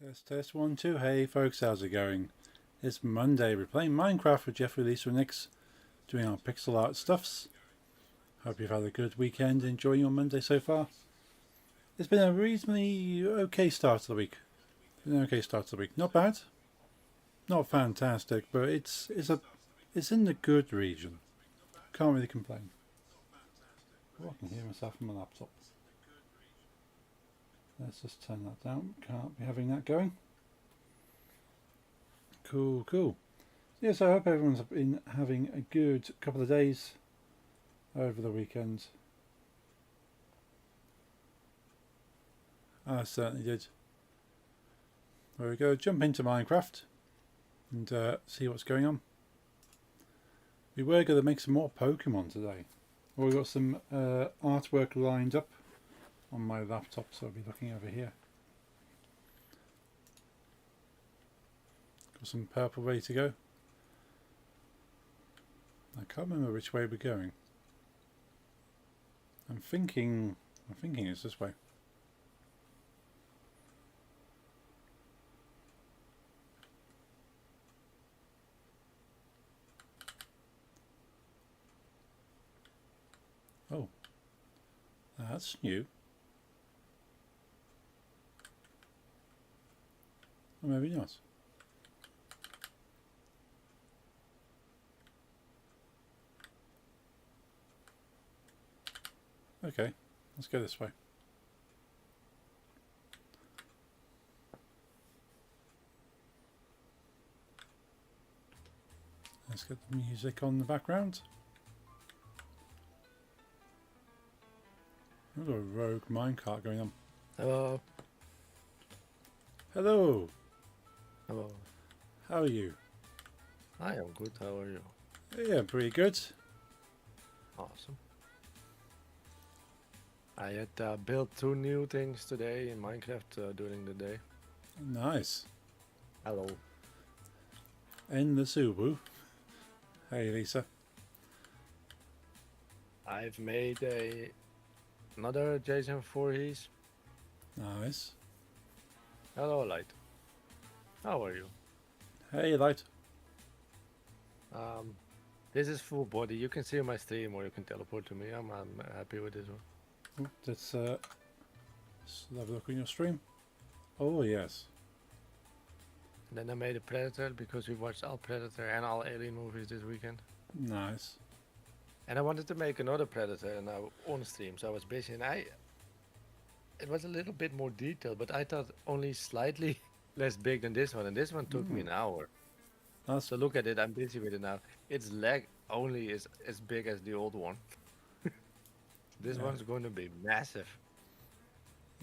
Test, test, one, two. Hey, folks, how's it going? It's Monday. We're playing Minecraft with Jeffrey Lisa and Nix, doing our pixel art stuffs. Hope you've had a good weekend, enjoying your Monday so far. It's been a reasonably okay start to the week. Not bad, not fantastic, but it's in the good region. Can't really complain. Oh, I can hear myself from my laptop. Let's just turn that down. Can't be having that going. Cool. Yes, I hope everyone's been having a good couple of days over the weekend. I certainly did. There we go. Jump into Minecraft and see what's going on. We were going to make some more Pokemon today. Well, we've got some artwork lined up on my laptop, so I'll be looking over here. Got some purple ready to go. I can't remember which way we're going. I'm thinking it's this way. Oh, that's new. Or maybe not. Okay, let's go this way. Let's get the music on the background. There's a rogue minecart going on. Hello. Hello. Hello. How are you? I am good. How are you? Yeah, pretty good. Awesome. I had built 2 new things today in Minecraft during the day. Nice. Hello. And the Subu. Hey, Lisa. I've made another Jason Voorhees. Nice. Hello, Light. How are you? Hey, Light. This is full body. You can see my stream or you can teleport to me. I'm happy with this one. Let's have a look on your stream. Oh, yes. And then I made a Predator because we watched all Predator and all Alien movies this weekend. Nice. And I wanted to make another Predator now on stream, so I was busy. And it was a little bit more detailed, but I thought only slightly less big than this one. And this one took me an hour. So look at it, I'm busy with it now. Its leg only is as big as the old one. This one's going to be massive.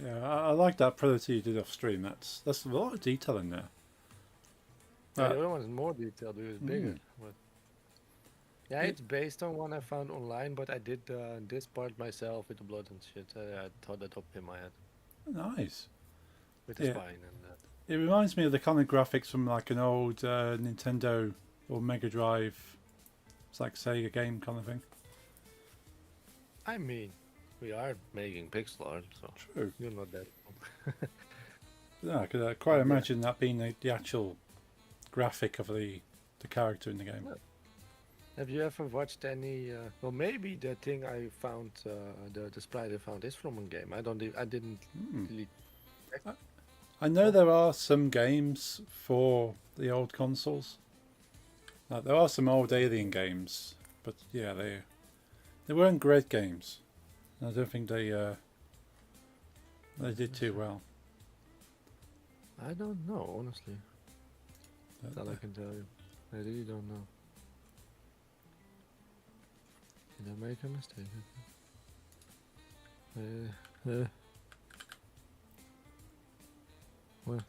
Yeah, I like that Predator you did off stream. That's a lot of detail in there. Yeah, the other one is more detailed, it was bigger. But yeah, it's based on one I found online, but I did this part myself with the blood and shit. I thought that up in my head. Nice. With the spine and that. It reminds me of the kind of graphics from like an old Nintendo or Mega Drive. It's like Sega game kind of thing. I mean, we are making pixel art, so true. You're not that. Yeah, I could quite imagine that being the actual graphic of the character in the game. Yeah. Have you ever watched any? Well, maybe the thing I found, the sprite I found is from a game. I didn't really. I know there are some games for the old consoles. There are some old Alien games, but yeah, they weren't great games. I don't think they did too well. I don't know, honestly. That's all I can tell you. I really don't know. Did I make a mistake? What?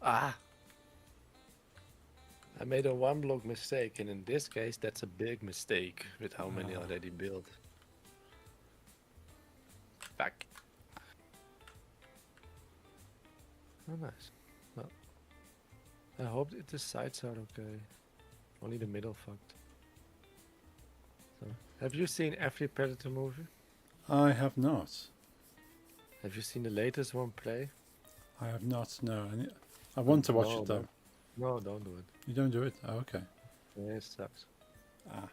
Ah! I made a 1 block mistake, and in this case, that's a big mistake with how many already built. Back. Oh, nice. Well, I hope that the sides are okay. Only the middle fucked. So, have you seen every Predator movie? I have not. Have you seen the latest one, Prey? I have not. No, I want to watch No, it though. no, don't do it. You don't do it? Oh, okay. Yeah, it sucks. Ah,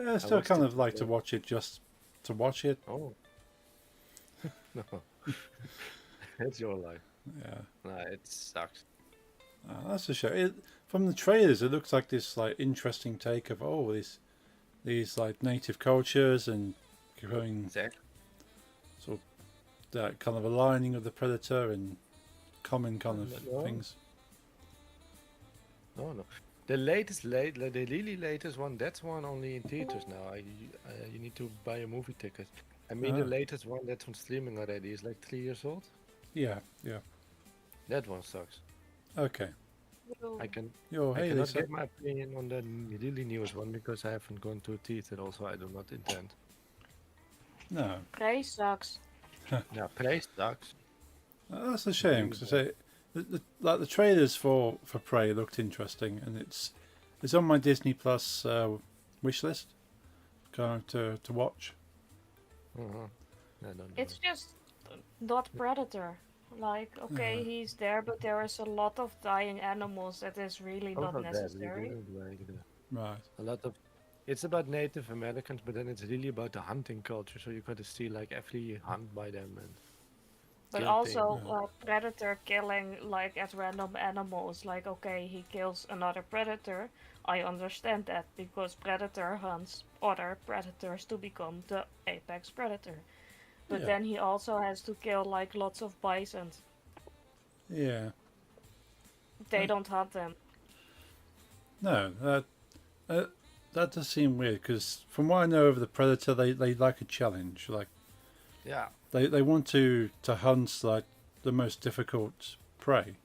I still watched kind it of like to today. watch it just to watch it. Oh, no. It's your life. Yeah, Nah, it sucks. that's a shame. From the trailers, it looks like this like interesting take of these like native cultures and going Exactly. sort of that kind of aligning of the predator and common kind of No, things. no. The really latest one, that's one only in theaters now. You need to buy a movie ticket. I mean, the Ah, latest one that's on streaming already is like 3 years old. yeah, yeah. That one sucks. Okay. I can Yo, I hey cannot Lisa. get my opinion on the really newest one because I haven't gone to a theater. Also, I do not intend. No, Prey sucks. Yeah, Prey sucks. that's a shame Really because I bad. say like the trailers for Prey looked interesting, and it's on my Disney Plus wish list, kind of to watch. Uh-huh. I don't know. It's just not Predator. Like, okay, Uh, he's there, but there is a lot of dying animals that is really not Also that we necessary. didn't like right. a lot of. It's about Native Americans, but then it's really about the hunting culture. So you got to see like every hunt by them and But kill also, things. Predator killing like at random animals. Like, okay, he kills another predator. I understand that because Predator hunts other predators to become the apex predator. But Yeah, then he also has to kill like lots of bison. yeah. They Uh, don't hunt them. no, uh, that does seem weird because from what I know of the predator, they like a challenge. Like Yeah, they want to hunt like the most difficult prey.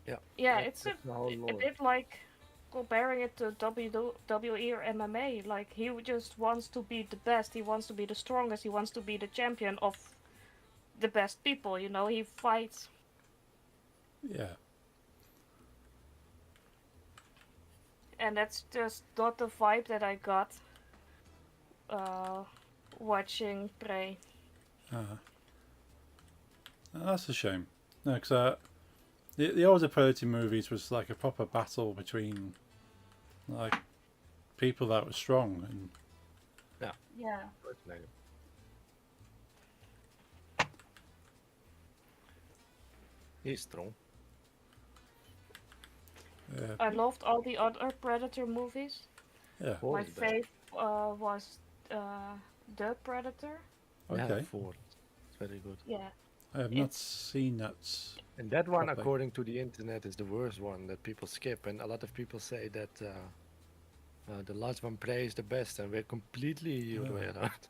yeah. Yeah, it's That's the whole a lore. bit like comparing it to WWE or MMA. Like he just wants to be the best. He wants to be the strongest. He wants to be the champion of the best people. You know, he fights, Yeah, and that's just not the vibe that I got uh, watching Prey. uh, that's a shame. No, because the older Predator movies was like a proper battle between like people that were strong and Yeah, Schwarzenegger. He's strong. I loved all the other Predator movies. yeah. Four My is best. fave was The Predator. Yeah, Okay, four. It's very good. Yeah, I have not it's seen that And that one, properly. according to the internet, is the worst one that people skip. And a lot of people say that the last one, Prey, is the best, and we're completely the other way around.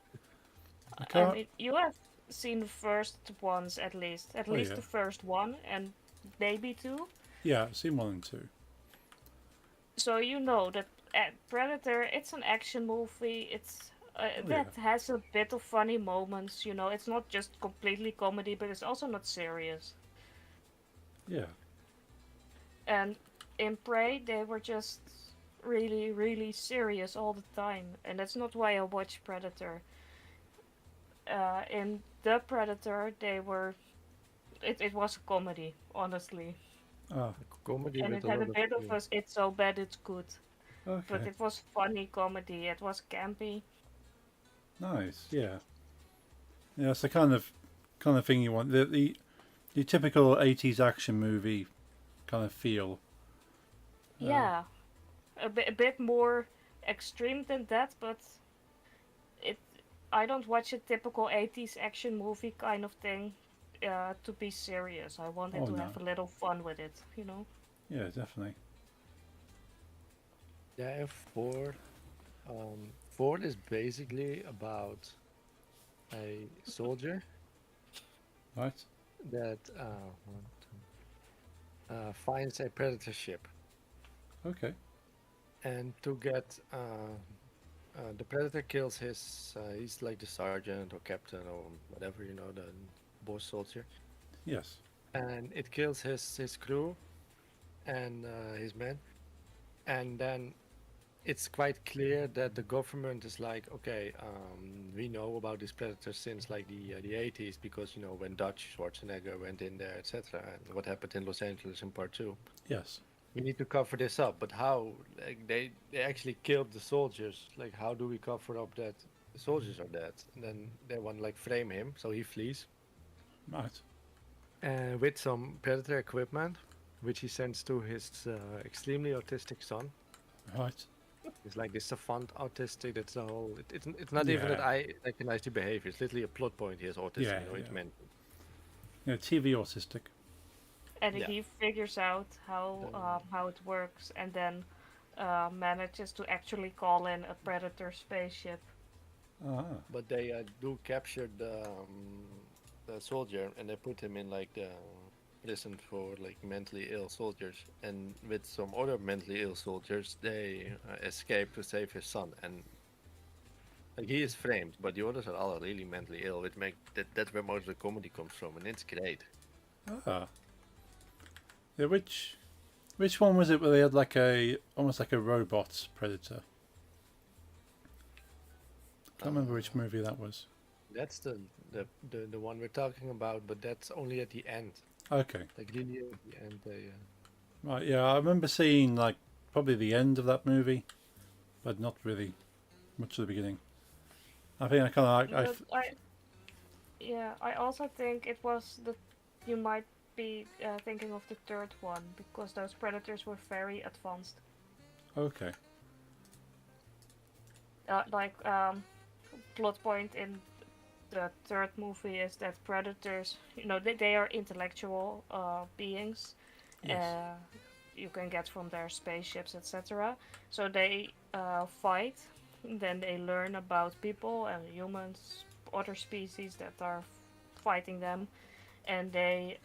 I I can't. mean, you have seen the first ones at least. At Oh least yeah, the first one and maybe two. yeah. I've seen 1 and 2. So you know that Predator, it's an action movie. It's Oh yeah, that has a bit of funny moments. You know, it's not just completely comedy, but it's also not serious. yeah. And in Prey, they were just really, really serious all the time, and that's not why I watch Predator. In The Predator, it was a comedy, honestly. Ah, Comedy And with it a had a lot of bit of humor. a it's so bad it's good. But okay. it was funny comedy. It was campy. Nice. Yeah. Yeah. It's the kind of thing you want. The typical 80s action movie kind of feel. Yeah, a bit more extreme than that, but it I don't watch a typical 80s action movie kind of thing to be serious. I wanted Oh to no. have a little fun with it, you know? Yeah, definitely. Yeah, and four. Four is basically about a soldier Right. that finds a predator ship, Okay. and to get the predator kills his. He's like the sergeant or captain or whatever, the boss soldier, Yes. and it kills his crew and his men, and then it's quite clear that the government is like, okay, we know about these predators since like the 80s because when Dutch Schwarzenegger went in there, etc., and what happened in Los Angeles in part two. Yes. We need to cover this up, but how? Like they actually killed the soldiers. Like how do we cover up that the soldiers are dead? And then they want to like frame him, so he flees Right. with some predator equipment, which he sends to his extremely autistic son. Right. It's like this savant autistic. That's the whole. It's not even that Yeah. I recognize the behavior. It's literally a plot point. He has autism. Yeah, It's yeah. meant. TV autistic. And Yeah. he figures out how it works, and then manages to actually call in a predator spaceship. Ah. But they do capture the soldier and they put him in like the prison for like mentally ill soldiers. And with some other mentally ill soldiers, they escape to save his son. And like he is framed, but the others are all really mentally ill, which make that's where most of the comedy comes from, and it's great. Ah. Yeah, which one was it where they had like almost like a robot predator? Can't remember which movie that was. That's the one we're talking about, but that's only at the end. Okay. Like really at the end, they. Right, yeah, I remember seeing like probably the end of that movie, but not really much of the beginning. I think I kind of like I also think it was you might be thinking of the third one because those predators were very advanced. okay. Plot point in the third movie is that predators, they are intellectual beings. Yes. You can get from their spaceships, etc. So they fight, then they learn about people and humans, other species that are fighting them, and they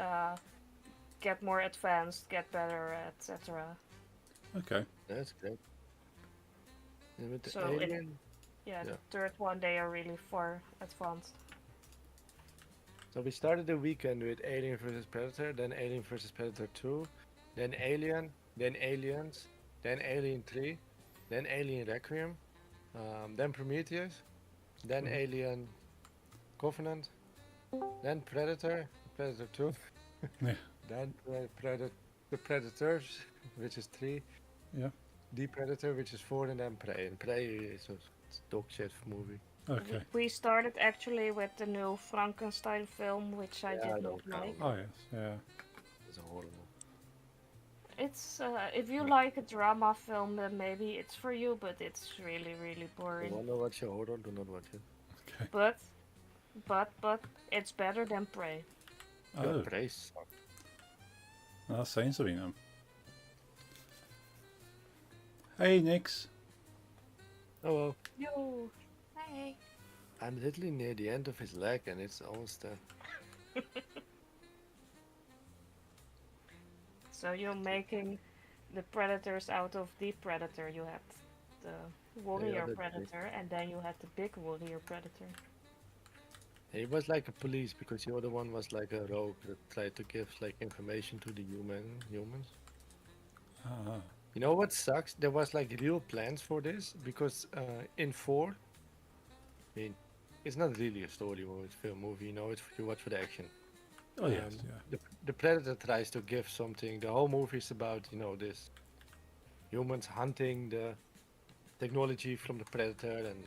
get more advanced, get better, etc. Okay. That's great. And with the So in alien. Yeah, Yeah. the third one they are really far advanced. So we started the weekend with Alien vs Predator, then Alien vs Predator 2, then Alien, then Aliens, then Alien 3, then Alien Requiem, then Prometheus, then Mhm. Alien Covenant, then Predator, Predator 2, Yeah. then the Predators, which is 3, Yeah. The Predator, which is 4, and then Prey. And Prey is a dog shit movie. Okay. We started actually with the new Frankenstein film, which I Yeah, did no, not like. no. Oh yes. Yeah. It's horrible. It's if you like a drama film, then maybe it's for you, but it's really really You boring. wanna watch a horror? Do not watch it. Okay. But it's better than Prey. Oh, Prey sucked. that's saying something then. Hey, Nix. Oh well. Yo, hey. I'm literally near the end of his leg and it's almost So you're making the predators out of the predator. You had the warrior that's predator, and then you had the big warrior predator. He was like a police because the other one was like a rogue that tried to give like information to the humans. Ah. You know what sucks? There was like real plans for this because in 4, I mean, it's not really a story movie, it's a film movie, it's you watch for the action. Oh yes. Um, Yeah. The predator tries to give something. The whole movie is about this humans hunting the technology from the predator and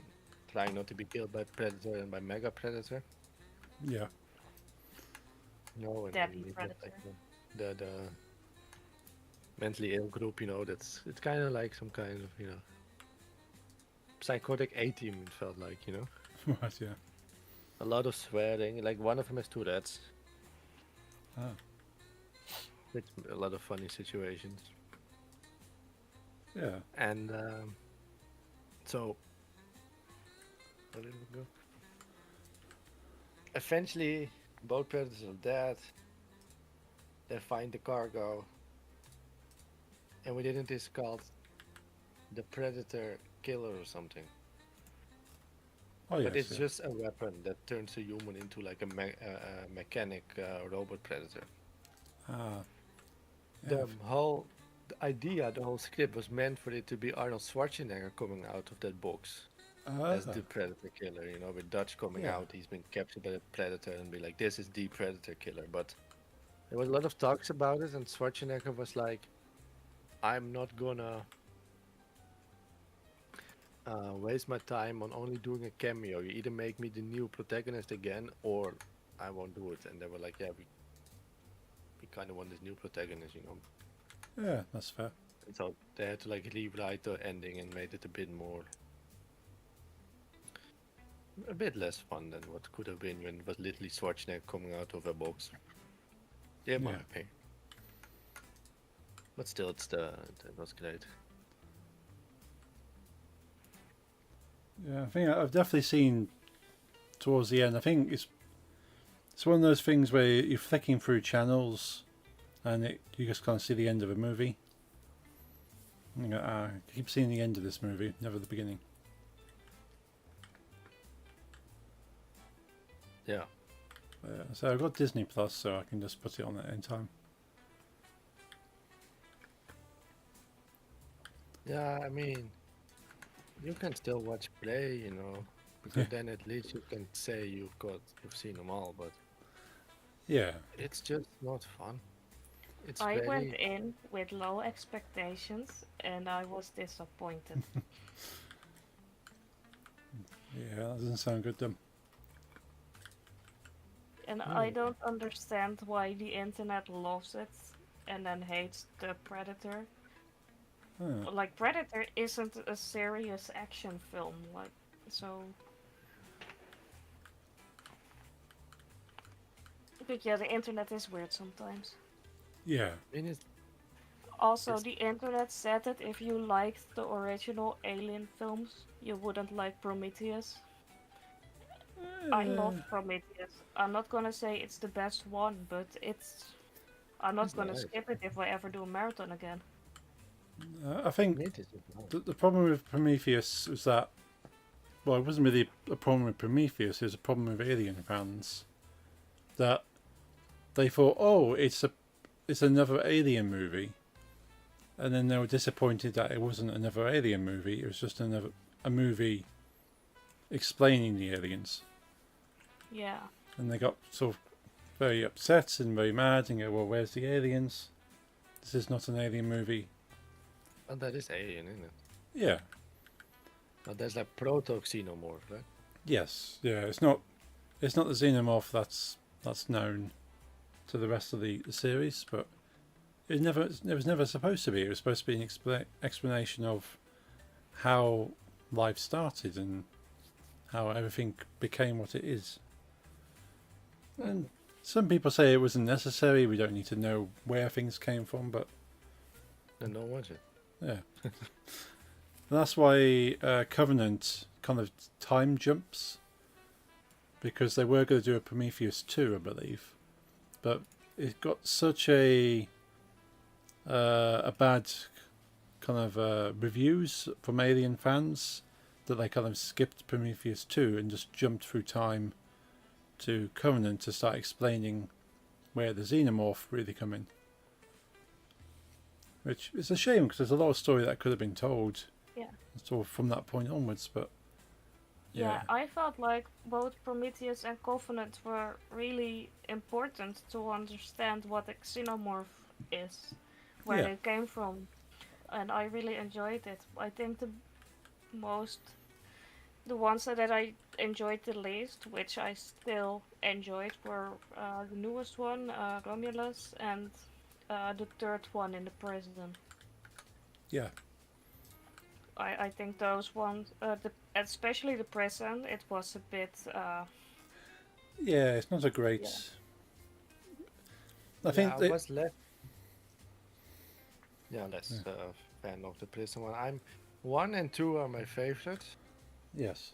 trying not to be killed by predator and by mega predator. Yeah. And Deadly then you get, predator. like, the mentally ill group. It's kind of like some kind of psychotic A-team. It felt like Right. Yeah. a lot of swearing. Like one of them has Tourette's. Ah. With a lot of funny situations. Yeah. And so, where did we go? Eventually, both predators are dead. They find the cargo, and within it is called the Predator Killer or something. Oh yes. But it's yeah. just a weapon that turns a human into like a mechanic robot predator. Ah. The Yeah. whole the idea, the whole script was meant for it to be Arnold Schwarzenegger coming out of that box as the Predator killer. You know, with Dutch coming Yeah. out, he's been captured by the Predator and be like, this is the Predator killer. But there was a lot of talks about it, and Schwarzenegger was like, I'm not gonna waste my time on only doing a cameo. You either make me the new protagonist again, or I won't do it. And they were like, yeah, we kind of want this new protagonist, you know. Yeah, that's fair. And so they had to like rewrite the ending and made it a bit less fun than what could have been when it was literally Schwarzenegger coming out of a box. In my Yeah. opinion. But still, it was great. Yeah, I think I've definitely seen towards the end. I think it's one of those things where you're flicking through channels, and you just can't see the end of a movie. And you go, you keep seeing the end of this movie, never the beginning. Yeah. So I've got Disney Plus, so I can just put it on at any time. Yeah, I mean, you can still watch play, you know, because then at least you can say you've seen them all, but Yeah, it's just not fun. It's I very, went in with low expectations and I was disappointed. yeah, that doesn't sound good then. And I don't understand why the internet loves it and then hates the Predator. Oh, Like, Predator isn't a serious action film, like, so. But yeah, the internet is weird sometimes. yeah, I mean, it's, Also, It's- the internet said that if you liked the original Alien films, you wouldn't like Prometheus. I love Prometheus. I'm not gonna say it's the best one, but I'm not It's gonna nice. skip it if I ever do a marathon again. I think it is just nice. the problem with Prometheus was that, well, it wasn't really a problem with Prometheus. It was a problem with Alien fans, that they thought, oh, it's another Alien movie, and then they were disappointed that it wasn't another Alien movie. It was just a movie explaining the aliens, Yeah. and they got sort of very upset and very mad and go, well, where's the aliens? This is not an Alien movie. And that is Alien, isn't it? Yeah. But there's like proto-xenomorph, right? Yes. Yeah. It's not the xenomorph that's known to the rest of the series, but it was never supposed to be. It was supposed to be an explanation of how life started and how everything became what it is. And some people say it wasn't necessary. We don't need to know where things came from, but And no one watch it. yeah. And that's why Covenant kind of time jumps, because they were going to do a Prometheus 2, I believe, but it got such a bad kind of reviews from Alien fans that they kind of skipped Prometheus 2 and just jumped through time to Covenant to start explaining where the xenomorph really come in. Which is a shame, because there's a lot of story that could have been told. Yeah. Sort of from that point onwards, but Yeah, I felt like both Prometheus and Covenant were really important to understand what a xenomorph is, where Yeah. it came from, and I really enjoyed it. I think the ones that I enjoyed the least, which I still enjoyed, were the newest one, Romulus, and the third one in the prison. yeah, I think those ones, especially the prison, it was a bit. yeah, it's not a great. I think I they, was less fan of the prison one. 1 and 2 are my favorites. yes,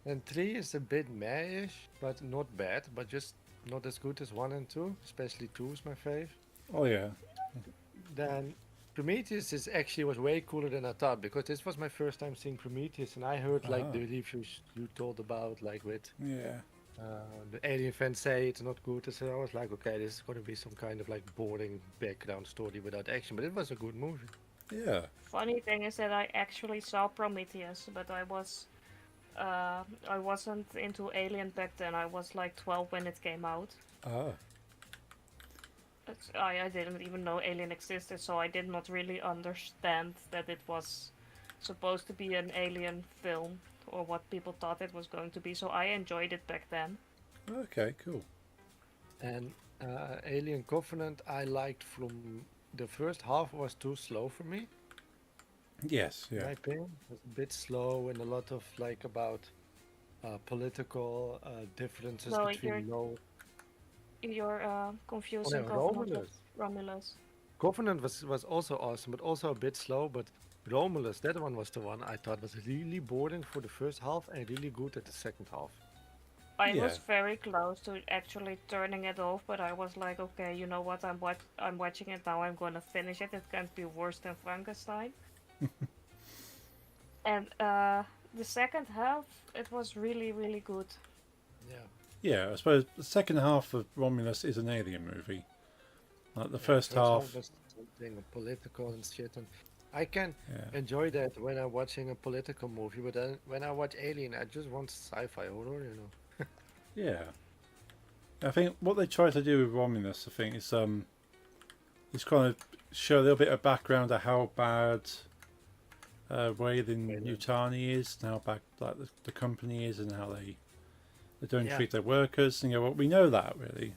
And 3 is a bit meh-ish, but not bad, but just not as good as 1 and 2. Especially 2 is my fave. oh yeah, Then Prometheus was way cooler than I thought, because this was my first time seeing Prometheus, and I heard like Ah. the reviews you told about, like with yeah, The alien fans say it's not good, so I was like, okay, this is going to be some kind of like boring background story without action, but it was a good movie. Yeah. Funny thing is that I actually saw Prometheus, but I wasn't into Alien back then. I was like 12 when it came out. Ah. I didn't even know Alien existed, so I did not really understand that it was supposed to be an alien film or what people thought it was going to be. So I enjoyed it back then. Okay. Cool. And Alien Covenant, I liked from the first half was too slow for me. Yes. In my Yeah. opinion, it was a bit slow and a lot of like about political differences No, between low. you're Oh confusing no, Covenant with Romulus. Romulus. Covenant was also awesome, but also a bit slow. But Romulus, that one was the one I thought was really boring for the first half and really good at the second half. I Yeah. was very close to actually turning it off, but I was like, okay, you know what? I'm watching it now. I'm gonna finish it. It can't be worse than Frankenstein. And the second half, it was really, really good. Yeah. Yeah. I suppose the second half of Romulus is an alien movie. Like the Yeah, first half. was something political and shit, and I can Yeah. enjoy that when I'm watching a political movie. But then when I watch Alien, I just want sci-fi horror, you know. Yeah. I think what they try to do with Romulus, I think, is kind of show a little bit of background of how bad Weyland Weyland. Yutani is, and how bad like the company is, and how they don't Yeah. treat their workers. And you go, well, we know that really.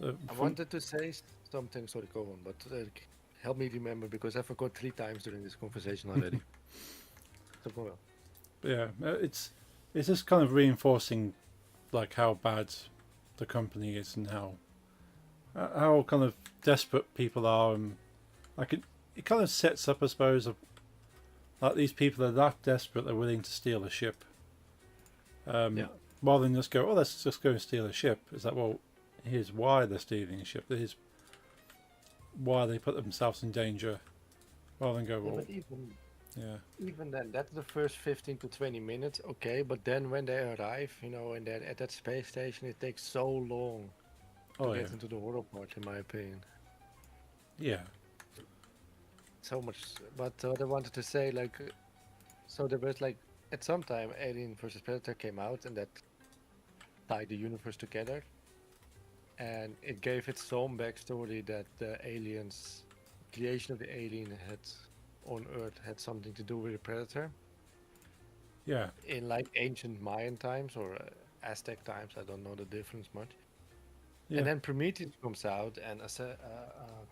I wanted to say something, sorry, go on, but help me remember because I forgot 3 times during this conversation already. So go on. Yeah, it's just kind of reinforcing like how bad the company is and how kind of desperate people are, and like it kind of sets up, I suppose, like these people are that desperate they're willing to steal a ship. Yeah. Rather than just go, oh, let's just go and steal a ship. It's like, well, here's why they're stealing a ship. Here's why they put themselves in danger. Rather than go, Yeah, well, but even then, that's the first 15 to 20 minutes, okay. But then when they arrive, you know, and then at that space station, it takes so long to oh yeah, get into the horror part, in my opinion. yeah, So much. But what I wanted to say, like, so there was like at some time Alien versus Predator came out, and that tied the universe together, and it gave its own backstory that the aliens, creation of the alien had on Earth had something to do with the Predator yeah, in like ancient Mayan times or Aztec times. I don't know the difference much. yeah. And then Prometheus comes out, and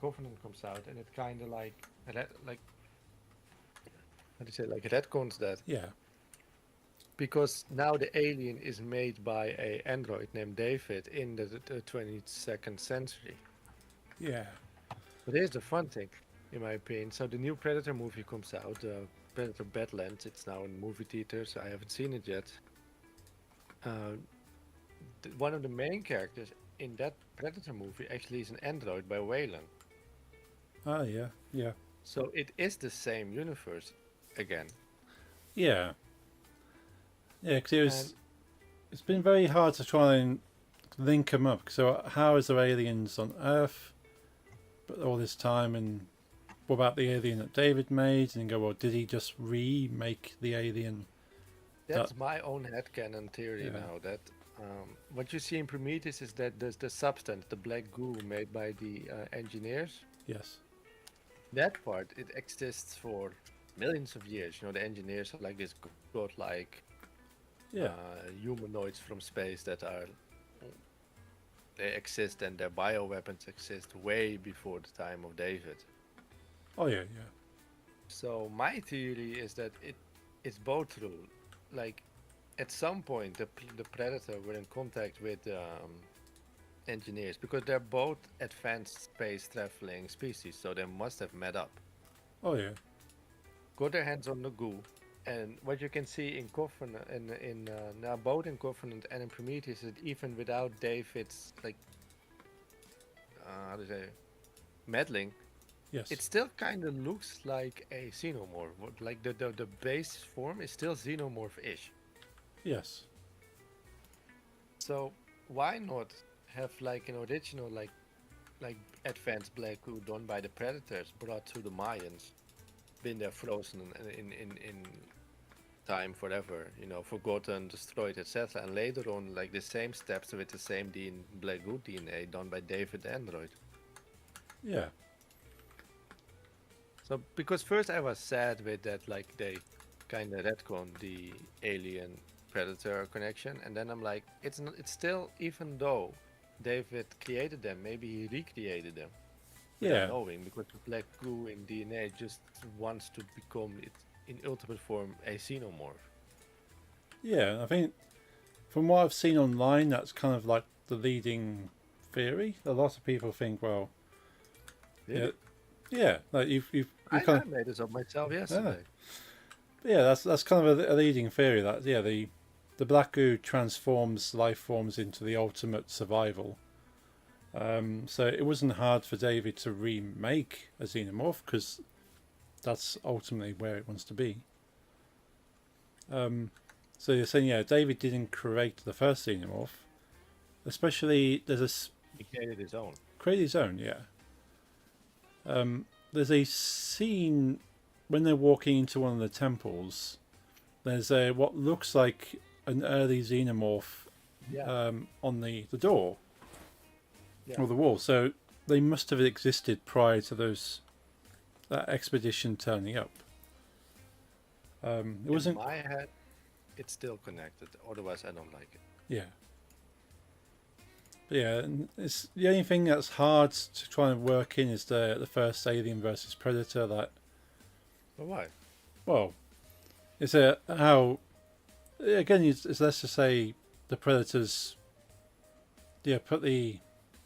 Covenant comes out, and it kind of like how do you say, like retcons that, Yeah, because now the alien is made by a android named David in the 22nd century. yeah, But here's the fun thing, in my opinion. So the new Predator movie comes out, Predator Badlands. It's now in movie theaters. I haven't seen it yet. One of the main characters in that Predator movie actually is an android by Weyland. oh yeah, yeah, So it is the same universe again. yeah, yeah. Because And it's been very hard to try and link them up. So how is there aliens on Earth, but all this time, and what about the alien that David made? And you go, well, did he just remake the alien? that's my own headcanon theory Yeah. now. That what you see in Prometheus is that there's the substance, the black goo made by the engineers. Yes. That part, it exists for millions of years. You know, the engineers are like this godlike Yeah. humanoids from space that are they exist, and their bioweapons exist way before the time of David. Oh yeah, yeah, So my theory is that it's both true. Like at some point, the Predator were in contact with engineers because they're both advanced space traveling species, so they must have met up, oh yeah, got their hands on the goo. And what you can see in Covenant, in now both in Covenant and in Prometheus, is that even without David's like how do you say, meddling, yes, it still kind of looks like a xenomorph. Like the base form is still xenomorph-ish. yes. So why not have like an original like advanced black goo done by the predators brought to the Mayans, been there frozen in time forever, forgotten, destroyed, etc. And later on, like the same steps with the same black goo DNA done by David Android. Yeah. So because first I was sad with that, like they kind of retconned the alien predator connection, and then I'm like, it's not, it's still, even though David created them, maybe he recreated them without Yeah. knowing, because the black goo in DNA just wants to become it in ultimate form a xenomorph. Yeah. I think from what I've seen online, that's kind of like the leading theory. A lot of people think, well, Really? yeah, like you I kind of made this up myself yesterday. yeah, that's kind of a leading theory that the black goo transforms life forms into the ultimate survival. So it wasn't hard for David to remake a xenomorph because that's ultimately where it wants to be. So you're saying, yeah, David didn't create the first xenomorph, especially He created his own. create his own, yeah. There's a scene when they're walking into one of the temples. There's a what looks like an early xenomorph Yeah. on the door Yeah. or the wall. So they must have existed prior to that expedition turning up. It wasn't. In my head, it's still connected. Otherwise, I don't like it. Yeah. But yeah, and it's the only thing that's hard to try and work in is the first Alien versus Predator. That But why? well, it's a how again. It's let's just say the Predators. Yeah, put the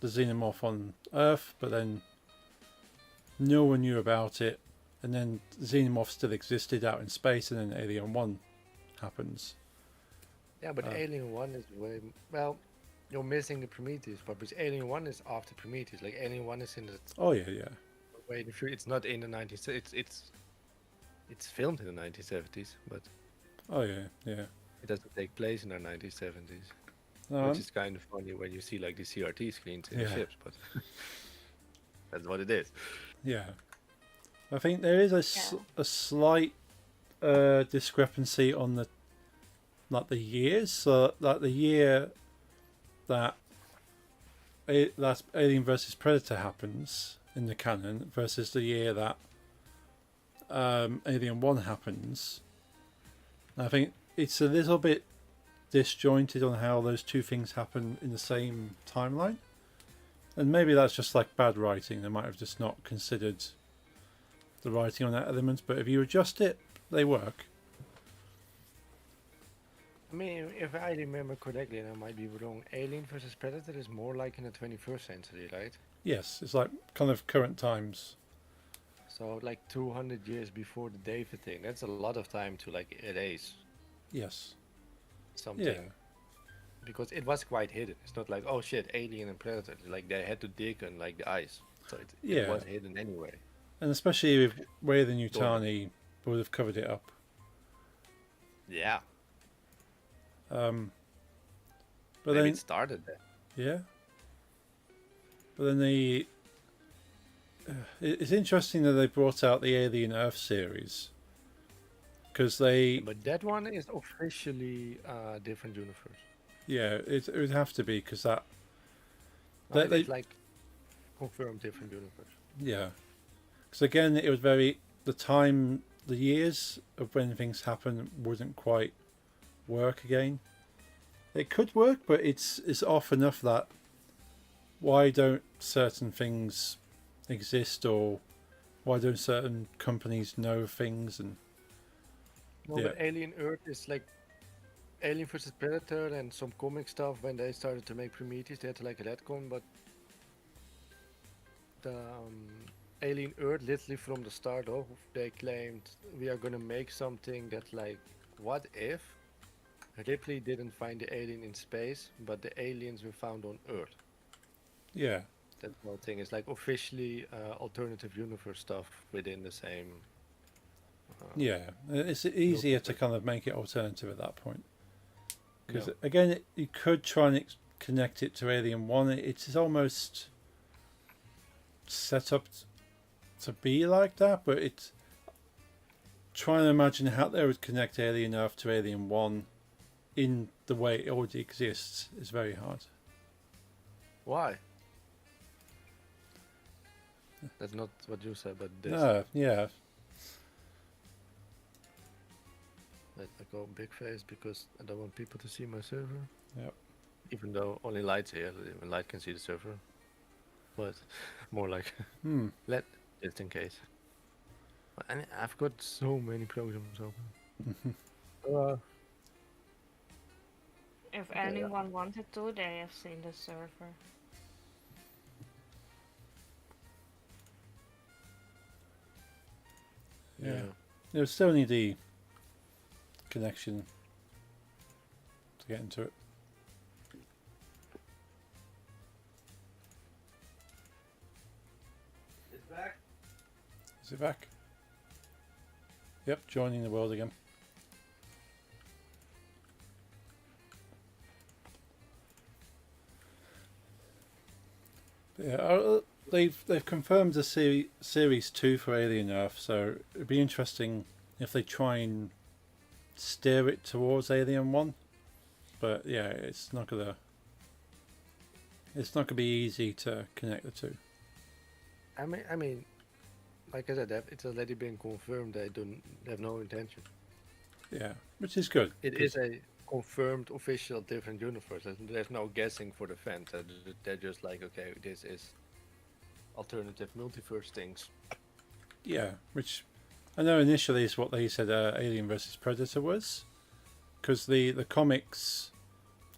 xenomorph on Earth, but then no one knew about it, and then xenomorph still existed out in space, and then Alien One happens. Yeah, but Alien 1 is way... Well, you're missing the Prometheus part, because Alien 1 is after Prometheus. Like, Alien 1 is in the Oh yeah, yeah, way in the future. It's not in the 1970s. It's filmed in the 1970s, but oh yeah, yeah. it doesn't take place in the 1970s. No, Which is kind of funny when you see, like, the CRT screens in the Yeah. ships, but... That's what it is. yeah. I think there is a slight discrepancy on the years. So like the year that that Alien versus Predator happens in the canon versus the year that Alien 1 happens. I think it's a little bit disjointed on how those two things happen in the same timeline. And maybe that's just like bad writing. They might have just not considered the writing on that element. But if you adjust it, they work. I mean, if I remember correctly, and I might be wrong, Alien versus Predator is more like in the 21st century, right? Yes, it's like kind of current times. So like 200 years before the David thing. That's a lot of time to like erase Yes. something. Yeah. Because it was quite hidden. It's not like, oh shit, Alien and Predator. Like they had to dig on like the ice. So it Yeah. was hidden anyway. And especially with where the Nutani would have covered it up. Yeah. But Maybe then it started there. yeah. But then it's interesting that they brought out the Alien Earth series because But that one is officially a different universe. yeah, it would have to be because that Right? they It's like confirmed different universe. yeah, because again it was the years of when things happen wouldn't quite work again. It could work, but it's off enough that why don't certain things exist, or why don't certain companies know things? And No, yeah, but Alien Earth is like Alien versus Predator and some comic stuff. When they started to make Prometheus, they had to like retcon, but the Alien Earth, literally from the start off, they claimed we are gonna make something that like, what if Ripley didn't find the alien in space, but the aliens were found on Earth? yeah, That whole thing is like officially alternative universe stuff within the same. yeah. It's easier to kind of make it alternative at that point. Because No. again, you could try and connect it to Alien One. It is almost set up to be like that, but it's trying to imagine how they would connect Alien Earth to Alien One in the way it already exists is very hard. Why? That's not what you said, but this. No, yeah, I go big face because I don't want people to see my server. Yep. Even though only Light's here, even Light can see the server. But more like let just in case. And I've got so many programs open. If anyone wanted to, they have seen the server. yeah. There's still need the connection to get into it. It's back. Is it back? Yep, joining the world again. Yeah, they've confirmed the series 2 for Alien Earth, so it'd be interesting if they try and steer it towards Alien 1. But yeah, it's not gonna be easy to connect the two. I mean, like I said, it's already been confirmed they have no intention. Yeah, which is good. It is a confirmed official different universe. There's no guessing for the fans. They're just like, okay, this is alternative multiverse things. Yeah, which I know initially is what they said Alien vs Predator was, because the comics,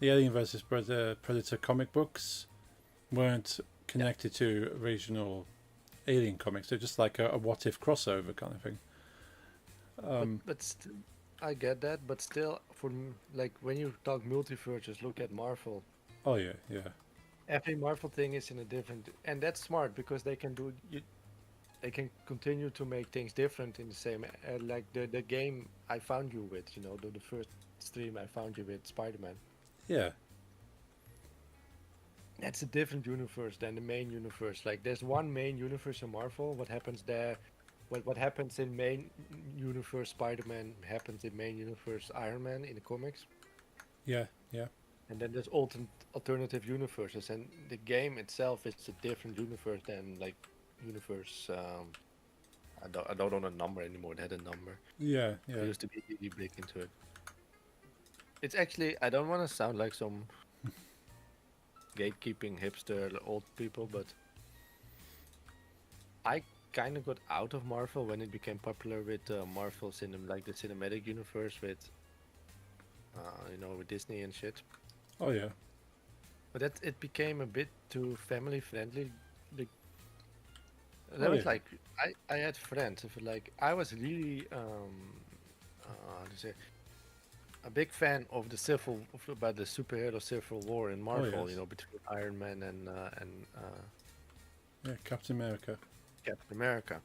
the Alien vs Predator comic books, weren't connected to original Alien comics. They're just like a what if crossover kind of thing. But I get that, but still, like when you talk multiverses, look at Marvel. Oh yeah, yeah, Every Marvel thing is in a different, and that's smart because they can they can continue to make things different in the same, like the game I found you with, the first stream I found you with Spider-Man. yeah, That's a different universe than the main universe. Like there's one main universe in Marvel. What happens there? What happens in main universe Spider-Man happens in main universe Iron Man in the comics. yeah, yeah. And then there's alternative universes, and the game itself is a different universe than like universe. I don't know a number anymore. It had a number. Yeah, I yeah. used to be really big into it. It's actually, I don't want to sound like some gatekeeping hipster old people, but I kind of got out of Marvel when it became popular with Marvel like the cinematic universe with, with Disney and shit. Oh yeah, But it became a bit too family friendly. Like, Oh, that was yeah. like I had friends. If like I was really how to say, a big fan of about the superhero civil war in Marvel. yes. Between Iron Man and yeah. Captain America. Captain America.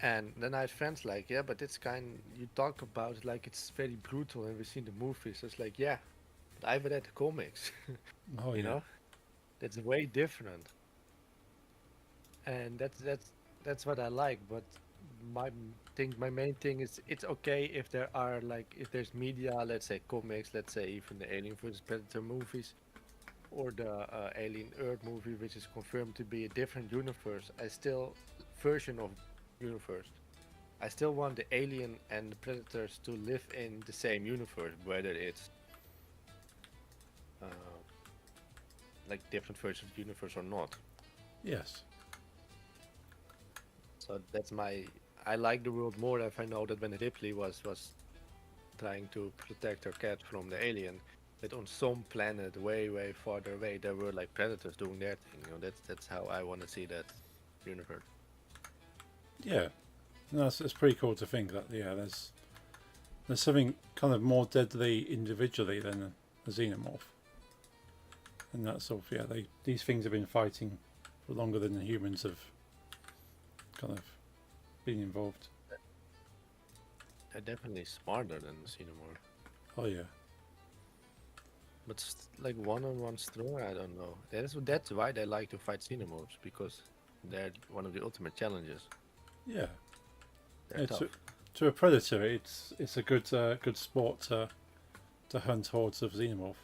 And then I had friends like, yeah, but it's you talk about it like it's very brutal and we've seen the movies. It's like, yeah, but I've read the comics, Oh you yeah. know? That's way different. And that's what I like, but my main thing is it's okay if if there's media, let's say comics, let's say even the Alien vs Predator movies, or the Alien Earth movie, which is confirmed to be a different universe. Version of universe. I still want the alien and the predators to live in the same universe, whether it's like different versions of the universe or not. Yes. So that's I like the world more if I know that when Ripley was trying to protect her cat from the alien, that on some planet way farther away there were like predators doing their thing. That's how I want to see that universe. Yeah. No, it's pretty cool to think that there's something kind of more deadly individually than a xenomorph. And that's sort of these things have been fighting for longer than the humans have kind of been involved. They're definitely smarter than the xenomorph. Oh yeah. But like one-on-one strong, I don't know. That's why they like to fight xenomorphs, because they're one of the ultimate challenges. Yeah. They're Yeah, tough. to a predator, it's a good sport to hunt hordes of xenomorph.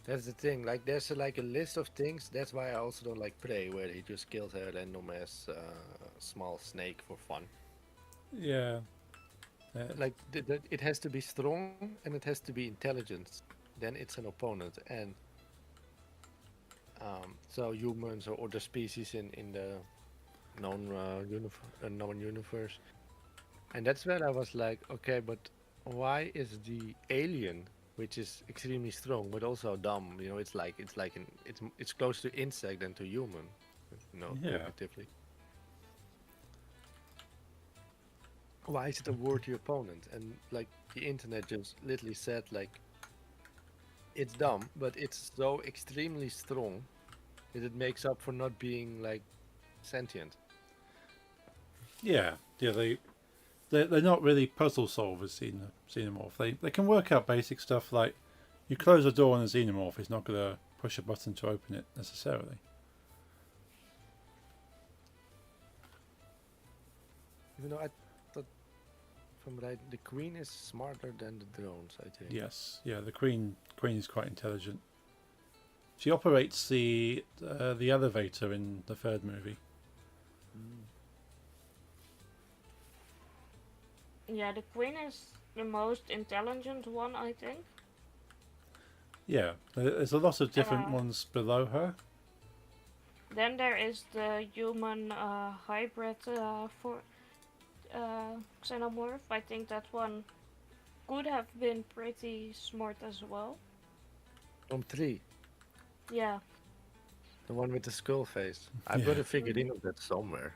That's the thing. Like there's like a list of things. That's why I also don't like Prey, where he just kills a random ass small snake for fun. Yeah. Like it has to be strong and it has to be intelligent. Then it's an opponent. And so humans or other species in the known universe. And that's where I was like, okay, but why is the alien, which is extremely strong but also dumb? You know, it's close to insect than to human. You know, Yeah. cognitively. Why is it a worthy opponent? And like the internet just literally said, like it's dumb, but it's so extremely strong that it makes up for not being like sentient. Yeah. Yeah. They're not really puzzle solvers. Xenomorph. They can work out basic stuff like you close a door on a xenomorph. It's not going to push a button to open it necessarily. Even though I thought from right, the queen is smarter than the drones, I think. Yes. Yeah. The queen is quite intelligent. She operates the elevator in the third movie. Yeah, the queen is the most intelligent one, I think. Yeah. There's a lot of different Uh, ones below her. Then there is the human hybrid for xenomorph. I think that one could have been pretty smart as well. From 3, Yeah. the one with the skull face. I've got Yeah. a figurine of that somewhere.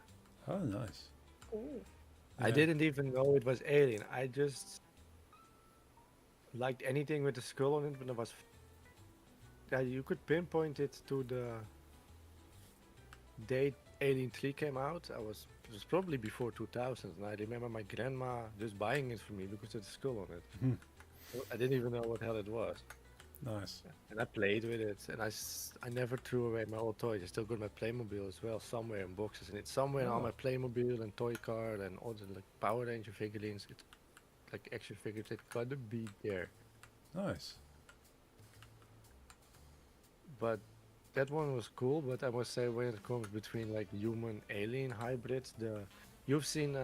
Oh, nice. Ooh. I Yeah. didn't even know it was alien. I just liked anything with a skull on it when it was. Yeah, you could pinpoint it to the date Alien 3 came out. It was probably before 2000, and I remember my grandma just buying it for me because there's a skull on it. Hmm. I didn't even know what the hell it was. Nice. And I played with it, and I never threw away my old toys. I still got my Playmobil as well, somewhere in boxes, and it's somewhere on Oh. my Playmobil and toy card and all the like Power Ranger figurines. It's like action figures. It gotta be there. Nice. But that one was cool. But I must say, when it comes between like human alien hybrids, you've seen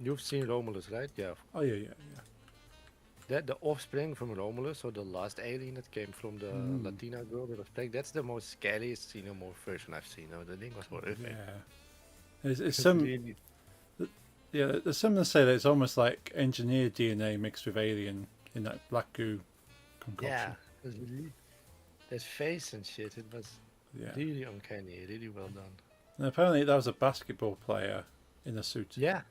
you've seen Romulus, right? Yeah. Oh, yeah, yeah, yeah. That the offspring from Romulus, or the last alien that came from the Latina girl that was pregnant, that's the most scariest xenomorph version I've seen. No, the thing was horrific. Yeah. It's some. Really- Yeah, there's some that say that it's almost like engineered DNA mixed with alien in that black goo concoction. yeah, it was really, that face and shit, it was Yeah. really uncanny, really well done. And apparently that was a basketball player in a suit. Yeah,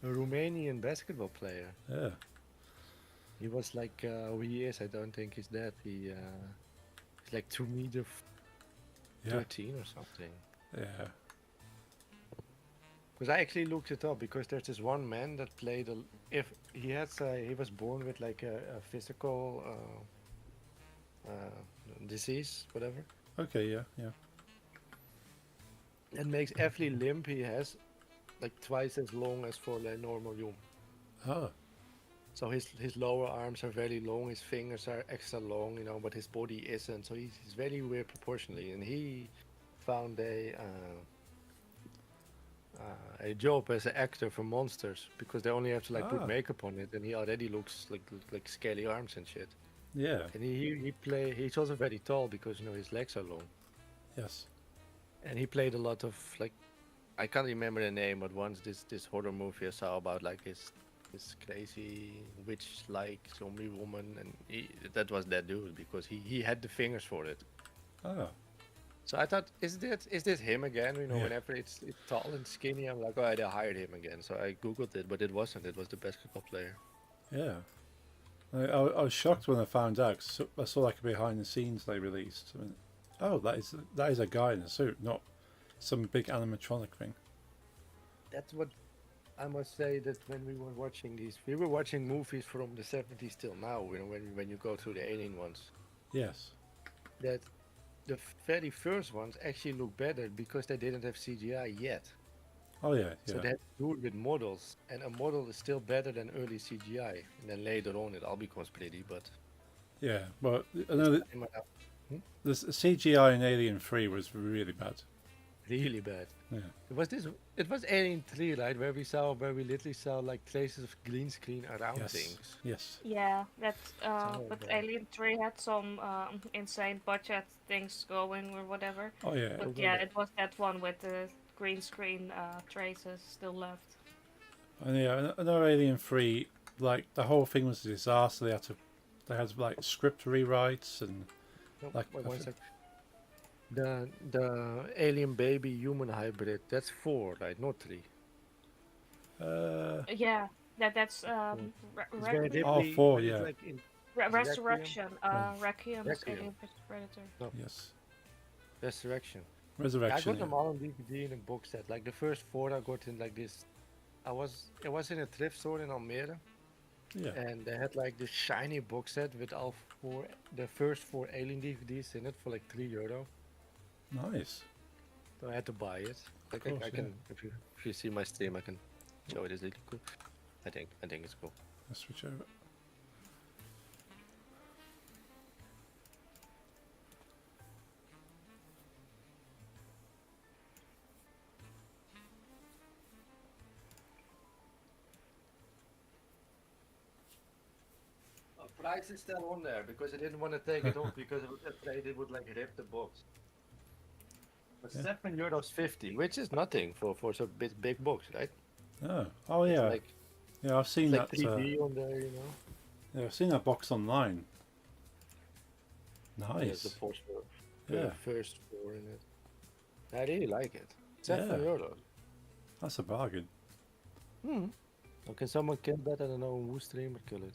a Romanian basketball player. Yeah. He was like, who he is, I don't think he's dead. He's like 2 meter Yeah. 13 or something. Yeah. Because I actually looked it up, because there's this one man that played if he has he was born with like a physical disease, whatever, Okay. Yeah. Yeah. that makes every limb he has like twice as long as for a normal human. Oh. So his lower arms are very long, his fingers are extra long, you know, but his body isn't. So he's very weird proportionally, and he found a job as an actor for Monsters, because they only have to like Ah. put makeup on it, and he already looks like scaly arms and shit. Yeah. And he's also very tall, because you know his legs are long. Yes. And he played a lot of like, I can't remember the name, but once this horror movie I saw about like this crazy witch-like zombie woman, and that was that dude, because he had the fingers for it. Oh. So I thought, is this him again? You know, Yeah. whenever it's tall and skinny, I'm like, oh, they hired him again. So I googled it, but it wasn't. It was the basketball player. Yeah. I was shocked when I found out. 'Cause I saw like a behind the scenes they released. I mean, oh, that is a guy in a suit, not some big animatronic thing. That's what I must say that when we were watching these, we were watching movies from the 70s till now. You know, when you go through the Alien ones, Yes. that the very first ones actually look better because they didn't have CGI yet. Oh yeah, So yeah. they had to do it with models, and a model is still better than early CGI. And then later on, it all becomes pretty, but Yeah. Well, I this know that time around, the CGI in Alien 3 was really bad. really bad. Yeah. It was this. It was Alien 3, right? Where we literally saw like traces of green screen around Yes. things. Yes. Yeah, that So but bad. Alien 3 had some insane budget things going or whatever. Oh yeah. But yeah, it was that one with the green screen traces still left. And yeah, I know Alien 3, like the whole thing was a disaster. They had like script rewrites and No, like wait I one thi- sec. The alien baby human hybrid. That's 4, right? Not 3. Yeah, that's It's where Requiem? Oh, Ripley. 4, It's yeah. like in Resurrection. Right. Requiem is Requiem. Alien vs Predator. No, yes. Resurrection. Yeah, I Resurrection. got them all on DVD in a box set. Like the first 4, I got in like this. It was in a thrift store in Almere, Yeah. and they had like this shiny box set with the first 4 Alien DVDs in it for like €3. Nice. So I had to buy it. I course, I can, if you see my stream, I can show it. It's really cool. I think it's cool. Let's switch over. Price is still on there because I didn't want to take it off because I was afraid it would like rip the box. But Yeah. €7.50, which is nothing for such a big box, right? Oh yeah. Like Yeah, I've seen it's like that. 3D on there, you know. Yeah, I've seen that box online. There's Nice. the Yeah. first 4 in it. I really like it. Yeah. €7. That's a bargain. Hmm. Or can someone kill that? I don't know who streamer kill it.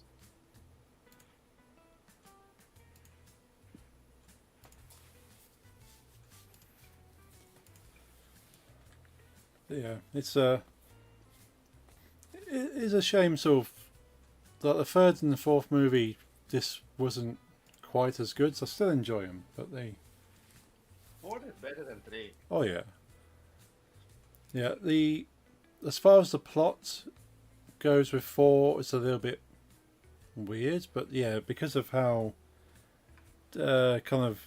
Yeah, it is a shame. Sort of like the third and the fourth movie, this wasn't quite as good. So I still enjoy them, but they. 4 is better than 3. Oh yeah. Yeah, as far as the plot goes with 4, it's a little bit weird, but yeah, because of how kind of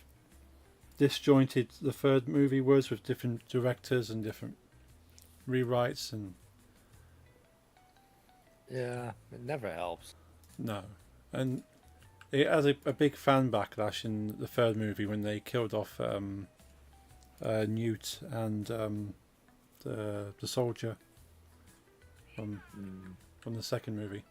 disjointed the third movie was with different directors and different rewrites, and Yeah, it never helps. no, and it has a big fan backlash in the third movie when they killed off Newt and the soldier from the second movie.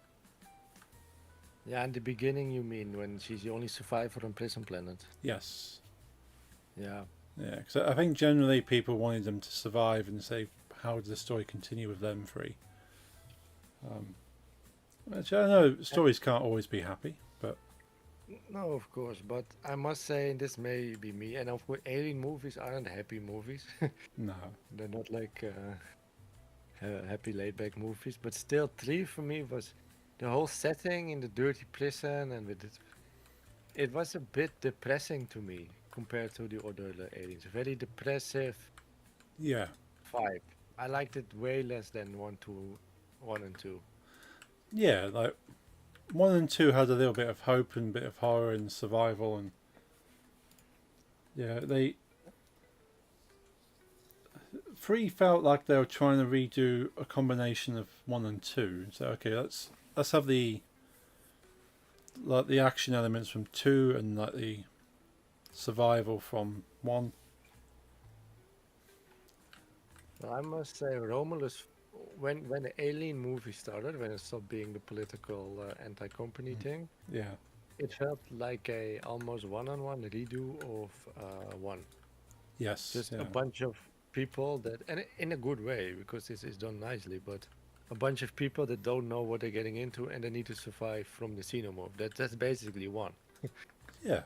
Yeah, in the beginning, you mean when she's the only survivor on Prison Planet? Yes. Yeah. Yeah, because I think generally people wanted them to survive and say, how did the story continue with them three? Which I know stories can't always be happy, but No, of course, but I must say, this may be me, and of course, alien movies aren't happy movies. no. They're not like happy laid-back movies, but still, 3 for me was the whole setting in the dirty prison, and with it was a bit depressing to me compared to the other aliens. Very depressive Yeah. vibe. I liked it way less than 1 and 2. Yeah, like 1 and 2 had a little bit of hope and a bit of horror and survival, and yeah, 3 felt like they were trying to redo a combination of 1 and 2. So okay, let's have the action elements from 2 and like the survival from 1. Well, I must say, Romulus, when the Alien movie started, when it stopped being the political anti-company thing, Yeah. it felt like a almost one-on-one redo of 1. Yes. Just yeah. a bunch of people that, and in a good way, because this is done nicely, but a bunch of people that don't know what they're getting into and they need to survive from the xenomorph. That's basically 1. Yeah.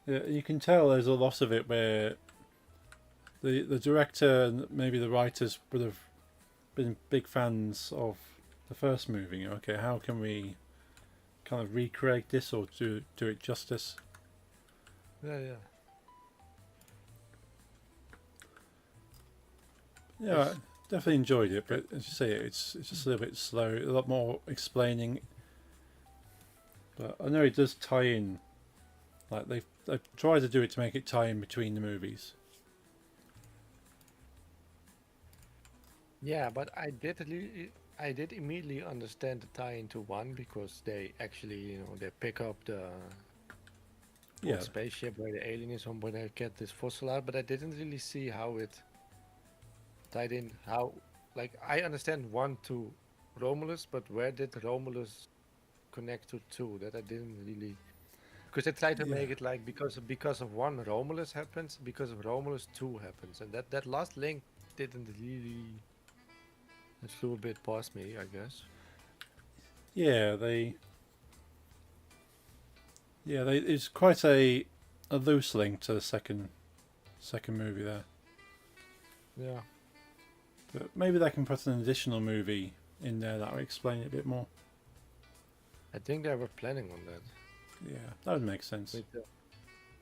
Yeah, you can tell there's a lot of it where the director and maybe the writers would have been big fans of the first movie. Okay, how can we kind of recreate this or do it justice? Yeah. Yeah, I It's, definitely enjoyed it, but as you say, it's just a little bit slow, a lot more explaining. But I know it does tie in. Like they've tried to do it to make it tie in between the movies. yeah, but I did immediately understand the tie into one because they actually, they pick up the Yeah, old spaceship where the alien is on, where they get this fossil out, but I didn't really see how it tied in. How, like, I understand one to Romulus, but where did Romulus connect to two? That I didn't really. Because they tried to yeah, make it like because of one Romulus happens, because of Romulus two happens, and that last link didn't really. It flew a bit past me, I guess. yeah. It's quite a loose link to the second movie there. Yeah. But maybe they can put an additional movie in there that will explain it a bit more. I think they were planning on that. Yeah, that would make sense. With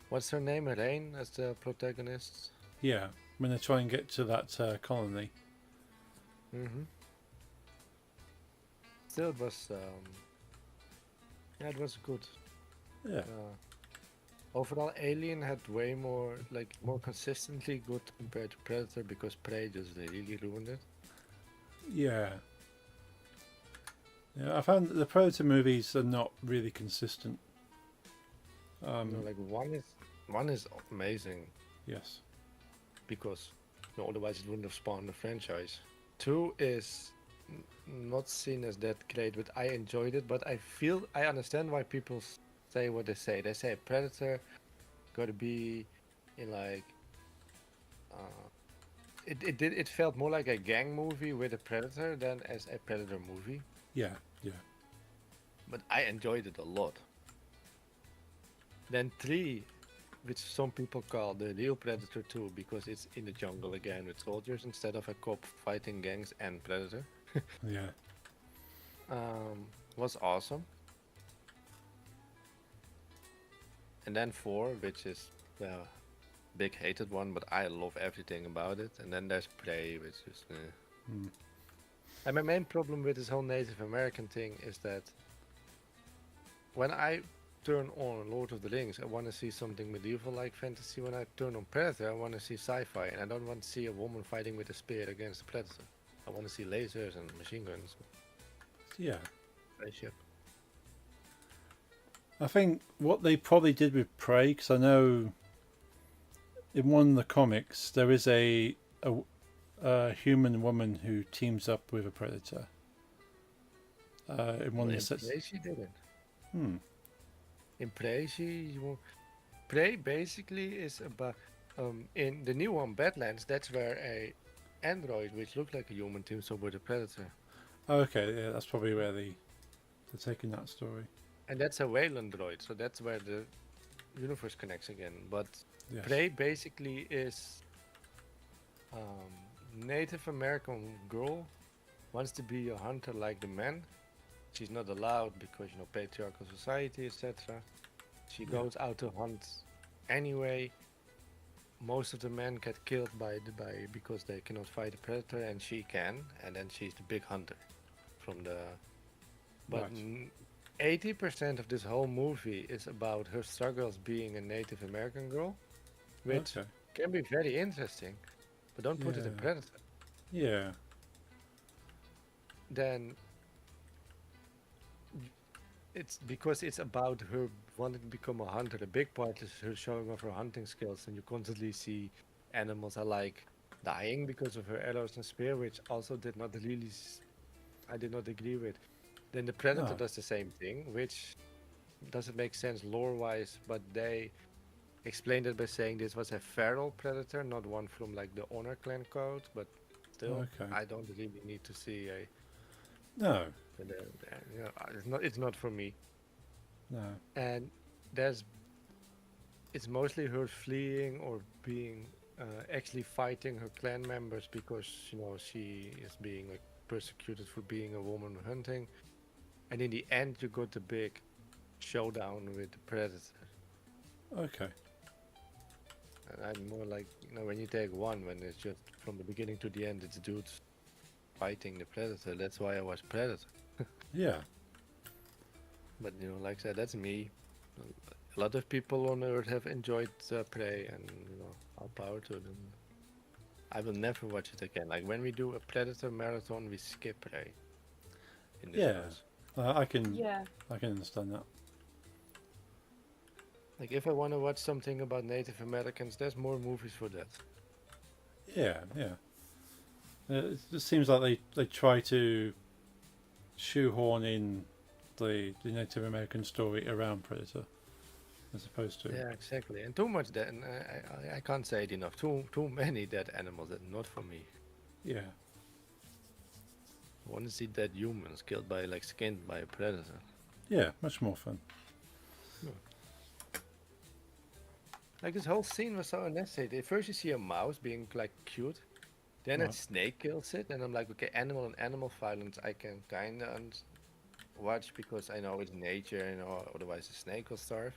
what's her name? Rain as the protagonist. Yeah, when they try and get to that colony. Mm-hmm. Still, it was. Yeah, it was good. Yeah, Overall, Alien had way more consistently good compared to Predator because Prey just really ruined it. yeah. Yeah, I found that the Predator movies are not really consistent. Like one is amazing Yes. because otherwise it wouldn't have spawned a franchise. Two is not seen as that great, but I enjoyed it. But I understand why people say what they say. They say Predator got to be in like it felt more like a gang movie with a Predator than as a Predator movie. Yeah, yeah. But I enjoyed it a lot. Then three, which some people call the real Predator 2 because it's in the jungle again with soldiers instead of a cop fighting gangs and Predator, Yeah. was awesome. And then four, which is the big hated one, but I love everything about it. And then there's Prey, which is. Mm. And my main problem with this whole Native American thing is that when I turn on Lord of the Rings, I want to see something medieval like fantasy. When I turn on Predator, I want to see sci-fi, and I don't want to see a woman fighting with a spear against a Predator. I want to see lasers and machine guns. Yeah. Spaceship. I think what they probably did with Prey, because I know in one of the comics there is a human woman who teams up with a predator. In one of the sets. Prey, she didn't. Hmm. In Prey, Prey basically is about in the new one, Badlands. That's where a android, which looked like a human, teams up with a predator, Oh, okay, yeah, that's probably where they're taking that story. and that's a Wayland droid. So that's where the universe connects again. But Yes. Prey basically is Native American girl wants to be a hunter like the men. She's not allowed because patriarchal society, etc. She Yeah. goes out to hunt anyway. Most of the men get killed because they cannot fight a predator, and she can, and then she's the big hunter from the. But Right. 80% of this whole movie is about her struggles being a Native American girl, which Okay. can be very interesting, but don't put it in Yeah. Predator. Yeah. Then it's because it's about her wanting to become a hunter. A big part is her showing off her hunting skills, and you constantly see animals are like dying because of her arrows and spear, which also did not really. I did not agree with. Then the Predator No. does the same thing, which doesn't make sense lore-wise, but they explained it by saying this was a feral predator, not one from like the Honor Clan code, but still, Okay. I don't really need to see a. No. It's not for me. No. And it's mostly her fleeing or being actually fighting her clan members because she is being like persecuted for being a woman hunting, and in the end you got the big showdown with the predator. Okay. And I'm more like when you take one, when it's just from the beginning to the end, it's dudes fighting the predator. That's why I was predator. Yeah. But like I said, that's me. A lot of people on Earth have enjoyed Prey, and all power to them. I will never watch it again. Like when we do a Predator marathon, we skip Prey. In this Yeah. house. I can Yeah. understand that. Like if I want to watch something about Native Americans, there's more movies for that. Yeah, yeah. It just seems like they try to shoehorn in the Native American story around Predator, as opposed to Yeah, exactly. And too much dead. And I can't say it enough. Too many dead animals. That not for me. yeah, I want to see dead humans killed by skinned by a predator. yeah, much more fun. Like this whole scene was so unnecessary. First you see a mouse being like cute, then a Right. snake kills it, and I'm like, okay, animal and animal violence I can kinda watch because I know it's nature, otherwise the snake will starve.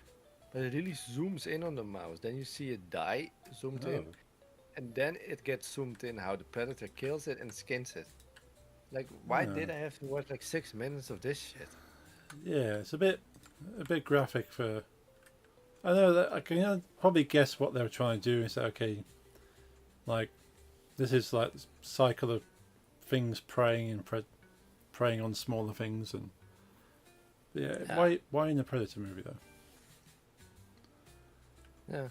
But it really zooms in on the mouse. Then you see it die, zoomed in, Oh. and then it gets zoomed in how the predator kills it and skins it. Like, why Yeah. did I have to watch like 6 minutes of this shit? Yeah, it's a bit graphic for. I know that I can probably guess what they were trying to do. Is that okay? Like, this is like this cycle of things preying and preying on smaller things, and yeah. Yeah. Why in a Predator movie though? Yeah.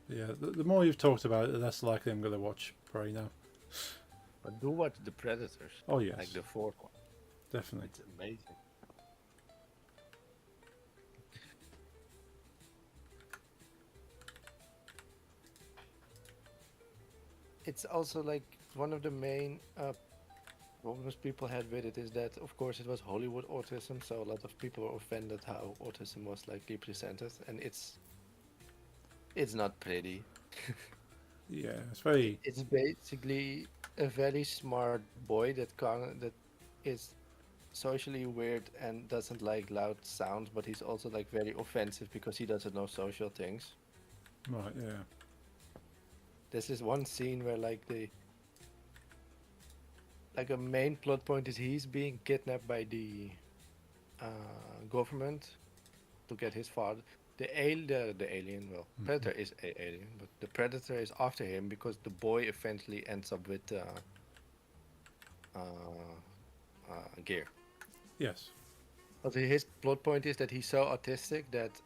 Yeah, the more you've talked about it, the less likely I'm going to watch Prey now. But do watch the Predators. Oh yes, Like the fourth one. definitely. It's amazing. It's also like one of the main problems people had with it is that, of course, it was Hollywood autism, so a lot of people were offended how autism was like represented, and it's not pretty. Yeah, it's very. It's basically a very smart boy that is socially weird and doesn't like loud sounds, but he's also like very offensive because he doesn't know social things. Right, yeah. There's this one scene where a main plot point is he's being kidnapped by the government to get his father. The alien, well, Predator is a alien, but the Predator is after him because the boy eventually ends up with Gear. Yes. But his plot point is that he's so autistic that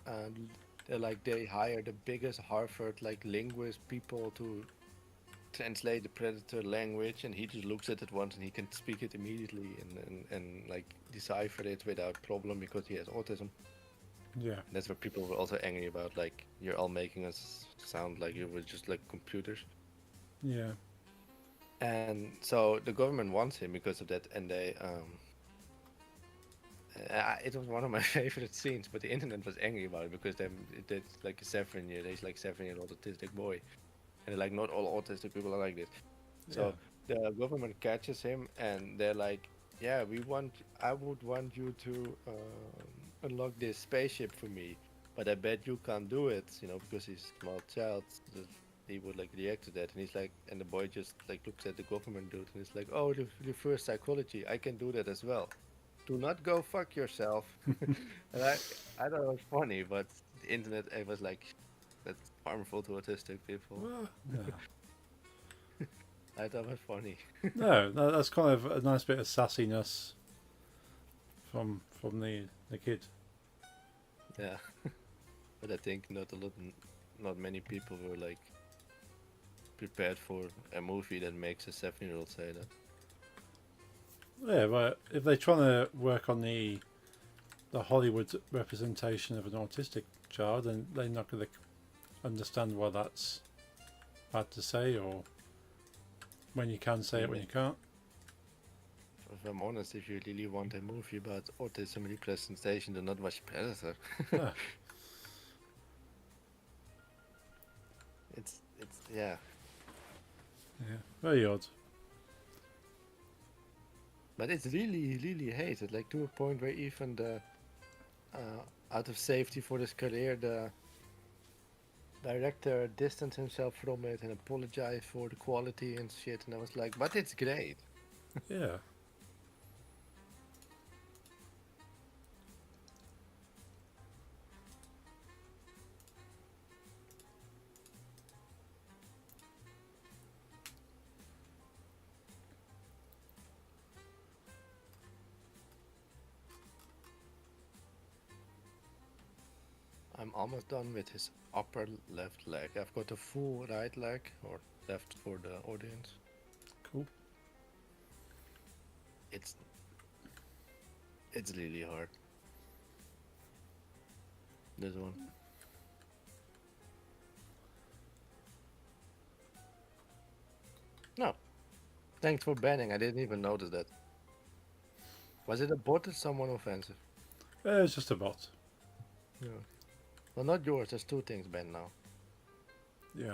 they hire the biggest Harvard linguist people to translate the Predator language, and he just looks at it once and he can speak it immediately and decipher it without problem because he has autism. Yeah. And that's what people were also angry about. Like, you're all making us sound like you were just like computers. Yeah. And so the government wants him because of that, and they it was one of my favorite scenes, but the internet was angry about it because it's like a 7-year-old autistic boy, and they're like, not all autistic people are like this. So the government catches him, and they're like, yeah, I would want you to unlock this spaceship for me, but I bet you can't do it, because he's a small child. He would react to that, and he's like, and the boy just looks at the government dude, and he's like, oh, the reverse psychology, I can do that as well. Do not go fuck yourself. And I thought it was funny, but the internet, it was like, that's harmful to autistic people. Well, yeah. I thought it was funny. No, that's kind of a nice bit of sassiness from the kid. Yeah. But I think not many people were prepared for a movie that makes a 7-year-old say that. Yeah, but if they're trying to work on the Hollywood representation of an autistic child, then they're not going to understand why that's bad to say, or when you can say it, when you can't. if I'm honest, if you really want a movie about autism representation, do not watch Predator. Ah, It's yeah. yeah, very odd. But it's really hated, like to a point where even the out of safety for his career, the director distanced himself from it and apologized for the quality and shit. And I was like, but it's great. Yeah. I'm almost done with his upper left leg. I've got a full right leg, or left for the audience. Cool. It's really hard. This one. No. Thanks for banning. I didn't even notice that. Was it a bot or someone offensive? It's just a bot. Yeah. Well, not yours. There's two things banned now. Yeah.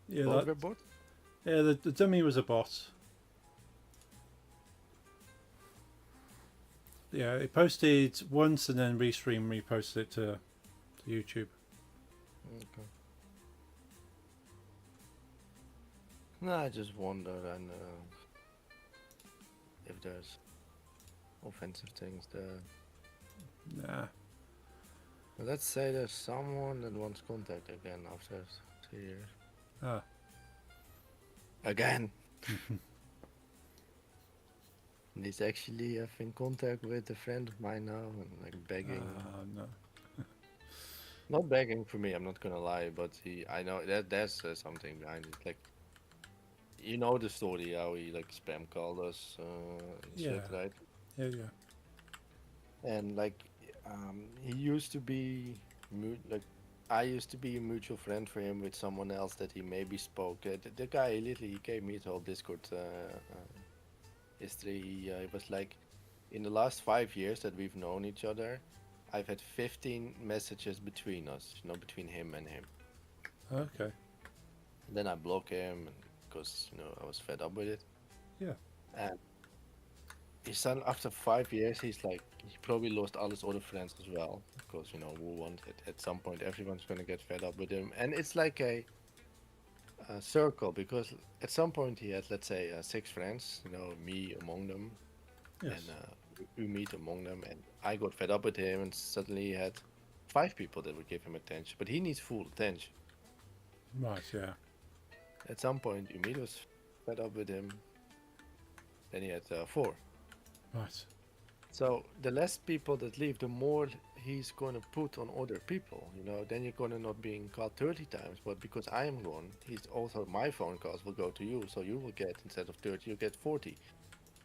Yeah, Both that, were bot? yeah. The dummy was a bot. Yeah, it posted once and then Restream reposted it to YouTube. Okay. No, I just wonder and if there's offensive things there. Nah. But let's say there's someone that wants contact again after 3 years. Ah. Again! And he's actually having contact with a friend of mine now and like begging. No. Not begging for me, I'm not gonna lie, but I know that there's something behind it. Like, you know the story how he like spam called us, and shit, Yeah. right? Yeah, yeah. And like, he used to be like, I used to be a mutual friend for him with someone else that he maybe spoke. The guy literally he gave me his whole Discord history. He was like, in the last 5 years that we've known each other, I've had 15 messages between us, you know, between him and him. Okay. Then I block him because, you know, I was fed up with it. Yeah. And his son, after 5 years, he's like, he probably lost all his other friends as well. Because, you know, who wants it? At some point, everyone's going to get fed up with him. And it's like a circle because at some point he had, let's say, 6 friends, you know, me among them. Yes. And Umid among them. And I got fed up with him and suddenly he had 5 people that would give him attention. But he needs full attention. Right, yeah. At some point, Umid was fed up with him. Then he had 4. Right. So the less people that leave, the more he's going to put on other people. You know, then you're going to not being called 30 times, but because I am gone, he's also my phone calls will go to you. So you will get, instead of 30, you get 40.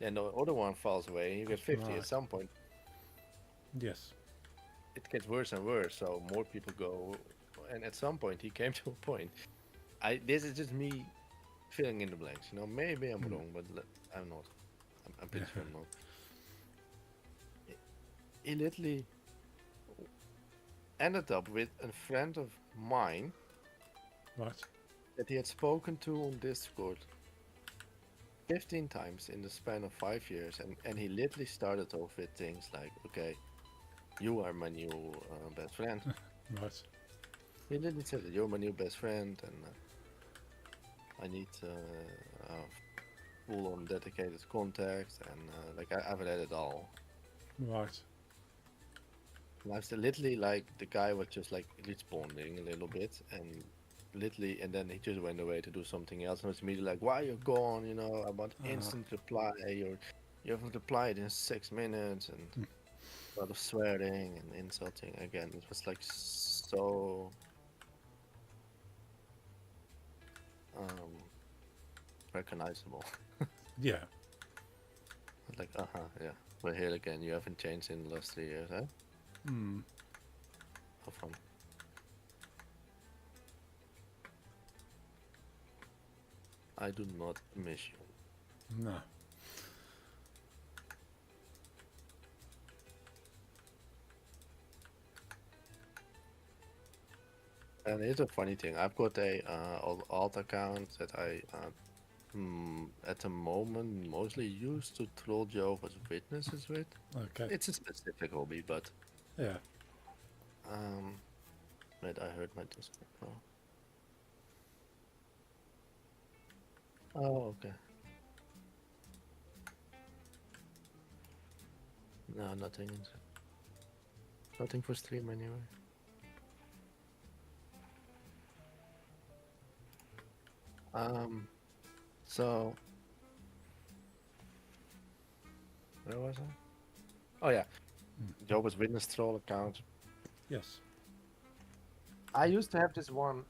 Then the other one falls away and you get 50 Right. at some point. Yes. It gets worse and worse. So more people go, and at some point he came to a point. This is just me filling in the blanks. You know, maybe I'm wrong, but I'm not. I'm pretty sure I'm not. He literally ended up with a friend of mine Right. that he had spoken to on Discord 15 times in the span of 5 years, and he literally started off with things like, okay, you are my new best friend. Right. He literally said that you're my new best friend, and I need full-on dedicated contact, and like I've read it all. Right. And I was literally like, the guy was just like responding a little bit, and literally, and then he just went away to do something else, and was immediately like, why are you gone? You know, I want instant reply, or you haven't replied in 6 minutes, and a lot of swearing and insulting again. It was like so recognizable. Yeah. Like, yeah, we're here again. You haven't changed in the last 3 years, huh? Hmm. How fun. I do not miss you. No. And it's a funny thing. I've got a alt account that I at the moment mostly use to troll Jehovah's Witnesses with. Okay. It's a specific hobby, but Yeah. wait, I heard my Discord. Oh, okay. No, nothing. Nothing for stream anyway. So where was I? Oh yeah, Jehovah's Witness troll account. Yes. I used to have this one.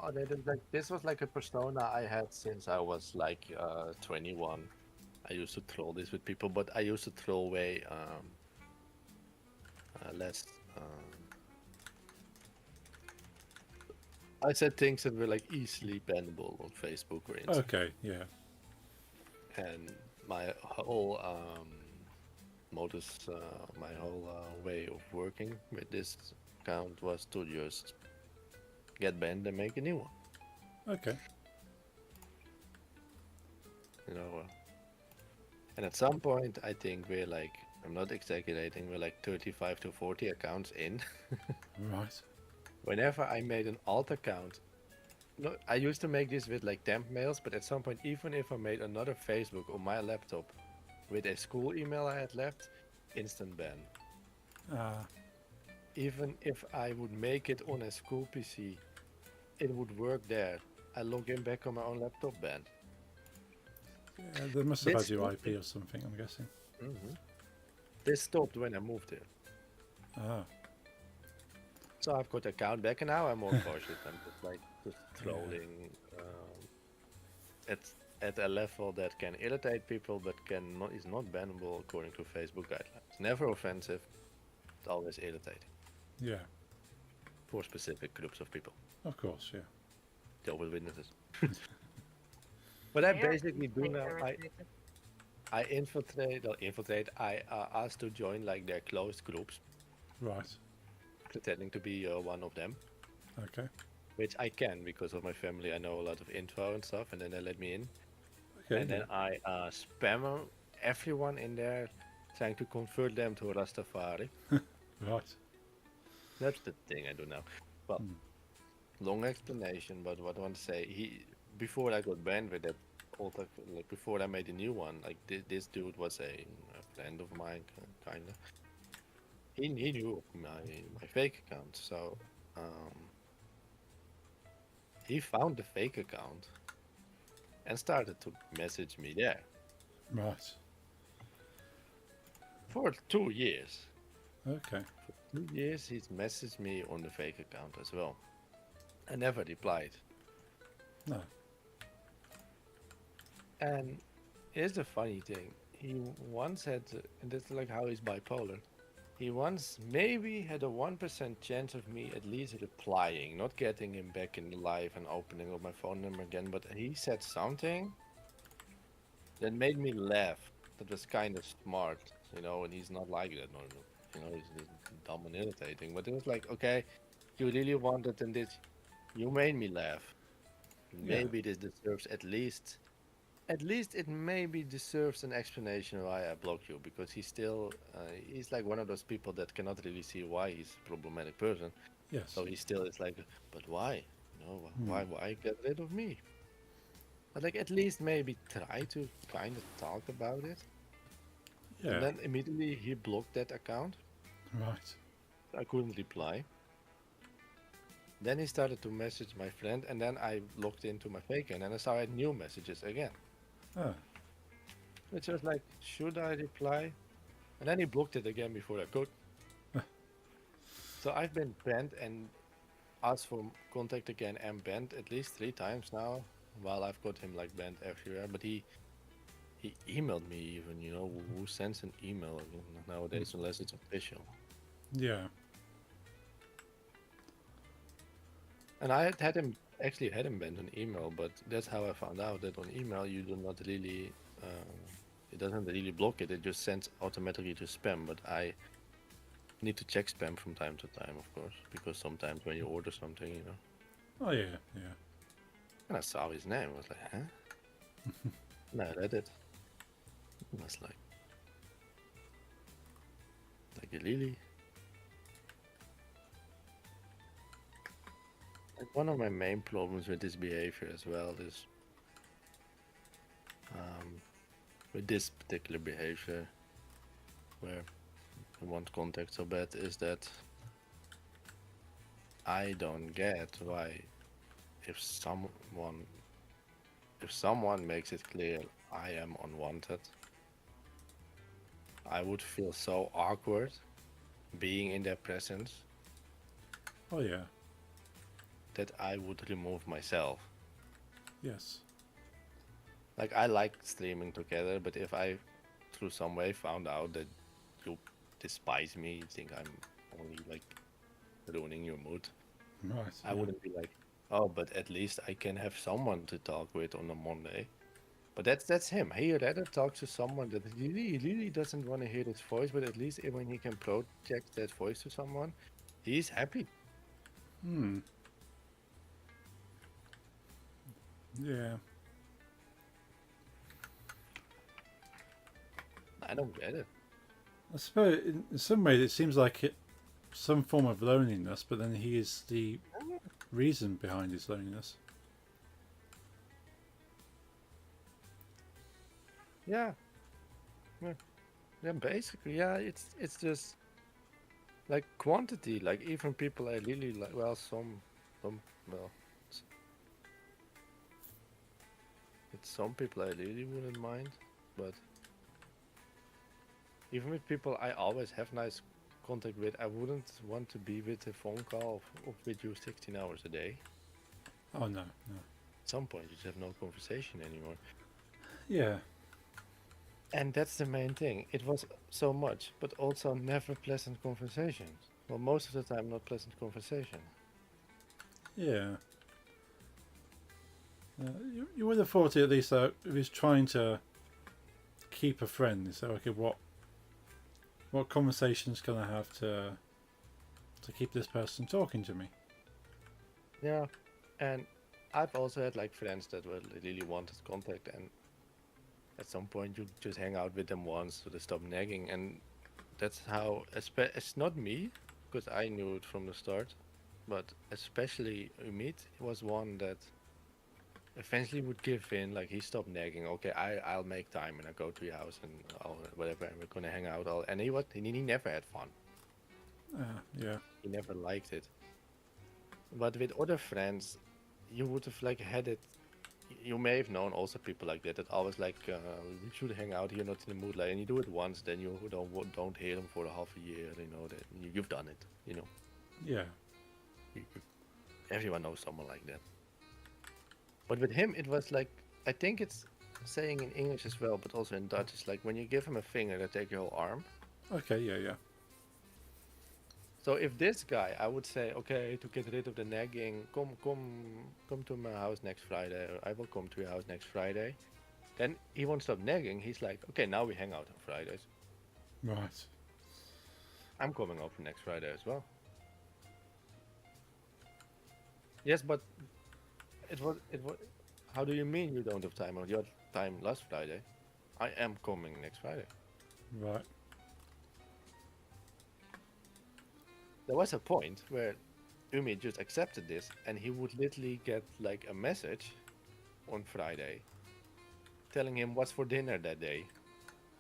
Oh, this was like a persona I had since I was like 21. I used to troll this with people, but I used to troll way less. I said things that were like easily bannable on Facebook, for instance. Okay. Yeah. And my whole modus, my whole way of working with this account was to just get banned and make a new one. Okay. You know. And at some point, I think we're like, I'm not exaggerating, we're like 35 to 40 accounts in. Right. Whenever I made an alt account, no, I used to make this with like temp mails, but at some point, even if I made another Facebook on my laptop with a school email I had left, instant ban. Even if I would make it on a school PC, it would work there. I log in back on my own laptop, ban. Yeah, they must have had This your is IP or something, I'm guessing. This stopped when I moved here. Ah. So I've got the account back and now I'm more cautious. I'm just trolling at a level that can irritate people but is not bannable according to Facebook guidelines. Never offensive, it's always irritating Yeah. for specific groups of people. Of course. Yeah. Jehovah's Witnesses. But I They are basically do easily now. irritated. I infiltrate. I ask to join like their closed groups, Right. pretending to be one of them, Okay. which I can because of my family. I know a lot of info and stuff, and then they let me in. Okay. And then I spam everyone in there, trying to convert them to Rastafari. Right. That's the thing I do now. Well, long explanation, but what I want to say, before I got banned with that like before I made a new one, like this dude was a friend of mine, kinda. He knew my fake account, so he found the fake account and started to message me there Right. for 2 years. Okay. For 2 years, he's messaged me on the fake account as well. I never replied. No. And here's the funny thing. He once had, and that's like how he's bipolar. He once maybe had a 1% chance of me at least replying, not getting him back in live and opening up my phone number again, but he said something that made me laugh. That was kind of smart, you know, and he's not like that normally. You know, he's dumb and irritating. But it was like, okay, you really wanted and this, you made me laugh. Maybe this deserves at least it maybe deserves an explanation why I blocked you, because he's still he's like one of those people that cannot really see why he's a problematic person. Yes. So he still is like, but why? You know, why get rid of me? But like at least maybe try to kind of talk about it. Yeah. And then immediately he blocked that account. Right. I couldn't reply. Then he started to message my friend, and then I logged into my fake and then I saw new messages again. Oh. Which was like, should I reply? And then he blocked it again before I could. So I've been banned and asked for contact again and banned at least 3 times now, while I've got him like banned everywhere. But he emailed me even, you know, who sends an email nowadays unless it's official. Yeah. And I had him actually had him banned on email, but that's how I found out that on email you do not really, it doesn't really block it. It just sends automatically to spam. But I need to check spam from time to time, of course, because sometimes when you order something, Oh yeah, yeah. and I saw his name, I was like, huh? And I read it. I was like a lily. Like one of my main problems with this behavior as well is with this particular behavior where I want contact so bad is that I don't get why if someone makes it clear I am unwanted, I would feel so awkward being in their presence Oh yeah. that I would remove myself. Yes. Like I like streaming together, but if I through some way found out that you despise me, you think I'm only like ruining your mood, Right. I wouldn't be like, oh, but at least I can have someone to talk with on a Monday. But that's him. He rather talks to someone that he really doesn't want to hear his voice, but at least when he can project that voice to someone, he's happy. Hmm. Yeah. I don't get it. I suppose in some ways it seems like some form of loneliness, but then he is the reason behind his loneliness. Yeah. Yeah, basically, yeah, it's just like quantity. Like even people I really like, well, well, s- it's some people I really wouldn't mind, but even with people I always have nice contact with, I wouldn't want to be with a phone call with you 16 hours a day. Oh no, no. At some point, you just have no conversation anymore. Yeah. And that's the main thing. It was so much, but also never pleasant conversations. Well, most of the time, not pleasant conversation. Yeah. You would have thought at least if he's trying to keep a friend, so okay, what conversations can I have to keep this person talking to me? Yeah, and I've also had like friends that were really wanted contact, and at some point you just hang out with them once so they stop nagging, and that's how. It's not me, because I knew it from the start, but especially Umit was one that eventually would give in. Like he stopped nagging. Okay, I'll make time and I go to your house and I'll whatever, and we're gonna hang out. All and he never had fun. Yeah. He never liked it. But with other friends, you would have like had it. You may have known also people like that always like we should hang out here, not in the mood. Like, and you do it once, then you don't hear them for a half a year. You know that you've done it. Yeah. Everyone knows someone like that. But with him, it was like I think it's saying in English as well, but also in Dutch. It's like when you give him a finger, they take your whole arm. Okay. Yeah. Yeah. So if this guy, I would say, okay, to get rid of the nagging, come to my house next Friday, or I will come to your house next Friday. Then he won't stop nagging. He's like, okay, now we hang out on Fridays. Right. I'm coming over next Friday as well. Yes, but it was. How do you mean you don't have time? You had time last Friday. I am coming next Friday. Right. There was a point where Umi just accepted this, and he would literally get like a message on Friday telling him what's for dinner that day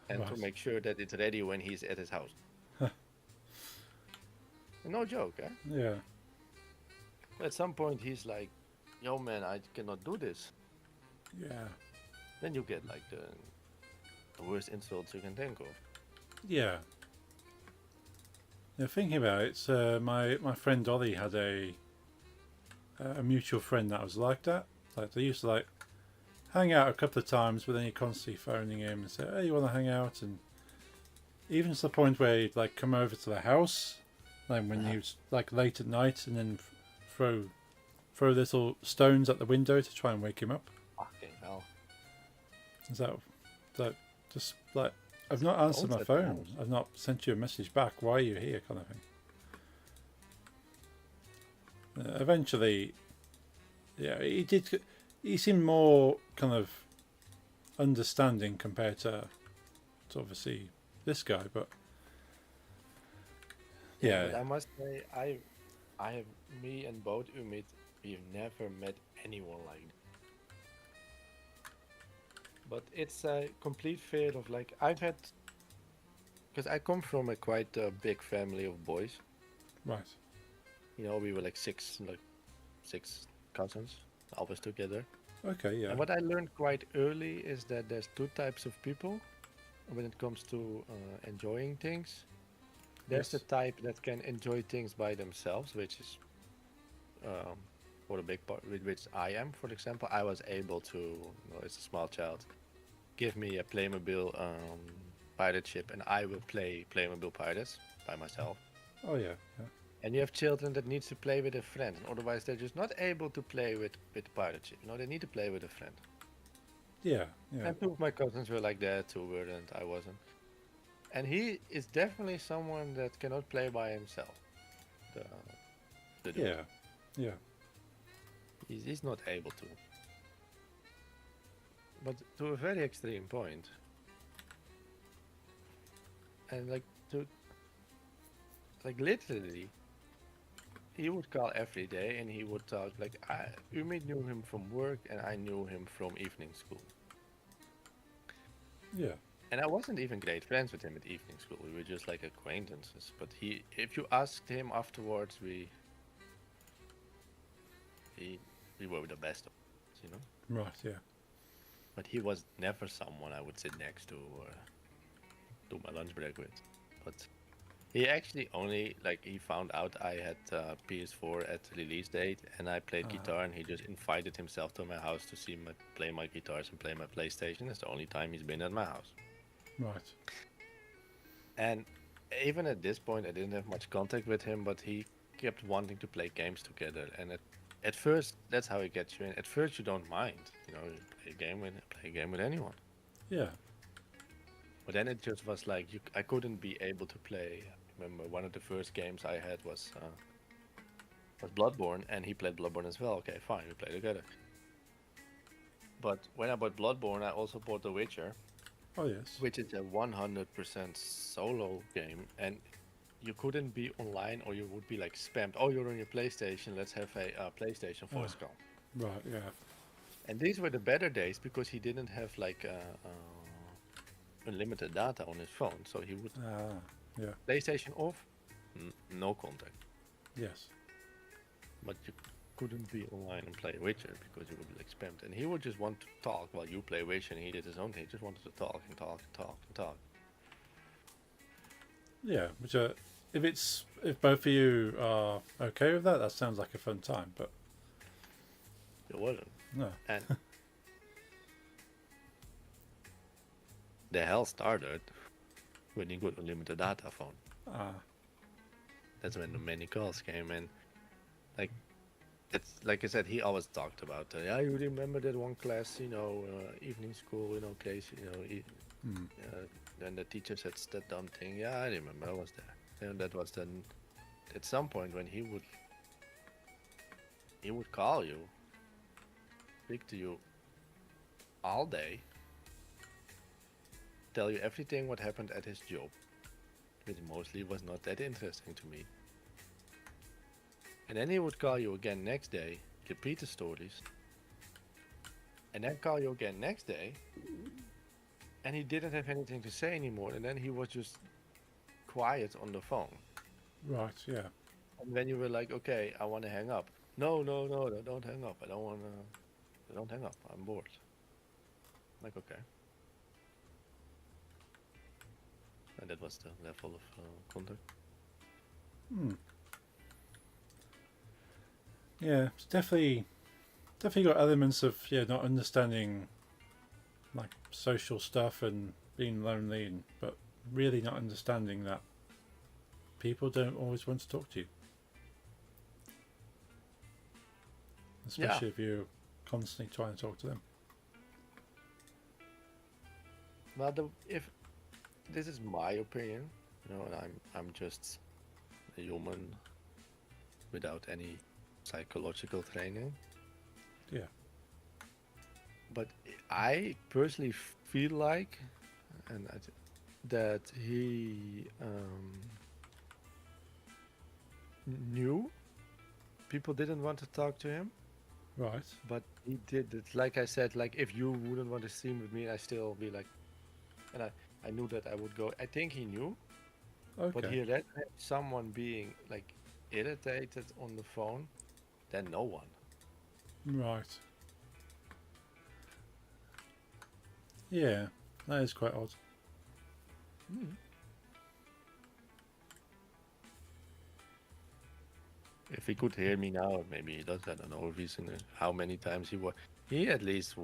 and to Right. make sure that it's ready when he's at his house. No joke, eh? Yeah. At some point, he's like, yo, man, I cannot do this. Yeah. Then you get like the worst insults you can think of. Yeah. Yeah, thinking about it, my friend Dolly had a mutual friend that was like that. Like they used to like hang out a couple of times, but then he constantly phoning him and say, "Hey, you want to hang out?" And even to the point where he'd like come over to the house, like when he was like late at night, and then throw little stones at the window to try and wake him up? Fucking hell. Is that just like, I've not answered my Stones at phone. the house. I've not sent you a message back. Why are you here, kind of thing. Eventually, yeah, he did. He seemed more kind of understanding compared to obviously this guy, but yeah, But I must say, I have me and both Umid, we've never met anyone like that. But it's a complete fail of like I've had, because I come from a quite big family of boys. right, You know, we were like six cousins, always together. okay, yeah, And what I learned quite early is that there's two types of people when it comes to enjoying things. There's the Yes. type that can enjoy things by themselves, which is for a big part, with which I am. For example, I was able to, as a small child, give me a Playmobil pirate ship, and I will play Playmobil Pirates by myself. oh yeah, yeah, And you have children that needs to play with a friend, and otherwise they're just not able to play with the pirate ship. You know, they need to play with a friend. yeah, yeah, And two of my cousins were like that, two were, and I wasn't. And he is definitely someone that cannot play by himself. The dude. yeah, yeah, He's not able to. But to a very extreme point. And like literally, he would call every day and he would talk like Umi knew him from work and I knew him from evening school. yeah, And I wasn't even great friends with him at evening school. We were just like acquaintances. But if you asked him afterwards, we were the best of us, you know. right, yeah, But he was never someone I would sit next to or do my lunch break with. But he actually only like he found out I had PS4 at release date and I played guitar and he just invited himself to my house to see me play my guitars and play my PlayStation. It's the only time he's been at my house. right, And even at this point, I didn't have much contact with him, but he kept wanting to play games together. And at first, that's how he gets you in. At first, you don't mind, you know, you play a game with anyone. yeah, But then it just was like I couldn't be able to play. I remember one of the first games I had was Bloodborne, and he played Bloodborne as well. Okay, fine, we play together. But when I bought Bloodborne, I also bought The Witcher, oh yes, which is a 100% solo game, and you couldn't be online or you would be like spammed. Oh, you're on your PlayStation. Let's have a PlayStation voice call. right, yeah, And these were the better days because he didn't have like unlimited data on his phone, so he would yeah, PlayStation off, no contact. yes, But you couldn't be online and play Witcher because you would be like spammed. And he would just want to talk while you play Witcher, and he did his own thing. He just wanted to talk and talk and talk and talk. yeah. Which if both of you are okay with that, that sounds like a fun time. But It wasn't. no, And the hell started when he got unlimited data phone. That's when the many calls came in. Like, it's like I said, he always talked about, yeah, you remember that one class, you know, evening school, you know, case, you know, then the teacher said that dumb thing. Yeah, I remember, I was there. And that was then, at some point when he would call you, speak to you all day, tell you everything what happened at his job, which mostly was not that interesting to me. And then he would call you again next day, repeat the stories, and then call you again next day, and he didn't have anything to say anymore, and then he was just quiet on the phone. right, yeah, And then you were like, okay, I want to hang up. No, don't hang up. I don't want to. Don't hang up. I'm bored. I'm like, okay. And that was the level of contact. yeah. It's definitely got elements of not understanding like social stuff and being lonely, but really not understanding that people don't always want to talk to you. especially if you're constantly trying to talk to them. Well, if this is my opinion, and I'm just a human without any psychological training. Yeah. But I personally feel like, that he knew people didn't want to talk to him, Right. but he did it. Like I said, like if you wouldn't want to stream with me, I still be like, and I knew that I would go. I think he knew, but Okay. he read someone being like irritated on the phone than no one. Right. Yeah, that is quite odd. If he could hear me now, maybe he does. I don't know if he's how many times he was. He at least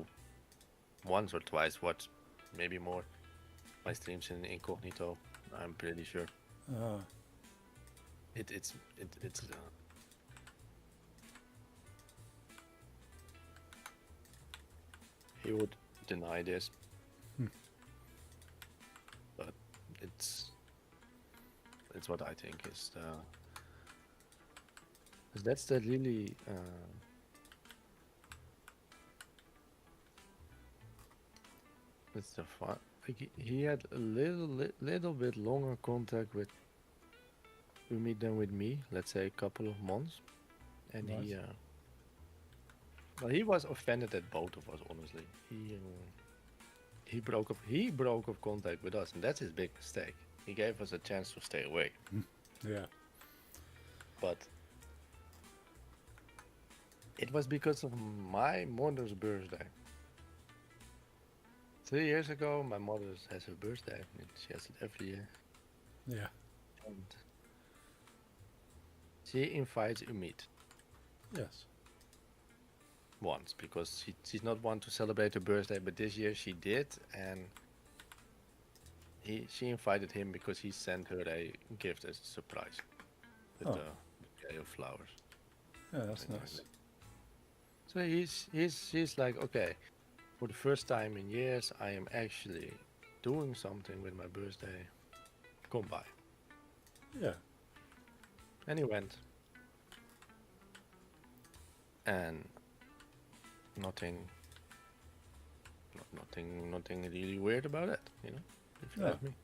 once or twice watched, maybe more, my streams in incognito. I'm pretty sure. Ah, It's he would deny this, but it's what I think is the. 'Cause that's the really it's the fun. Like he had a little bit longer contact with Umi than with me. Let's say a couple of months, and Right. well, he was offended at both of us. Honestly, he broke off contact with us, and that's his big mistake. He gave us a chance to stay away, yeah. but it was because of my mother's birthday. 3 years ago, my mother has her birthday, and she has it every year. Yeah. And she invites Umid Yes. once because she's not one to celebrate her birthday, but this year she did, and she invited him because he sent her a gift as a surprise with Oh. a bouquet of flowers. Yeah, that's And, nice. So he's like, okay, for the first time in years, I am actually doing something with my birthday. Come by. Yeah. And he went. And nothing really weird about it, if you Yeah. ask me.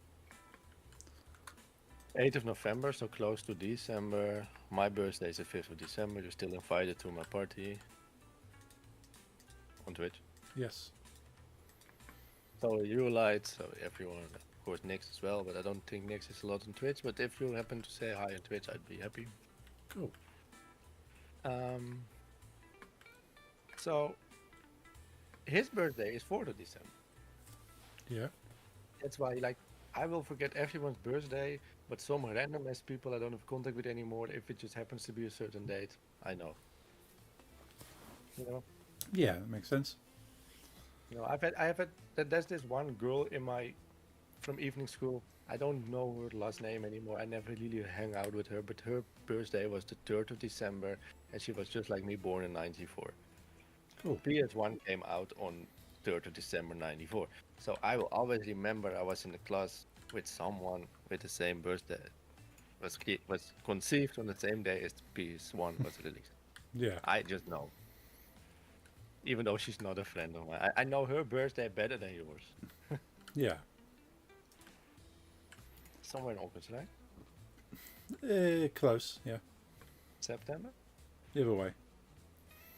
8th of November, so close to December. My birthday is the 5th of December. You're still invited to my party on Twitch. Yes. So you light, so everyone, of course Nix as well, but I don't think Nix is a lot on Twitch, but if you happen to say hi on Twitch, I'd be happy. Cool. So his birthday is 4th of December. Yeah. That's why, like, I will forget everyone's birthday, but some random ass people I don't have contact with anymore, if it just happens to be a certain date, I know. Yeah, that makes sense. I have had there's this one girl from evening school. I don't know her last name anymore. I never really hang out with her, but her birthday was the 3rd of December, and she was just like me, born in '94. Cool. PS1 came out on 3rd of December '94. So I will always remember I was in the class with someone with the same birthday. Was conceived on the same day as PS1 was released. Yeah. I just know. Even though she's not a friend of mine. I know her birthday better than yours. Yeah. Somewhere in August, right? Close. Yeah. September? Either way.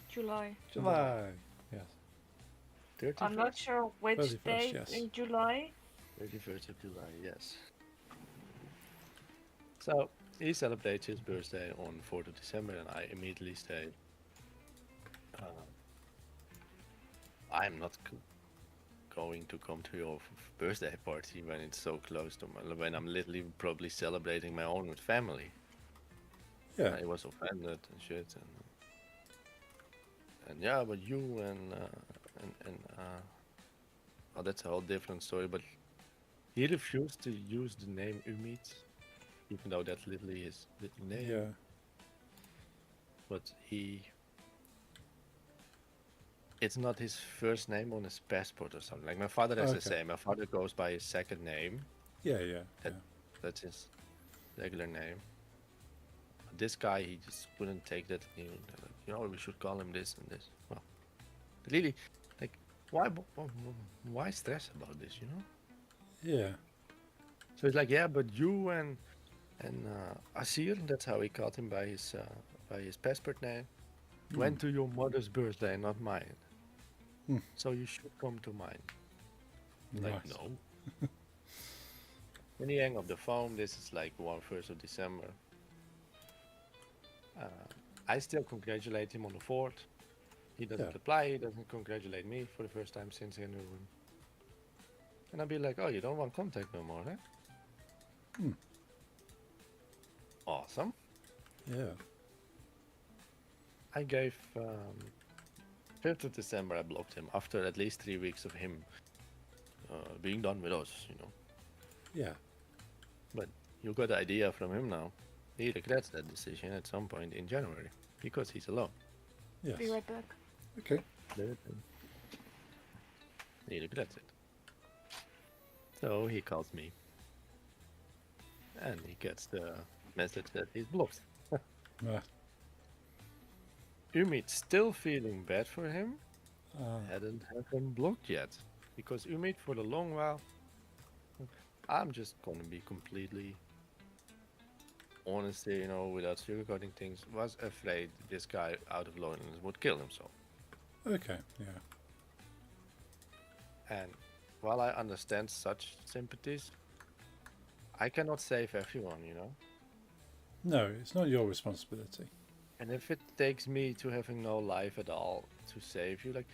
July. July. Yes. 31st? I'm not sure which 31st, day yes. in July. 31st of July, yes. So he celebrates his birthday on 4th of December, and I immediately say, I'm not going to come to your birthday party when it's so close to when I'm literally probably celebrating my own with family. Yeah. I was offended and shit, and yeah, but you and oh, that's a whole different story. But he refused to use the name Umid, even though that's literally his little name. Yeah. But he it's not his first name on his passport or something. Like my father has the Okay. same. My father goes by his second name. Yeah, yeah, yeah. That that's his regular name. But this guy, he just couldn't take that. We should call him this and this. Well, really, like, why stress about this? Yeah. So it's like, yeah, but you and Asir, that's how he called him by his passport name, went to your mother's birthday, not mine. Hmm. So you should come to mine. Like, Right. no. When he hang up the phone, this is like 1st of December. I still congratulate him on the 4th. He doesn't Yeah. reply, he doesn't congratulate me for the first time since in the room. And I'll be like, oh, you don't want contact no more, huh? Awesome. Yeah. I gave 5th of December. I blocked him after at least 3 weeks of him being done with us. Yeah. But you got the idea from him now. He regrets that decision at some point in January because he's alone. Yes. Be right back. Okay. He regrets it. So he calls me, and he gets the message that he's blocked. Umid still feeling bad for him. Hadn't have him blocked yet, because Umid for the long while, I'm just gonna be completely honest here, without sugarcoating things, was afraid this guy out of loneliness would kill himself. Okay. Yeah. And while I understand such sympathies, I cannot save everyone. No, it's not your responsibility. And if it takes me to having no life at all to save you, like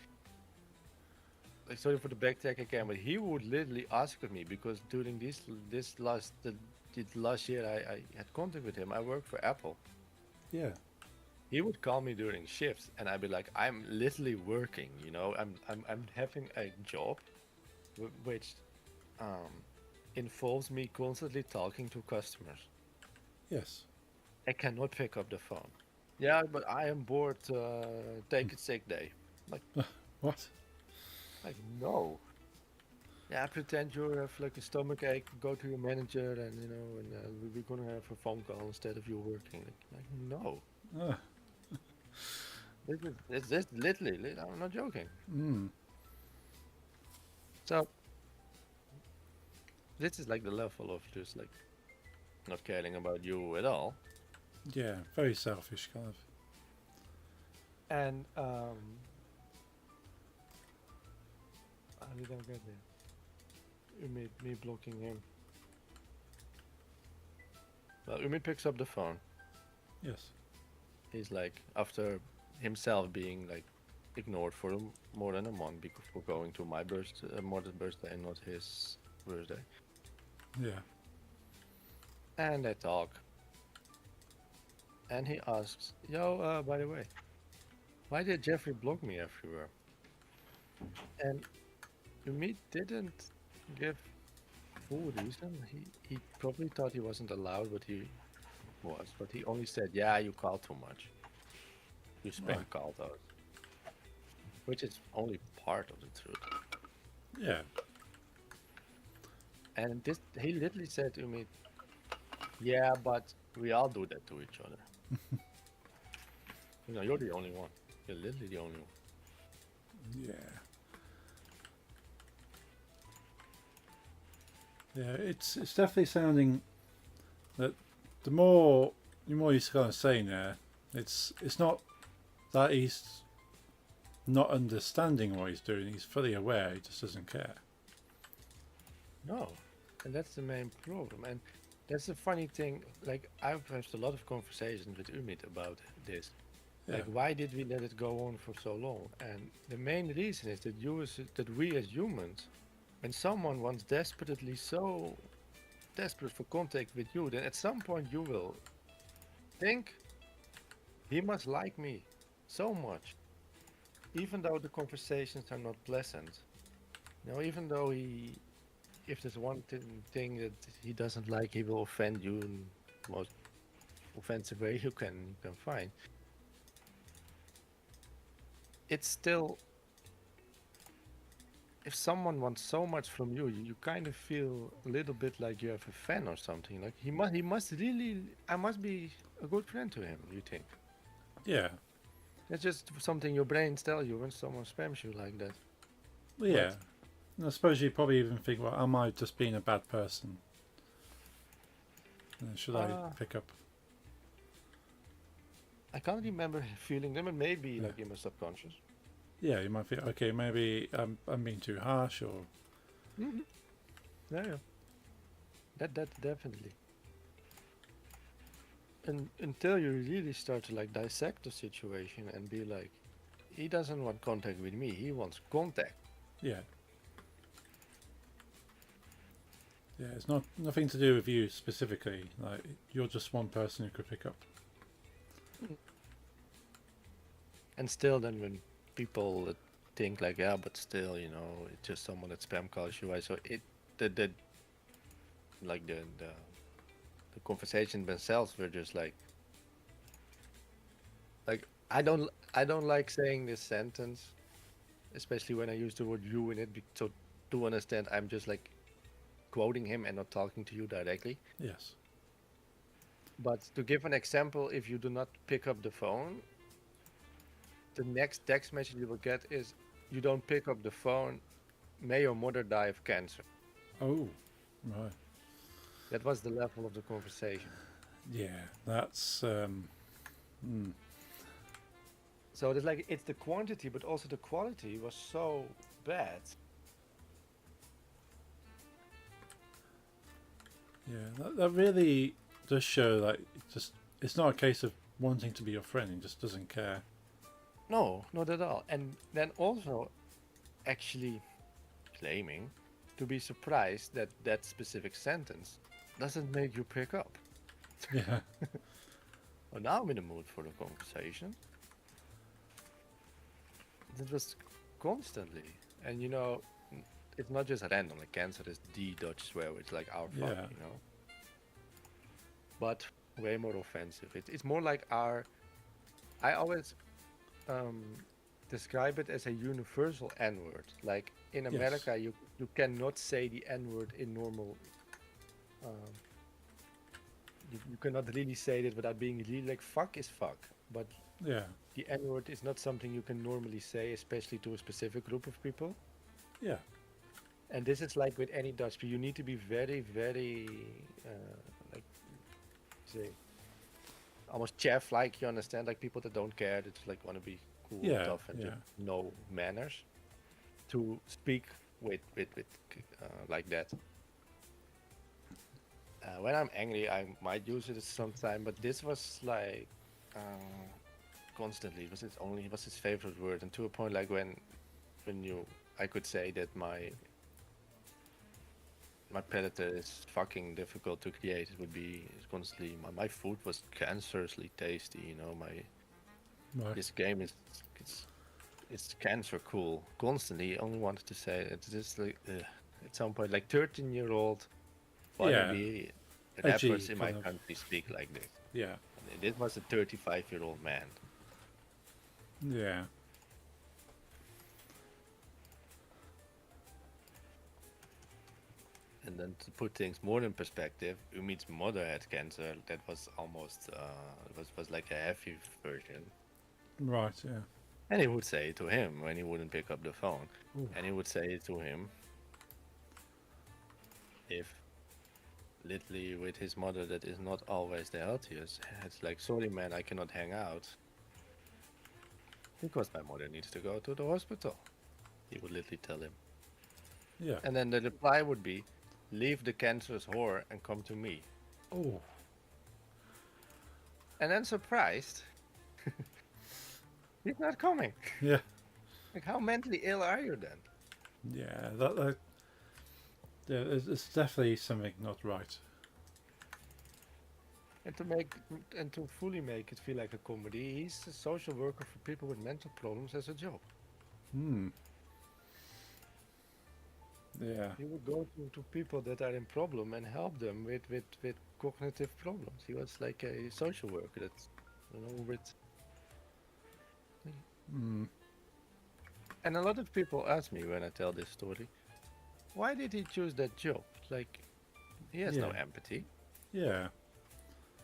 sorry for the backtrack again, but he would literally ask of me, because during the last year I had contact with him. I worked for Apple. Yeah. He would call me during shifts, and I'd be like, I'm literally working. I'm having a job, which involves me constantly talking to customers. Yes. I cannot pick up the phone. Yeah, but I am bored. Take a sick day. What? Like, no. Yeah, pretend you have like a stomach ache. Go to your manager, and we're gonna have a phone call instead of you working. Like no. This literally. I'm not joking. So this is like the level of just like not caring about you at all. Yeah. Very selfish, kind of. And how did I get there? Umid, me blocking him. Well, Umid picks up the phone. Yes. He's like, after himself being like ignored for more than a month for going to my mother's birthday and not his birthday. Yeah. And they talk. And he asks, yo, by the way, why did Jeffrey block me everywhere? And Umid didn't give full reason. He probably thought he wasn't allowed, but he was. But he only said, yeah, you call too much. You spam Right. called out. Which is only part of the truth. Yeah. And he literally said to me, yeah, but we all do that to each other. You're the only one. You're literally the only one. Yeah. Yeah, it's definitely sounding that the more he's kind of saying there, it's not that he's not understanding what he's doing. He's fully aware. He just doesn't care. No, and that's the main problem. And that's the funny thing. Like, I've had a lot of conversations with Umid about this. Yeah. Like, why did we let it go on for so long? And the main reason is that we as humans, when someone wants so desperate for contact with you, then at some point you will think he must like me so much, even though the conversations are not pleasant. Even though if there's one thing that he doesn't like, he will offend you in the most offensive way you can find. It's still if someone wants so much from you, you kind of feel a little bit like you have a fan or something. Like he must really, I must be a good friend to him. You think? Yeah. That's just something your brains tell you when someone spams you like that. Well, yeah. And I suppose you probably even think, well, am I just being a bad person? Should I pick up? I can't remember feeling them, and maybe Yeah. like in my subconscious. Yeah, you might think, okay, maybe I'm being too harsh, or Mm-hmm. Yeah. That definitely. And until you really start to like dissect the situation and be like, he doesn't want contact with me, he wants contact. yeah. Yeah, it's nothing to do with you specifically. Like you're just one person who could pick up. And still, then when people think like, yeah, but still, it's just someone that spam calls you. So the like the conversation themselves were just like I don't like saying this sentence, especially when I use the word you in it. So to understand, I'm just like quoting him and not talking to you directly. Yes. But to give an example, if you do not pick up the phone, the next text message you will get is, you don't pick up the phone, may your mother die of cancer. Oh, right. That was the level of the conversation. Yeah, that's. So it's like, it's the quantity, but also the quality was so bad. Yeah, that really does show like it's not a case of wanting to be your friend. He just doesn't care. No, not at all. And then also actually claiming to be surprised that that specific sentence doesn't make you pick up. Yeah. Well, now I'm in the mood for the conversation. It was constantly. And it's not just random. Like cancer is the Dutch swear, it's like our fuck, Yeah. But way more offensive. It's more like I always describe it as a universal N-word. Like in Yes. America, you cannot say the N-word in normal. You cannot really say it without being really like, fuck is fuck. But Yeah. the N-word is not something you can normally say, especially to a specific group of people. Yeah. And this is like with any Dutch, you need to be very, very, like, say, almost chef-like, you understand? Like people that don't care, that just like want to be cool Yeah, and tough and yeah. just know manners, to speak with like that. When I'm angry, I might use it sometime, but this was like constantly. It was his favorite word, and to a point like when I could say that my predator is fucking difficult to create. It would be constantly my food was cancerously tasty. Right. This game is it's cancer cool. Constantly, only wanted to say it. It's just like at some point, like 13-year-old wannabe rappers in my country speak like this. Yeah. And this was a 35-year-old man. Yeah. And then to put things more in perspective, Umid's mother had cancer. That was almost was like a heavy version. Right. Yeah. And he would say it to him when he wouldn't pick up the phone. Ooh. And he would say it to him if literally with his mother that is not always the healthiest. It's like, sorry man, I cannot hang out because my mother needs to go to the hospital. He would literally tell him. Yeah. And then the reply would be, leave the cancerous whore and come to me. Oh. And then surprised, he's not coming. Yeah. Like, how mentally ill are you then? Yeah. That yeah, it's definitely something not right. And to fully make it feel like a comedy, he's a social worker for people with mental problems as a job. Yeah. He would go to people that are in problem and help them with cognitive problems. He was like a social worker that's, with... And a lot of people ask me when I tell this story, why did he choose that job? Like, he has no Yeah. empathy. Yeah.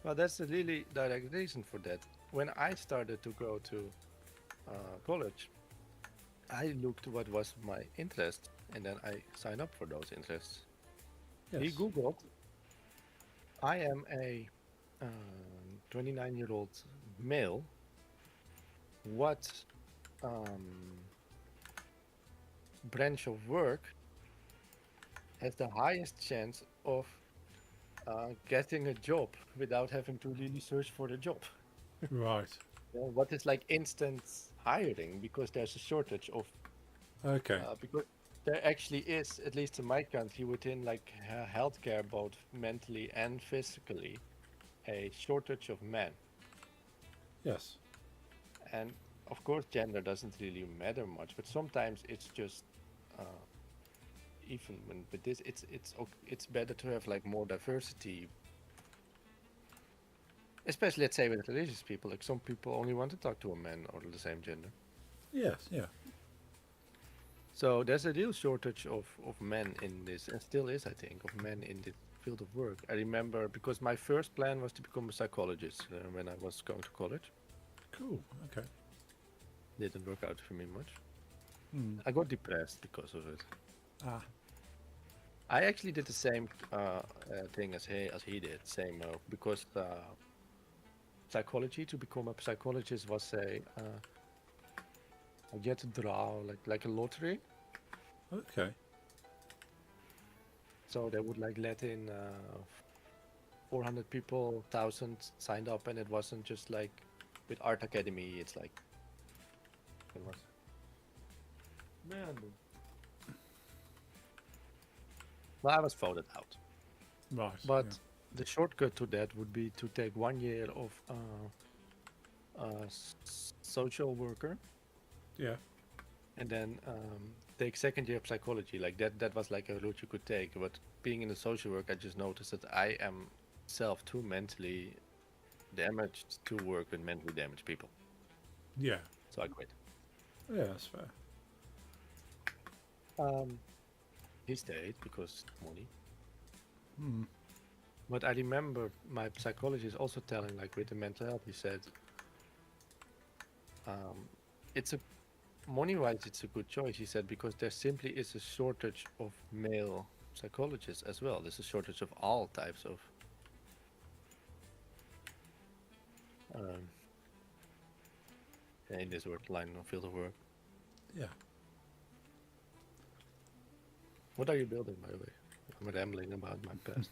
Well, that's a really direct reason for that. When I started to go to college, I looked what was my interest, and then I signed up for those interests. He Yes. Googled, I am a 29-year-old male. What um, branch of work has the highest chance of getting a job without having to really search for the job? Right. What is like instant hiring? Because there's a shortage of Okay. because there actually is, at least in my country, within like healthcare, both mentally and physically, a shortage of men. Yes. And of course, gender doesn't really matter much, but sometimes it's just even when with this, it's better to have like more diversity, especially let's say with religious people. Like some people only want to talk to a man or the same gender. Yes. Yeah. So there's a real shortage of men in this, and still is, I think, of men in this field of work. I remember because my first plan was to become a psychologist when I was going to college. Cool. Okay. Didn't work out for me much. Hmm. I got depressed because of it. Ah. I actually did the same thing as he did, same because psychology, to become a psychologist was you had to draw like a lottery. Okay. So they would like let in 400 people, 1,000 signed up, and it wasn't just like with Art Academy. It's like it was. Man. Well, I was voted out, Right. but the shortcut to that would be to take 1 year of social worker, Yeah. and then take second year of psychology. Like that was like a route you could take. But being in the social work, I just noticed that I am too mentally damaged to work with mentally damaged people. Yeah. So I quit. Yeah. That's fair. He stayed because money. Hmm. But I remember my psychologist also telling, like with the mental health, he said, it's a money-wise, it's a good choice. He said because there simply is a shortage of male psychologists as well. There's a shortage of all types of in this work line of field of work. Yeah. What are you building, by the way? I'm rambling about my past.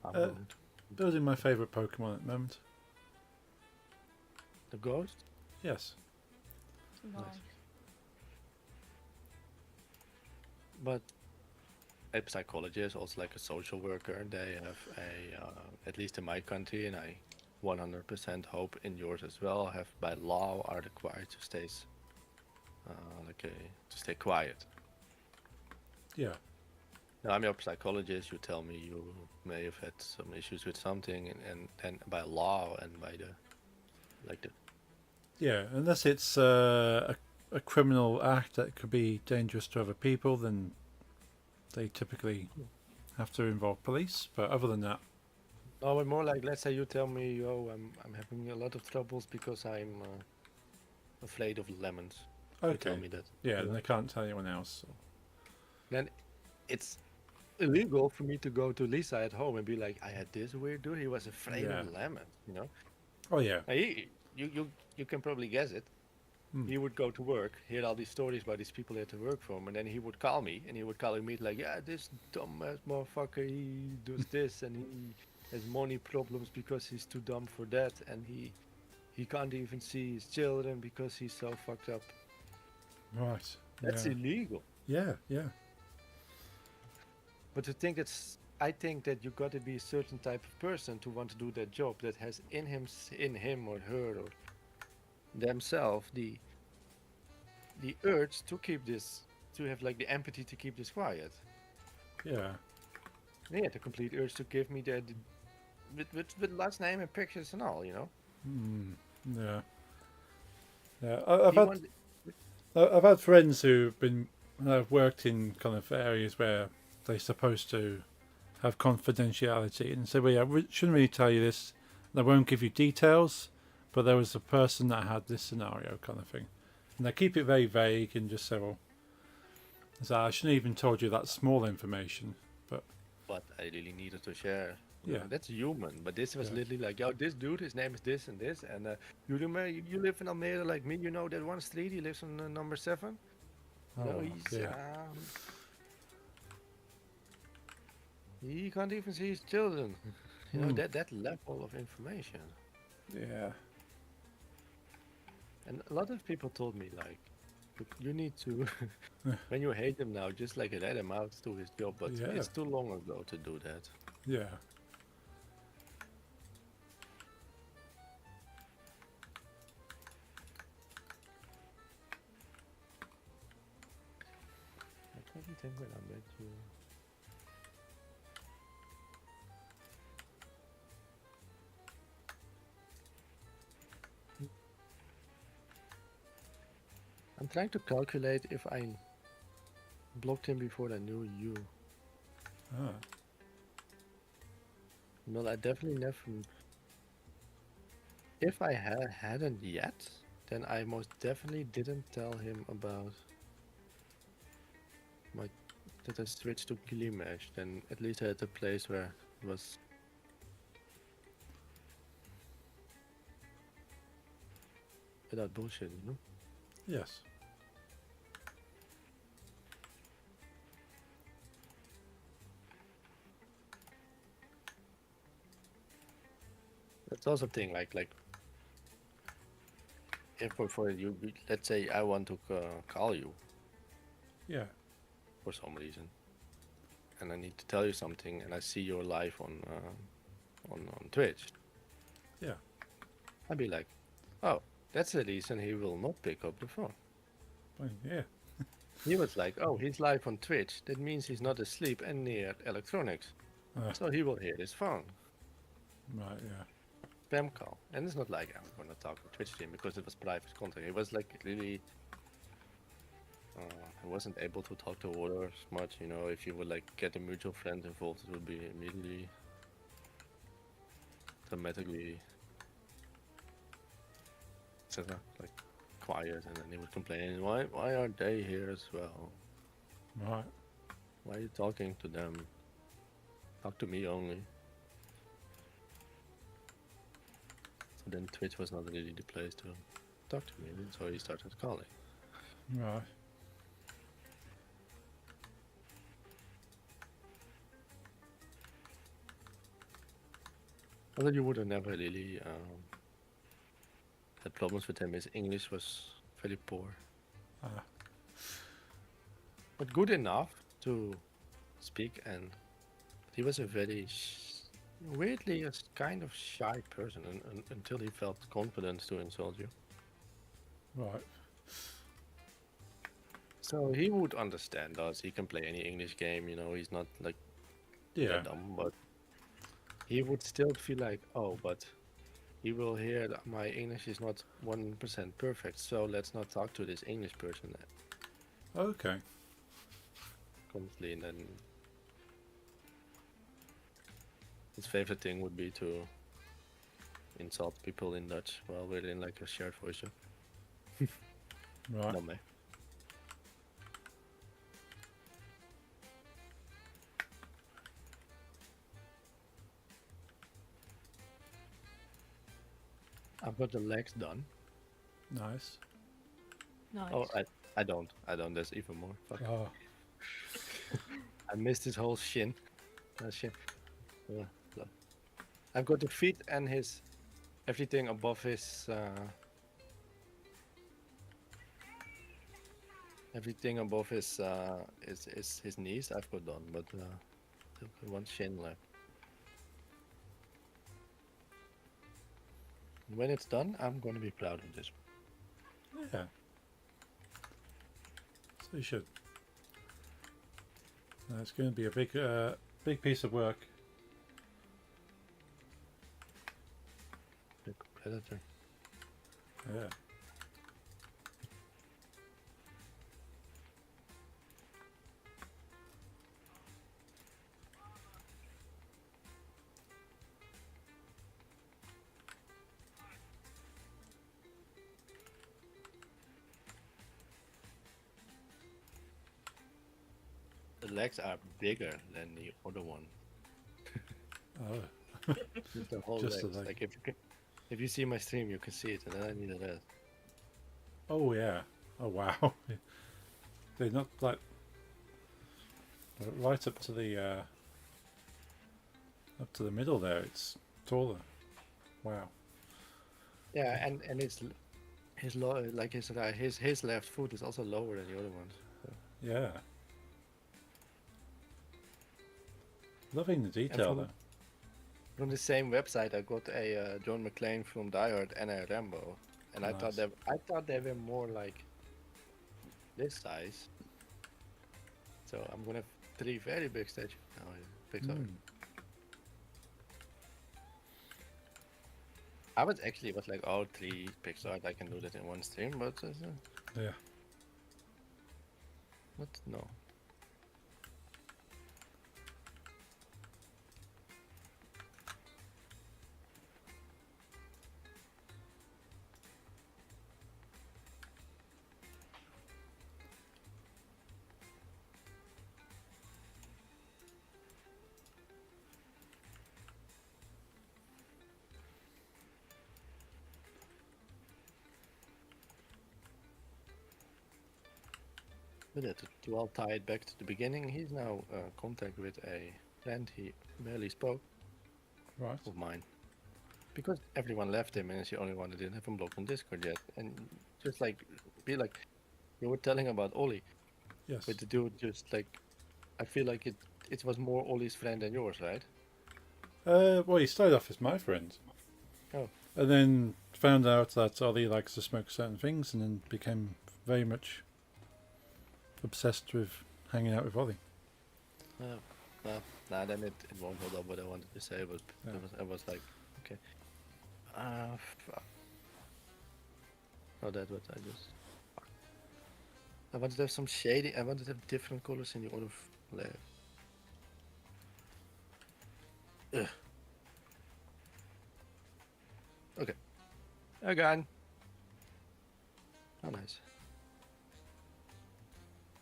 I'm Uh, going to Building my favorite Pokemon at the moment. the ghost. Yes. Nice. But a psychologist, also like a social worker, they have at least in my country, and I 100% hope in yours as well, have by law are required to stay quiet. Yeah. Now I'm your psychologist. You tell me you may have had some issues with something, and by law and by the Yeah. Unless it's a criminal act that could be dangerous to other people, then they typically have to involve police. But other than that, no, but more like let's say you tell me, yo, I'm having a lot of troubles because I'm afraid of lemons. You tell okay. me that. Yeah. Then I can't tell anyone else. So. Then it's illegal for me to go to Lisa at home and be like, I had this weird dude. He was afraid Yeah. of lemons. You know, Oh yeah. you can probably guess it. He would go to work, hear all these stories about these people he had to work for him, and then he would call me, and he would call me like, yeah, this dumbass motherfucker, he does this, and he has money problems because he's too dumb for that, and he can't even see his children because he's so fucked up. Right. That's yeah. illegal. Yeah. Yeah. But I think that you got to be a certain type of person to want to do that job that has in him or her or themselves the urge to keep this, to have like the empathy to keep this quiet. Yeah. They had the complete urge to give me the with last name and pictures and all, you know. Yeah. Yeah. I've He had wanted- I've had friends who've been worked in kind of areas where they're supposed to have confidentiality, and say, well, yeah, we shouldn't really tell you this. They won't give you details, but there was a person that had this scenario kind of thing, and they keep it very vague and just say, well, so I shouldn't even told you that small information, but But I really needed to share. You Yeah. know, that's human. But this was Yeah. literally like, yo, this dude, his name is this and this, and you live in Almere like me. You know that one street. He lives on number 7. oh, No, he's yeah, he can't even see his children. You know Hmm. that level of information. yeah, And a lot of people told me like, look, you need to when you hate him now, just like let him out to his job. But Yeah. it's too long ago to do that. yeah. I can't think when I met you. I'm trying to calculate if I blocked him before I knew you. Ah, No, I definitely never. If I hadn't yet, then I most definitely didn't tell him about my that I switched to Kilimesh. Then at least I had a place where it was without bullshit, you know? yes. That's also a thing. Like if for you, let's say I want to call you Yeah, for some reason, and I need to tell you something, and I see your live on Twitch. yeah. I'd be like, oh, that's the reason he will not pick up the phone. Well, yeah. He was like, oh, he's live on Twitch. That means he's not asleep and near electronics. So he will hear his phone. Right, yeah. Spam call. And it's not like I'm going to talk on Twitch to him because it was private contact. It was like really. I wasn't able to talk to others much, you know. If you would like get a mutual friend involved, it would be immediately dramatically etc. Like quiet, and then he would complain, why aren't they here as well? Right. Why are you talking to them? Talk to me only. So then Twitch was not really the place to talk to me, so he started calling. Right. Although you would have never really had problems with him. His English was very poor. Ah. But good enough to speak, and he was a very weirdly a kind of shy person until he felt confident to insult you. Right. So he would understand us. He can play any English game, you know. He's not like Yeah. that dumb, but he would still feel like, oh, but he will hear that my English is not 1% perfect, so let's not talk to this English person Okay. constantly. And then his favorite thing would be to insult people in Dutch while we're in like a shared voice chat. Right. Not me. I've got the legs done. Nice. Nice. Oh, I don't. There's even more. Fuck. Oh. I missed his whole shin. Shin. Yeah, so. I've got the feet and his everything above his everything above his knees. I've got done, but the one shin left. When it's done, I'm gonna be proud of this. Yeah. So you should. No, it's going to be a big piece of work. The competitor. Yeah. the legs are bigger than the other one. Oh, Just the whole just the legs. leg. Like if you see my stream, you can see it, and then I needed that. Oh yeah. Oh wow. They're not like right up to the middle there. It's taller. Wow. Yeah, and his left foot is also lower than the other ones. So. Yeah. Loving the detail from- though. From the same website, I got a John McClane from Die Hard and a Rambo, and I thought they were more like this size. So I'm gonna have 3 very big statues now in Pixar. Mm. I was like, oh, 3 Pixar, I can do that in one stream, but Yeah. no. But yeah, to all tie it back to the beginning, he's now contact with a friend he barely spoke Right. of mine. Because everyone left him and he's the only one that didn't have him blocked on Discord yet. And just like, be like, you were telling about Ollie, Yes. but the dude just like, I feel like it was more Ollie's friend than yours, right? Well, he started off as my friend. Oh. And then found out that Ollie likes to smoke certain things, and then became very much obsessed with hanging out with Ollie. Nah, then it won't hold up what I wanted to say, but Yeah. I was like, okay. Fuck. Oh, that was I just. I wanted to have some shading. I wanted to have different colors in the other layer. Ugh. Okay. Again. Oh, nice.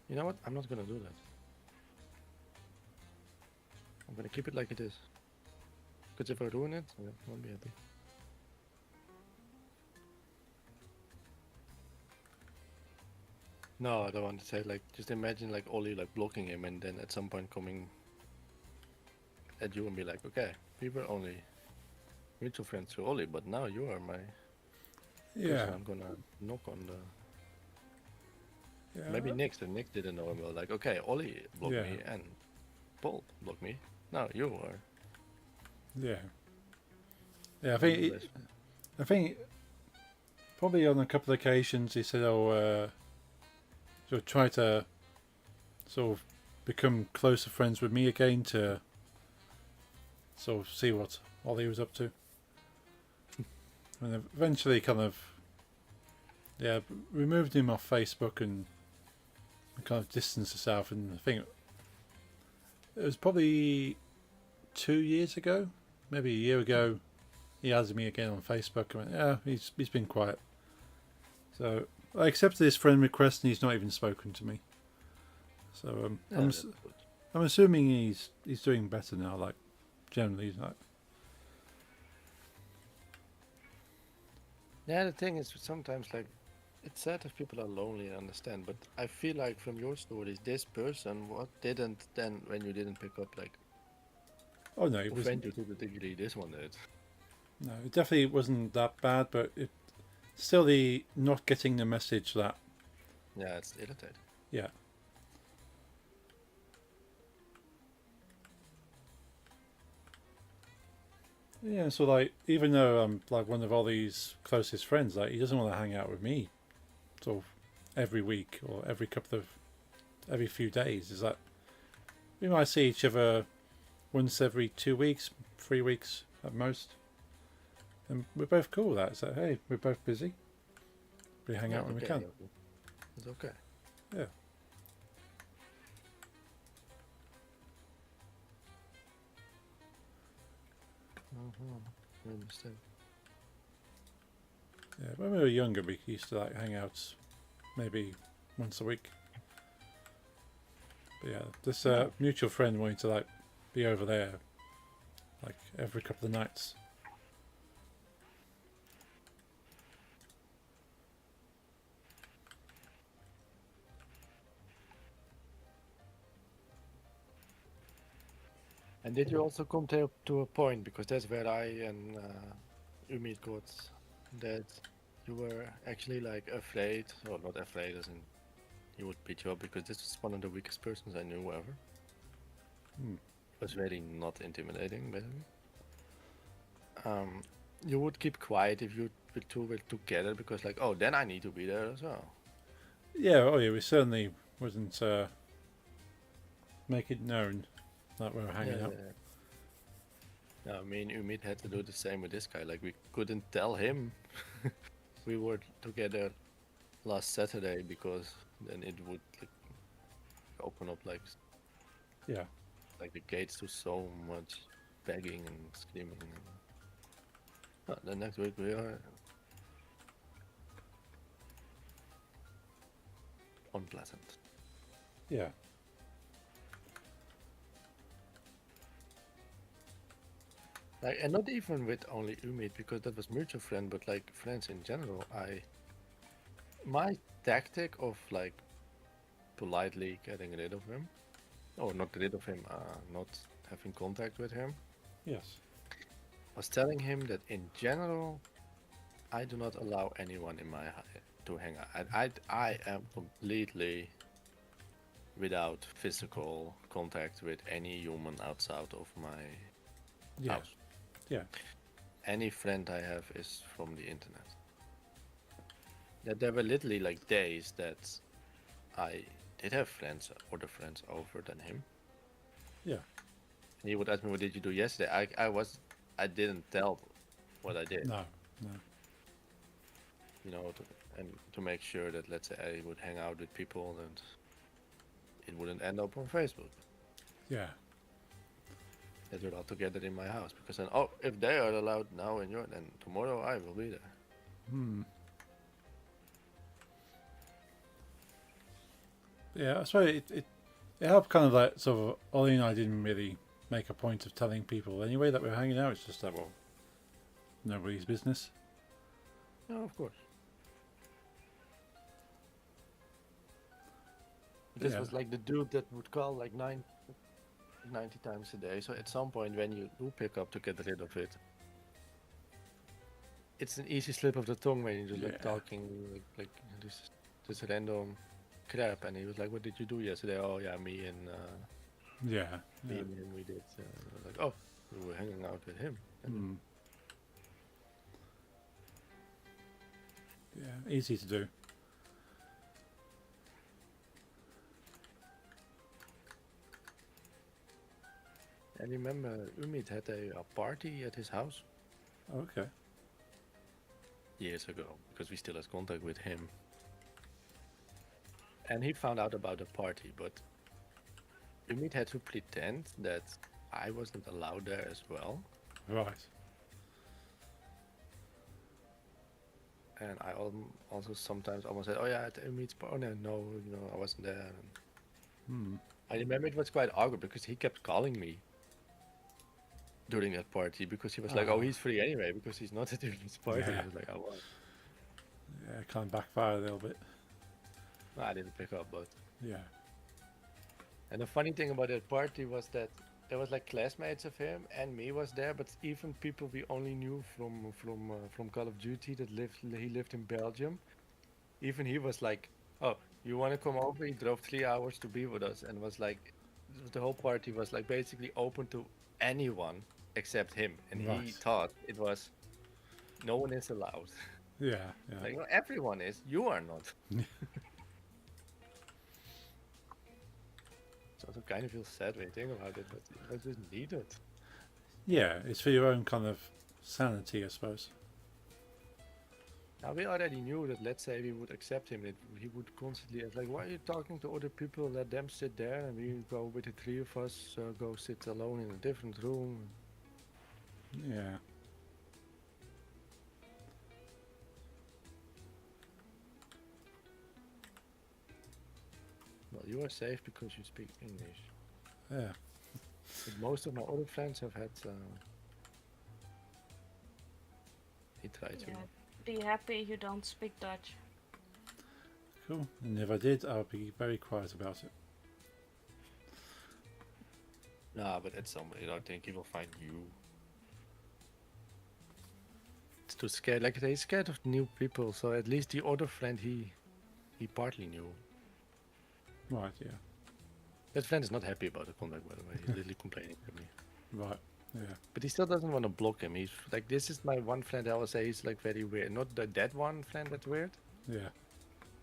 You know what? I'm not gonna do that. I'm gonna keep it like it is. Because if I ruin it, I won't be happy. No, I don't want to say like, just imagine like Ollie like blocking him and then at some point coming at you and be like, okay, we were only mutual friends to Ollie, but now you are my Yeah. person. I'm gonna knock on the... Yeah. Maybe Nick didn't know him well. Like, okay, Ollie blocked Yeah. me and Paul blocked me. Now you are. Yeah. Yeah, I my think best friend. I think probably on a couple of occasions he said, "Oh, sort of try to sort of become closer friends with me again to sort of see what Ollie was up to." And eventually, kind of, yeah, removed him off Facebook and kind of distanced herself. And I think it was probably 2 years ago, maybe a year ago. He added me again on Facebook. I went, yeah, he's been quiet. So I accepted his friend request, and he's not even spoken to me. So Yeah, I'm that's good. I'm assuming he's doing better now. Like generally, like Yeah, the thing is sometimes like it's sad if people are lonely, I understand, but I feel like from your stories, this person what didn't then when you didn't pick up like oh no, it was offend you to the degree this one did. no, it definitely wasn't that bad, but it still the not getting the message that Yeah, it's irritating. yeah. Yeah, so like even though I'm like one of Ollie's closest friends, like he doesn't want to hang out with me sort of every week or every few days. Is that we might see each other once every 2 weeks, 3 weeks at most. And we're both cool with that. So hey, we're both busy. We hang Yeah, out when we okay, can. yeah, it's okay. Yeah. I understand. Yeah, when we were younger, we used to like hang out maybe once a week. But Yeah, this Yeah. mutual friend wanting to like be over there, like every couple of nights. And did you also come to a point, because that's where I and Umid got, that you were actually like afraid, or not afraid as in he would beat you up, because this was one of the weakest persons I knew ever. Hmm. It was very not intimidating, basically. You would keep quiet if you two were together, because like, oh, then I need to be there as well. Yeah, oh yeah, we certainly wouldn't make it known that we were hanging out. Yeah, me and Umid had to do the same with this guy. Like, we couldn't tell him we were together last Saturday, because then it would like, open up like Yeah, the gates to so much begging and screaming. And, the next week we are unpleasant. yeah, Like, and not even with only Umid, because that was mutual friend, but like friends in general. My tactic of like politely getting rid of him, or not rid of him, not having contact with him, yes, was telling him that in general, I do not allow anyone in my to hang out. I am completely without physical contact with any human outside of my yeah, house. yeah, Any friend I have is from the internet. That there were literally like days that I did have friends, other friends over than him. yeah, And he would ask me, "What did you do yesterday?" I didn't tell what I did. no, no, You know, and to make sure that, let's say, I would hang out with people and it wouldn't end up on Facebook. yeah, That we're all together in my house, because then, oh, if they are allowed now in your, then tomorrow I will be there. hmm. Yeah, I suppose it helped kind of like sort of Ollie and I didn't really make a point of telling people anyway that we were hanging out. It's just that, well, nobody's business. No, of course. This Yeah. was like the dude that would call like 90 times a day. So at some point, when you do pick up to get rid of it, it's an easy slip of the tongue when you're just like Yeah. talking like this random crap. And he was like, "What did you do yesterday?" "Oh yeah, me and Yeah, me yeah. and him, we did." Like, "Oh, we were hanging out with him." Hmm. Yeah, easy to do. And remember, Umid had a party at his house Okay. years ago, because we still had contact with him. And he found out about the party, but Umid had to pretend that I wasn't allowed there as well. Right. And I also sometimes almost said, "Oh yeah, at Umid's party." No, I wasn't there. And Hmm. I remember it was quite awkward, because he kept calling me during that party, because he was like, "Oh, Ah. he's free anyway, because he's not at Umid's party." Yeah. I was like, "Oh, well." Yeah, kind of backfired a little bit. No, I didn't pick up, but. Yeah. And the funny thing about that party was that there was like classmates of him and me was there, but even people we only knew from Call of Duty that he lived in Belgium. Even he was like, "Oh, you want to come over?" He drove 3 hours to be with us, and was like, the whole party was like basically open to anyone except him, and he Right. thought it was no one is allowed. Yeah. Yeah. Like, well, everyone is, you are not. So I kind of feel sad when you think about it, but I just need it. Yeah. It's for your own kind of sanity, I suppose. Now we already knew that, let's say we would accept him, that he would constantly ask, like, "Why are you talking to other people? Let them sit there, and we go with the three of us, go sit alone in a different room." Yeah. Well, you are safe because you speak English. Yeah. But most of my other friends have had. He tried to. Yeah. Be happy you don't speak Dutch. Cool. And if I did, I would be very quiet about it. Nah, but at some, I think he will find you. It's too scared. Like he's scared of new people. So at least the other friend he partly knew. Right, yeah. That friend is not happy about the contact, by the way. He's literally complaining to me. Right, yeah. But he still doesn't want to block him. He's like, this is my one friend. I always say he's like very weird. Not that one friend that's weird. Yeah,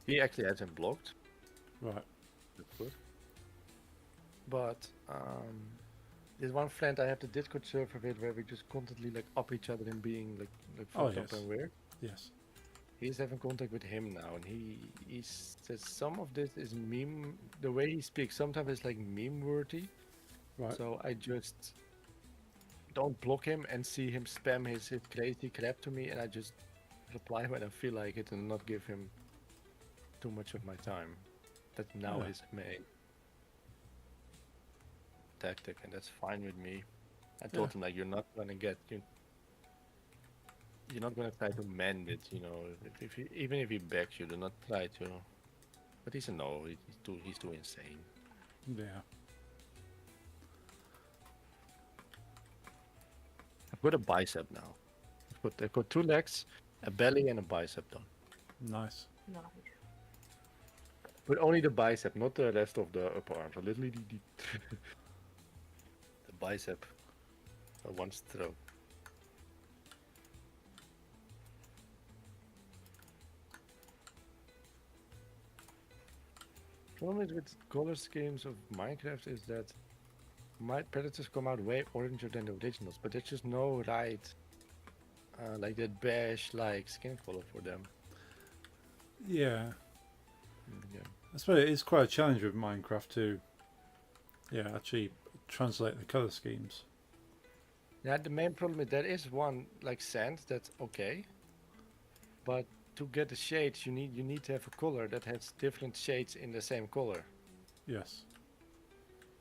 He actually has him blocked. right. That's good. But there's one friend I have the Discord server with where we just constantly like up each other and being like Oh, fucked up yes. and weird. Yes. He's having contact with him now, and he says some of this is meme. The way he speaks, sometimes it's like meme worthy. Right. So I just don't block him and see him spam his crazy crap to me, and I just reply when I feel like it and not give him too much of my time. That's now Yeah. his main tactic, and that's fine with me. I told him like you're not gonna get you're not gonna try to mend it, you know. If he, even if he begs you, do not try to. But he's a no. He's too insane. Yeah. I've got a bicep now. I've got 2 legs, a belly, and a bicep done. Nice. No. But only the bicep, not the rest of the upper arm. So literally the the bicep. One stroke. Problem is with color schemes of Minecraft is that my predators come out way oranger than the originals, but there's just no right, like that beige like skin color for them. Yeah. Yeah. I suppose it is quite a challenge with Minecraft to, actually translate the colour schemes. Yeah, the main problem is there is one like sand that's okay, but to get the shades you need to have a color that has different shades in the same color. Yes.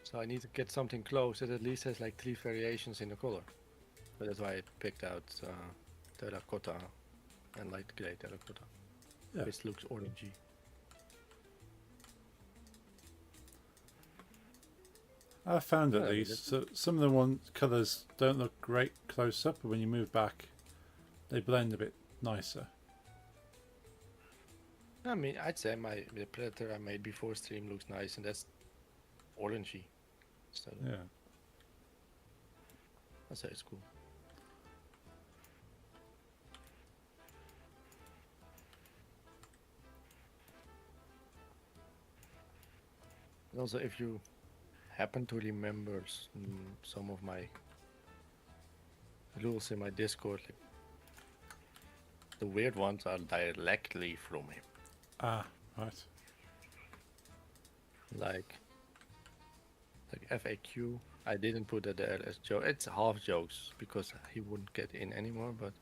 So I need to get something close that at least has like 3 variations in the color. So that's why I picked out terracotta and light grey terracotta, Yeah. which looks orangey. I found at Yeah, least so some of the colours don't look great close up, but when you move back, they blend a bit nicer. I mean, I'd say the predator I made before stream looks nice, and that's orangey. So Yeah. I'd say it's cool. And also, if you happen to remember some of my rules in my Discord, like, the weird ones are directly from him. Ah, right. Like FAQ, I didn't put that there as joke. It's half jokes because he wouldn't get in anymore, but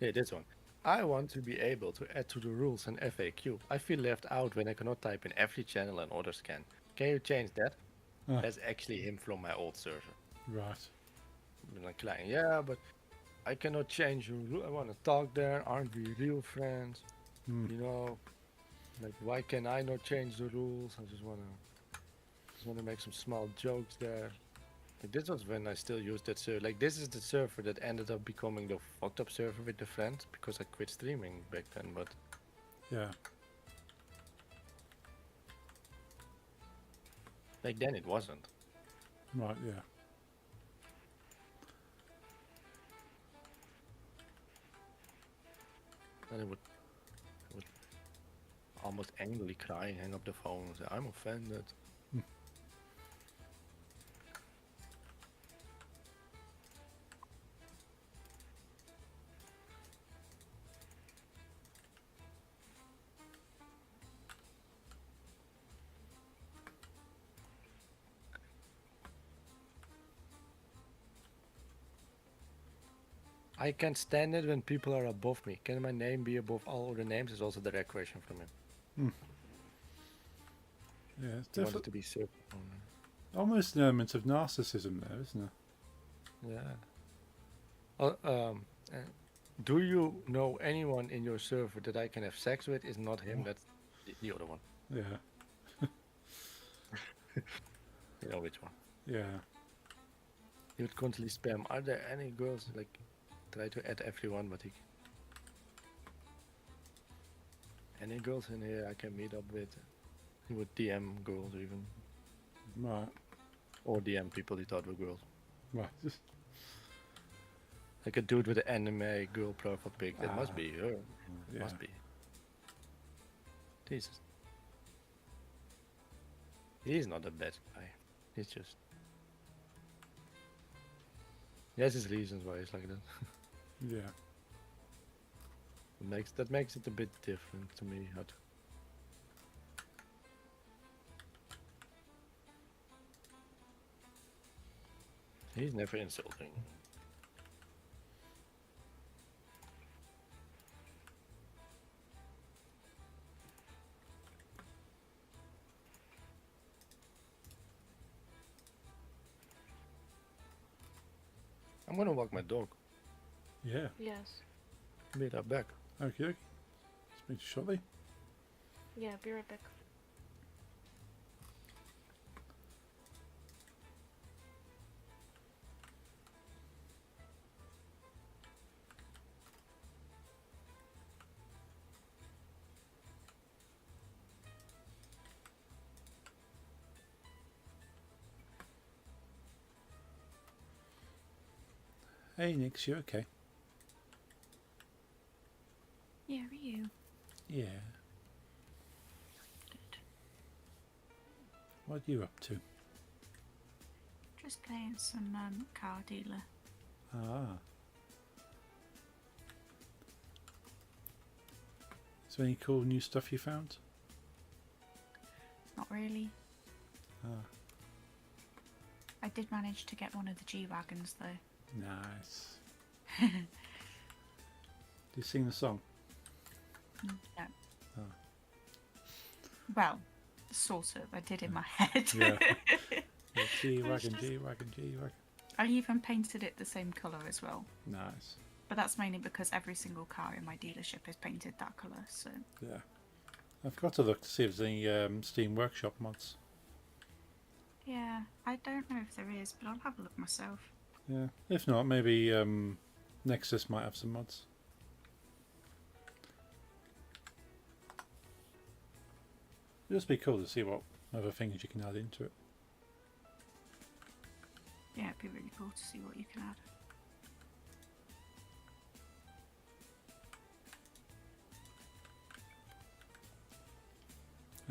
yeah, this one. I want to be able to add to the rules and FAQ. I feel left out when I cannot type in every channel and others can. Can you change that? Ah, That's actually him from my old server. right. I'm like, yeah, but I cannot change your rule. I want to talk there. Aren't we real friends? Hmm. You know, like why can I not change the rules? I just wanna make some small jokes there. Like this was when I still used that server. Like this is the server that ended up becoming the fucked up server with the friends because I quit streaming back then. But Yeah. like then it wasn't. Right. Yeah. And I would almost angrily cry, hang up the phone, and say, "I'm offended." I can't stand it when people are above me. Can my name be above all other names? Is also the direct question from him. Yeah, it's He wanted definitely to be served. almost an element of narcissism there, isn't there? Yeah. Do you know anyone in your server that I can have sex with? Is not him. That's the other one. Yeah, You know which one. yeah. He would constantly spam. Are there any girls? Like, try to add everyone, but he. Any girls in here I can meet up with? He would DM girls even, Right, or DM people he thought were girls. right. Just, Like a dude with an anime girl profile pic. That must be her. yeah. Must be. Jesus. He's not a bad guy. He's just. He has his reasons why he's like that. Yeah. That makes it a bit different to me. He's never insulting. I'm gonna walk my dog. Yeah. Yes. Be right back. Okay. Speak shortly. Yeah, be right back. Hey, Nix, you okay? Yeah, are you? Yeah. Good. What are you up to? Just playing some car dealer. Ah. Is there any cool new stuff you found? Not really. Ah, I did manage to get one of the G-Wagons though. nice. Do you sing the song? No. Oh. Well, sort of. I did in my head. Yeah. G-Wagon, just- G-Wagon, G-Wagon. I even painted it the same colour as well. Nice. But that's mainly because every single car in my dealership is painted that colour, so... Yeah. I've got to look to see if there's any Steam Workshop mods. Yeah, I don't know if there is, but I'll have a look myself. Yeah. If not, maybe Nexus might have some mods. It'd just be cool to see what other things you can add into it. Yeah, it'd be really cool to see what you can add.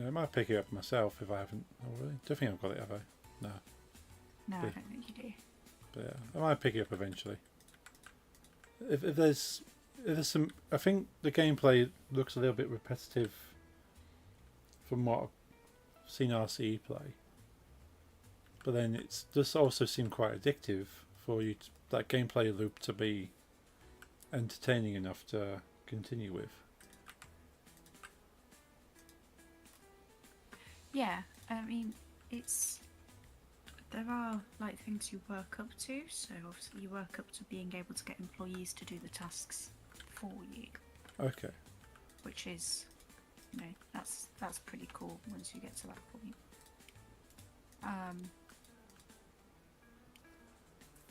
I might pick it up myself if I haven't already. Don't think I've got it, have I? No. No, I Yeah. don't think you do. But yeah, I might pick it up eventually. If there's some, I think the gameplay looks a little bit repetitive from what I've seen RCE play. But then it does also seem quite addictive for you that gameplay loop to be entertaining enough to continue with. Yeah, I mean, there are like things you work up to, so obviously you work up to being able to get employees to do the tasks for you, Okay. which is, you know, that's pretty cool once you get to that point.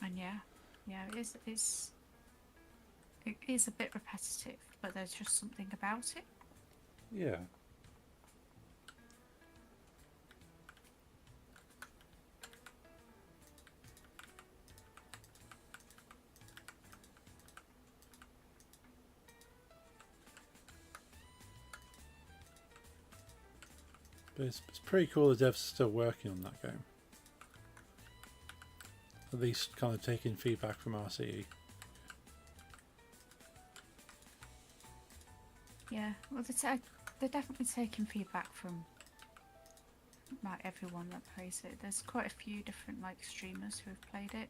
And yeah, it is a bit repetitive, but there's just something about it. Yeah. But it's pretty cool the devs are still working on that game. At least kind of taking feedback from RCE. Yeah, well, they're definitely taking feedback from like everyone that plays it. There's quite a few different like streamers who have played it.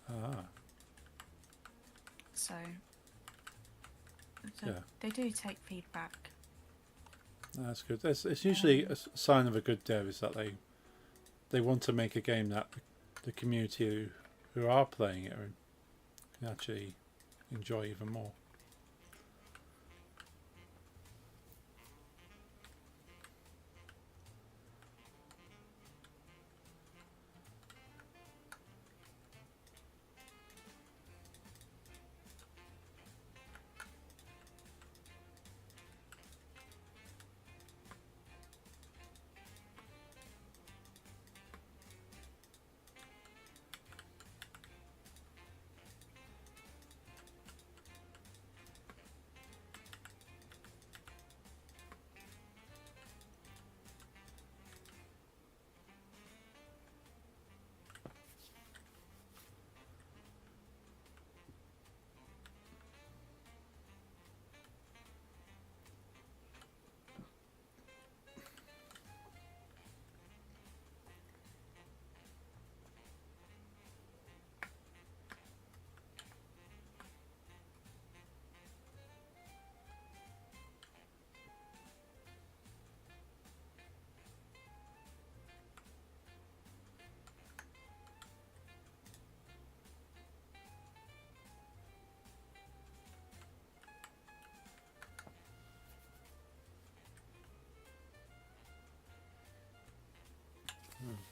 Ah. So Yeah. they do take feedback. That's good. It's usually a sign of a good dev is that they want to make a game that the community who are playing it can actually enjoy even more.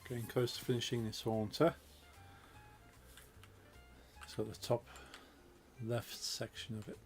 Getting close to finishing this haunter. It's got the top left section of it.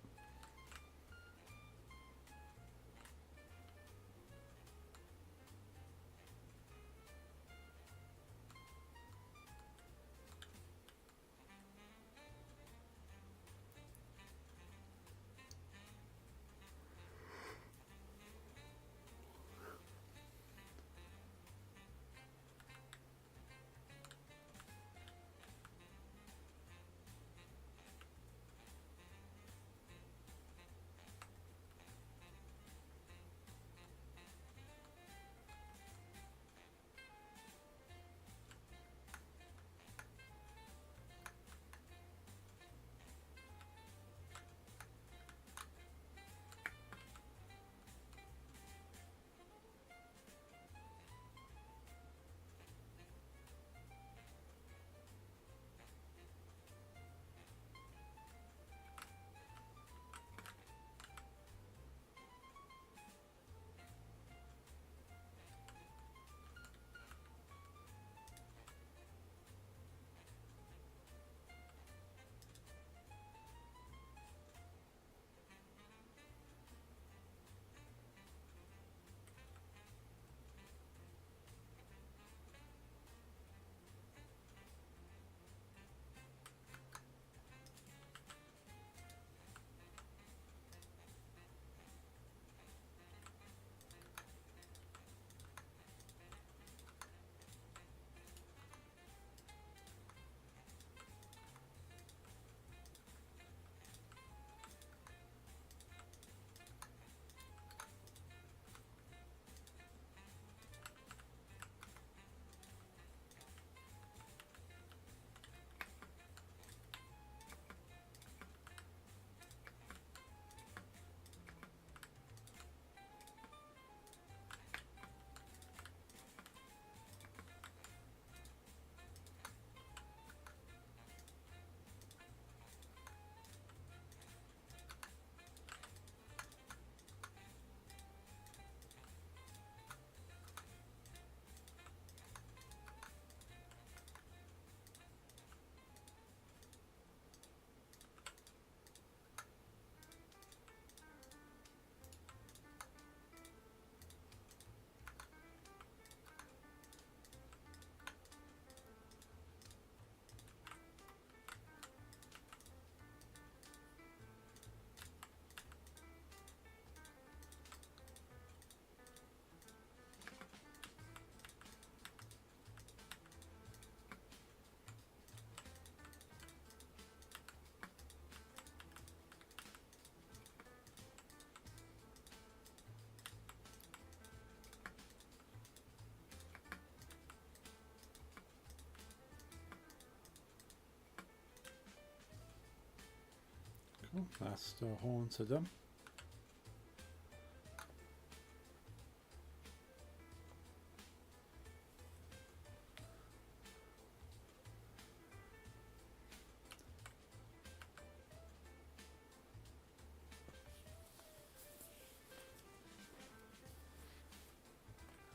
Oh, that's the horn to them.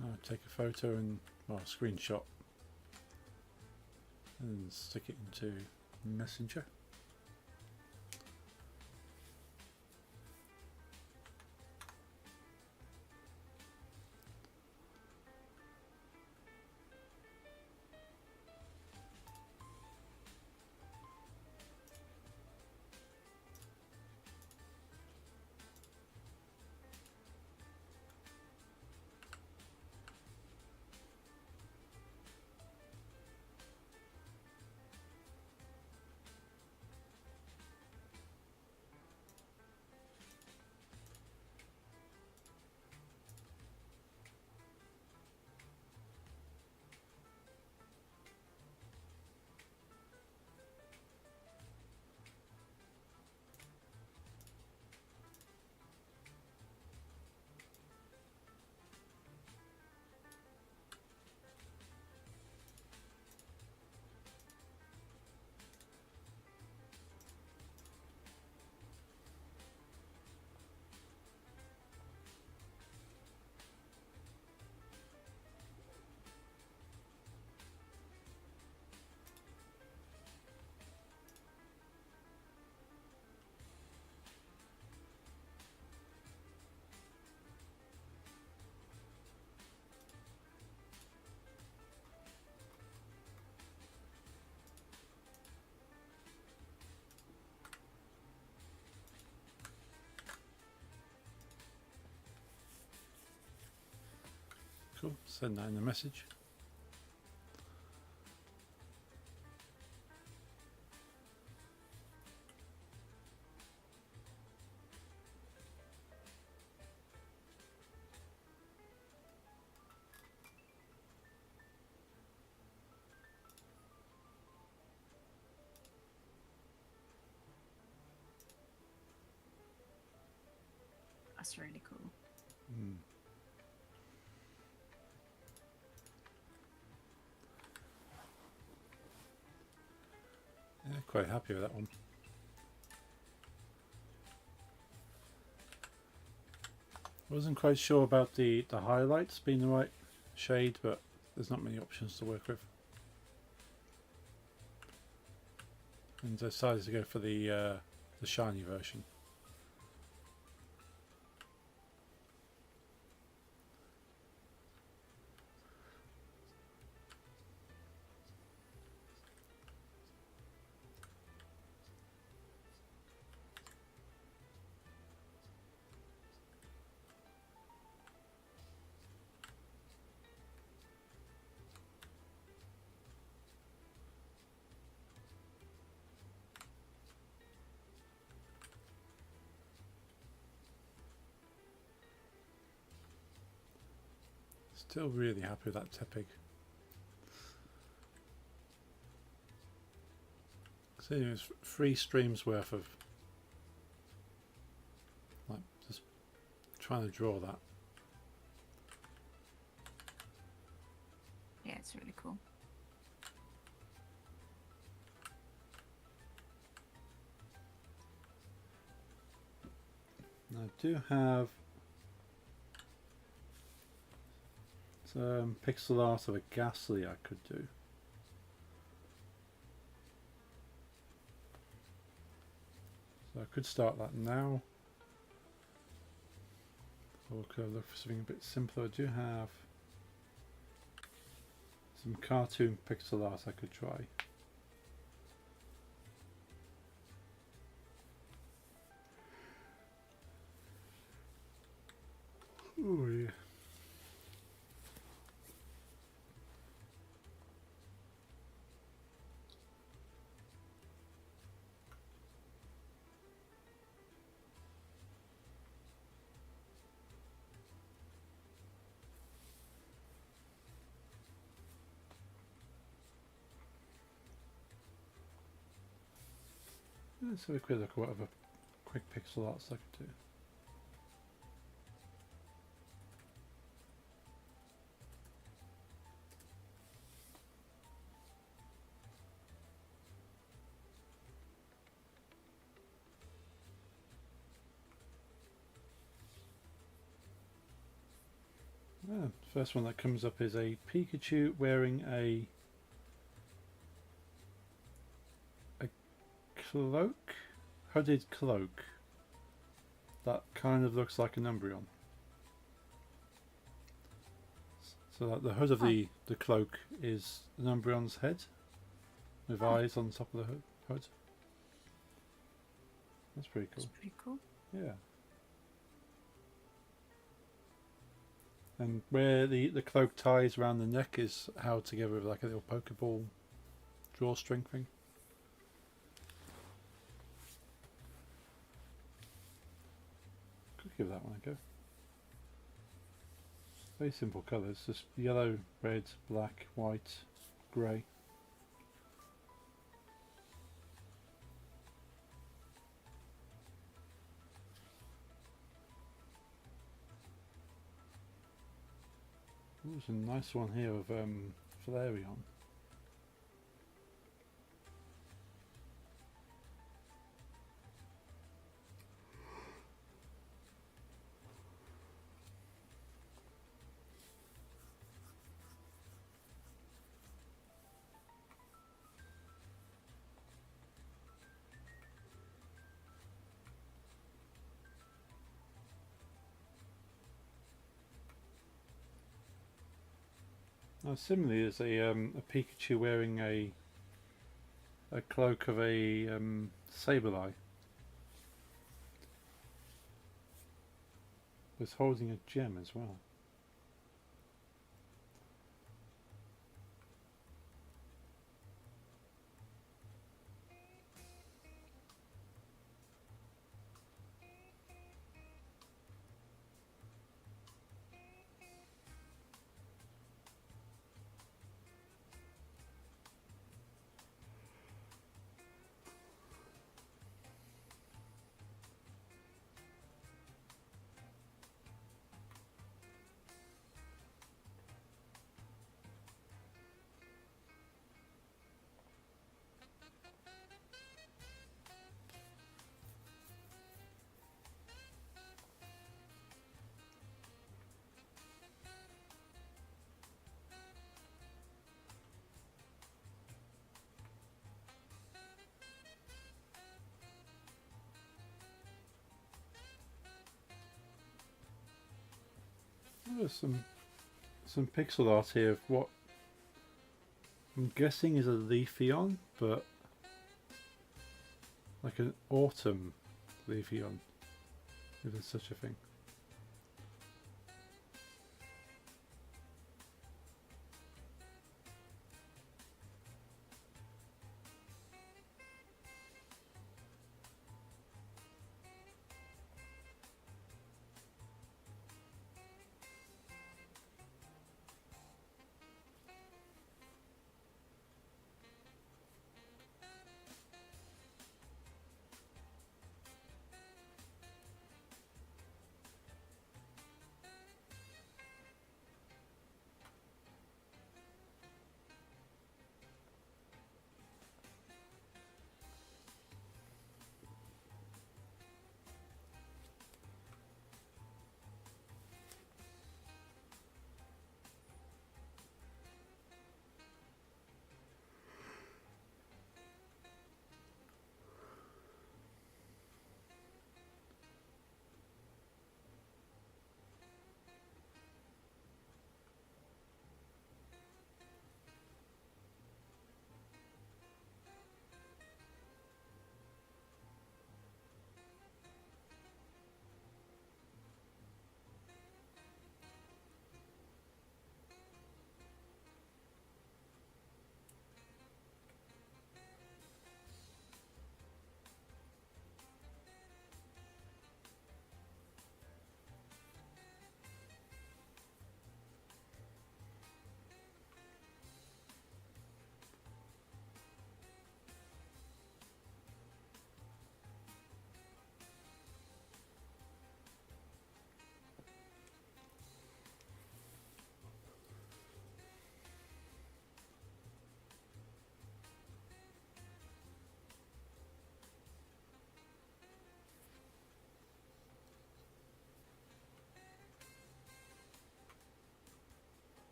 I'll take a photo and, well, screenshot and stick it into Messenger. Cool, send that in the message. That's really cool. Mm. Yeah, quite happy with that one. Wasn't quite sure about the highlights being the right shade, but there's not many options to work with. And I decided to go for the shiny version. Still really happy with that Tepig. So it was 3 streams worth of like just trying to draw that. Yeah, it's really cool. And I do have some pixel art of a Ghastly I could do. So I could start that now. Or could I look for something a bit simpler? I do have some cartoon pixel art I could try. Oh yeah. Let's have a quick look at whatever quick pixel art so I could do. First one that comes up is a Pikachu wearing a cloak, hooded cloak that kind of looks like an Umbreon. So that the hood of the cloak is an Umbreon's head with eyes on top of the hood. That's pretty cool. That's pretty cool. Yeah. And where the cloak ties around the neck is held together with like a little Pokeball drawstring thing. Could give that one a go. Very simple colours, just yellow, red, black, white, grey. There's a nice one here of Flareon. Now, similarly, there's a Pikachu wearing a cloak of a Sableye. Was holding a gem as well. There's some pixel art here of what I'm guessing is a Leafeon, but like an autumn Leafeon, if there's such a thing.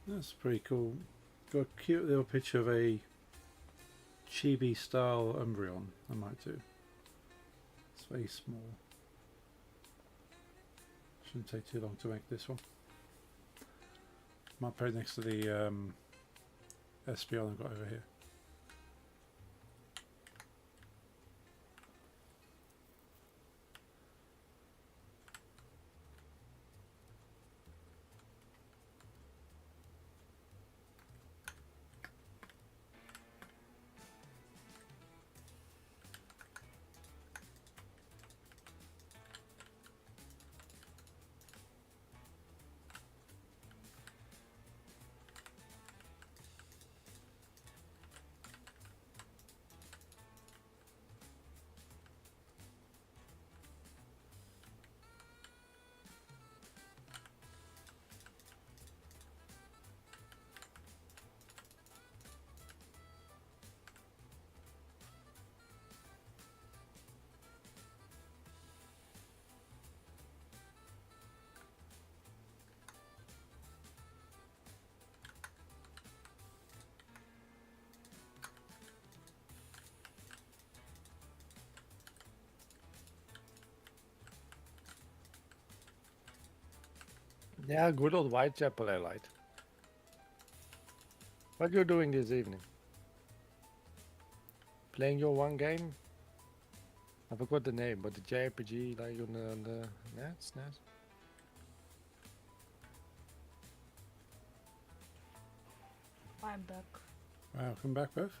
That's pretty cool. Got a cute little picture of a chibi style Umbreon. I might do. It's very small. Shouldn't take too long to make this one. Might put it next to the Espeon I've got over here. Yeah, good old Whitechapel I liked. What you doing this evening? Playing your one game? I forgot the name, but the JRPG like on the NES? I'm back. Welcome back, both.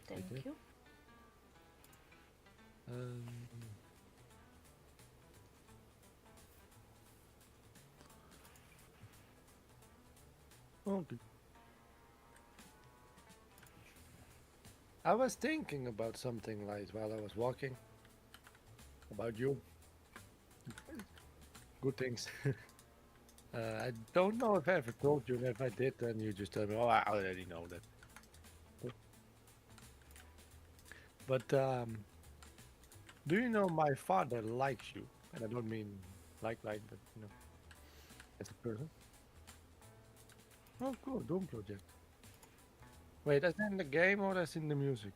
Thank Okay. you. Um, okay. I was thinking about something like while I was walking. About you. Good things. I don't know if I ever told you, and if I did, then you just tell me, oh, I already know that. But do you know my father likes you? And I don't mean like, but you know, as a person. Oh, cool, Doom Project. Wait, that's in the game or that's in the music?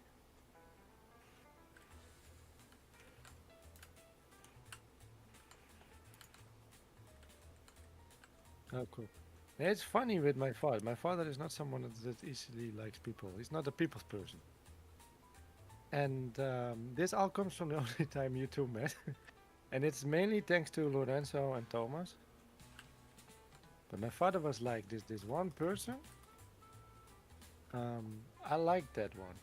Oh, cool. Yeah, it's funny with my father. My father is not someone that easily likes people. He's not a people's person. And this all comes from the only time you two met. And it's mainly thanks to Lorenzo and Thomas. But my father was like, this one person, I like that one.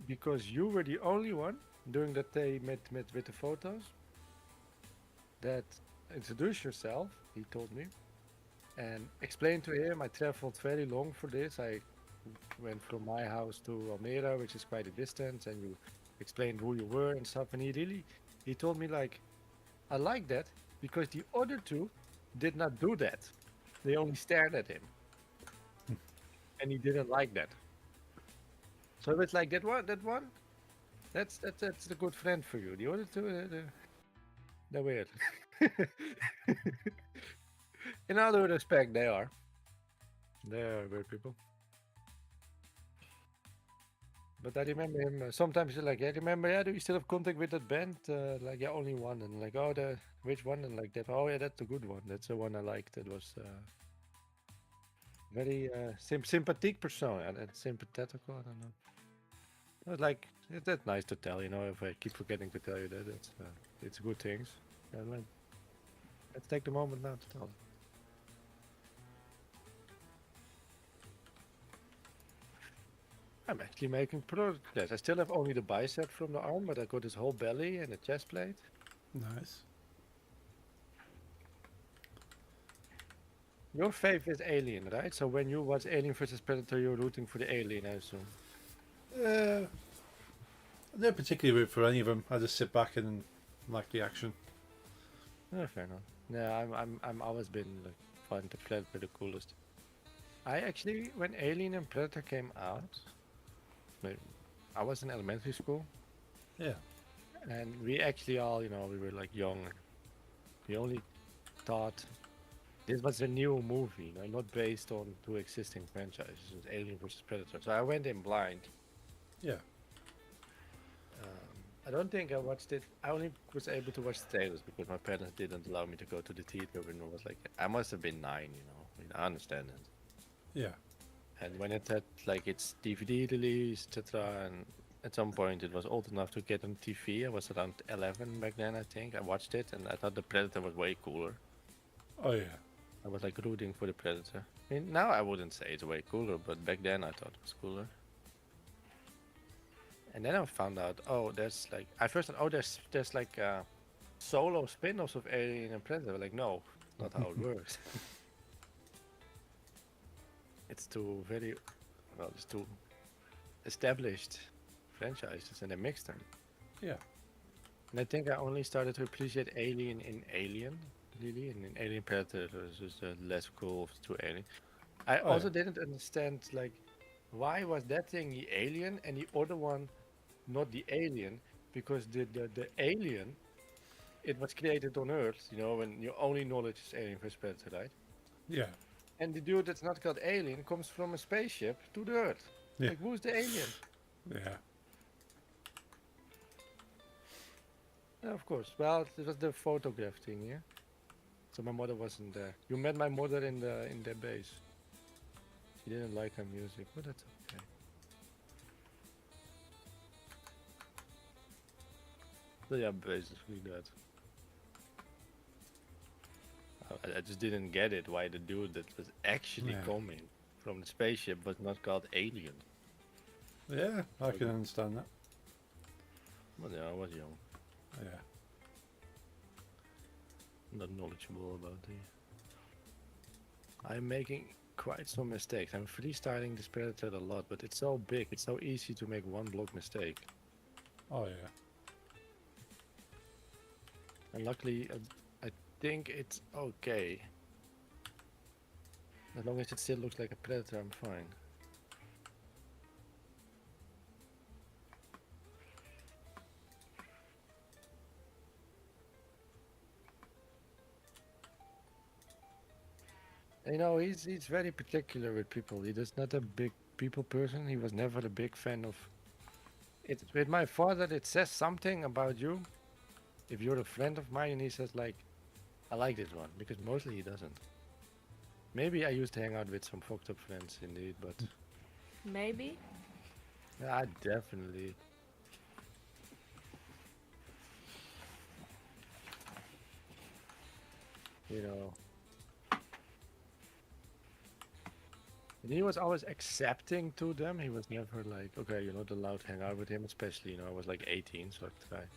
Because you were the only one during that day met with the photos that introduced yourself, he told me, and explained to him. I traveled very long for this. I went from my house to Almere, which is quite a distance, and you explained who you were and stuff. And he told me like, I like that because the other two did not do that. They only stared at him, and he didn't like that. So it's like that one, that's a good friend for you. The other two, they're weird. In other respect, they are. They're weird people. But I remember him. Sometimes he's like, "Yeah, remember? Yeah, do you still have contact with that band? Like, yeah, only one." And like, "Oh, which one?" And like that. "Oh, yeah, that's a good one. That's the one I liked. That was very sympathetic person and sympathetical. I don't know. I was like, that's nice to tell. You know, if I keep forgetting to tell you that, it's good things. And let's take the moment now to tell them. I'm actually making progress. I still have only the bicep from the arm, but I got this whole belly and a chest plate. Nice. Your fave is Alien, right? So when you watch Alien vs Predator, you're rooting for the alien, I assume. I don't particularly root for any of them. I just sit back and like the action. Fair enough. Yeah, I'm always been like find the Predator the coolest. I actually, when Alien and Predator came out, I was in elementary school, Yeah. and we actually all, you know, we were like young. We only thought This was a new movie, not based on two existing franchises. It was Alien versus Predator. So I went in blind. Yeah. I don't think I watched it. I only was able to watch the trailers because my parents didn't allow me to go to the theater when it was like, I must have been 9, I mean, I understand it. Yeah. And when it had like its DVD release, etc., and at some point it was old enough to get on TV. I was around 11 back then, I think. I watched it and I thought the Predator was way cooler. Oh yeah. I was like rooting for the Predator. I mean, now I wouldn't say it's way cooler, but back then I thought it was cooler. And then I found out, oh, there's like, I first thought, oh, there's like solo spin-offs of Alien and Predator. Like, no, not how it works. It's two very, well, it's two established franchises, and they mixed them. Yeah. And I think I only started to appreciate Alien in Alien, really, and in Alien Predator was just less cool of the two Alien. I Oh, also yeah. didn't understand, like, why was that thing the alien and the other one not the alien? Because the alien, it was created on Earth, and your only knowledge is Alien vs Predator, right? Yeah. And the dude that's not called Alien comes from a spaceship to the Earth. Yeah. Like, who's the alien? Yeah. Yeah, of course. Well, it was the photograph thing, yeah. So my mother wasn't there. You met my mother in their base. She didn't like her music, but that's okay. So yeah, basically that. I just didn't get it why the dude that was actually Yeah. coming from the spaceship was not called Alien. Yeah. I can understand that. But yeah, I was young, Yeah. not knowledgeable about the. I'm making quite some mistakes. I'm freestyling this Predator a lot, but it's so big, it's so easy to make one block mistake. Oh yeah. And luckily, I think it's okay. As long as it still looks like a Predator, I'm fine. He's very particular with people. He is not a big people person. He was never a big fan of it. With my father, it says something about you. If you're a friend of mine and he says like, I like this one, because mostly he doesn't. Maybe I used to hang out with some fucked up friends indeed, but Maybe. yeah, definitely. And he was always accepting to them. He was never like, okay, you're not allowed to hang out with him, especially, I was like 18, so I tried,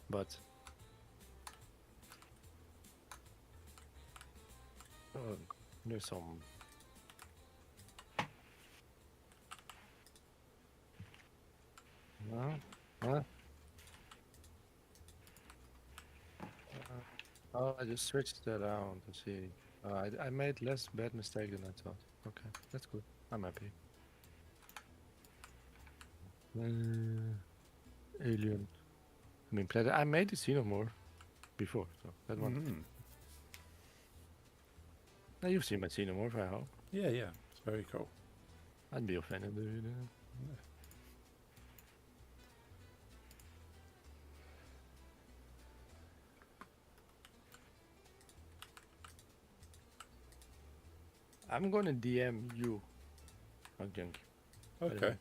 But there's some. Huh? Oh, I just switched that around to see. I made less bad mistake than I thought. Okay, that's good. I'm happy. Alien. I mean, I made the Xenomorph before, so that one. Mm. Now you've seen my Xenomorph, I hope. Yeah. Yeah. It's very cool. I'd be offended if you didn't. I'm gonna DM you, Junk. Okay.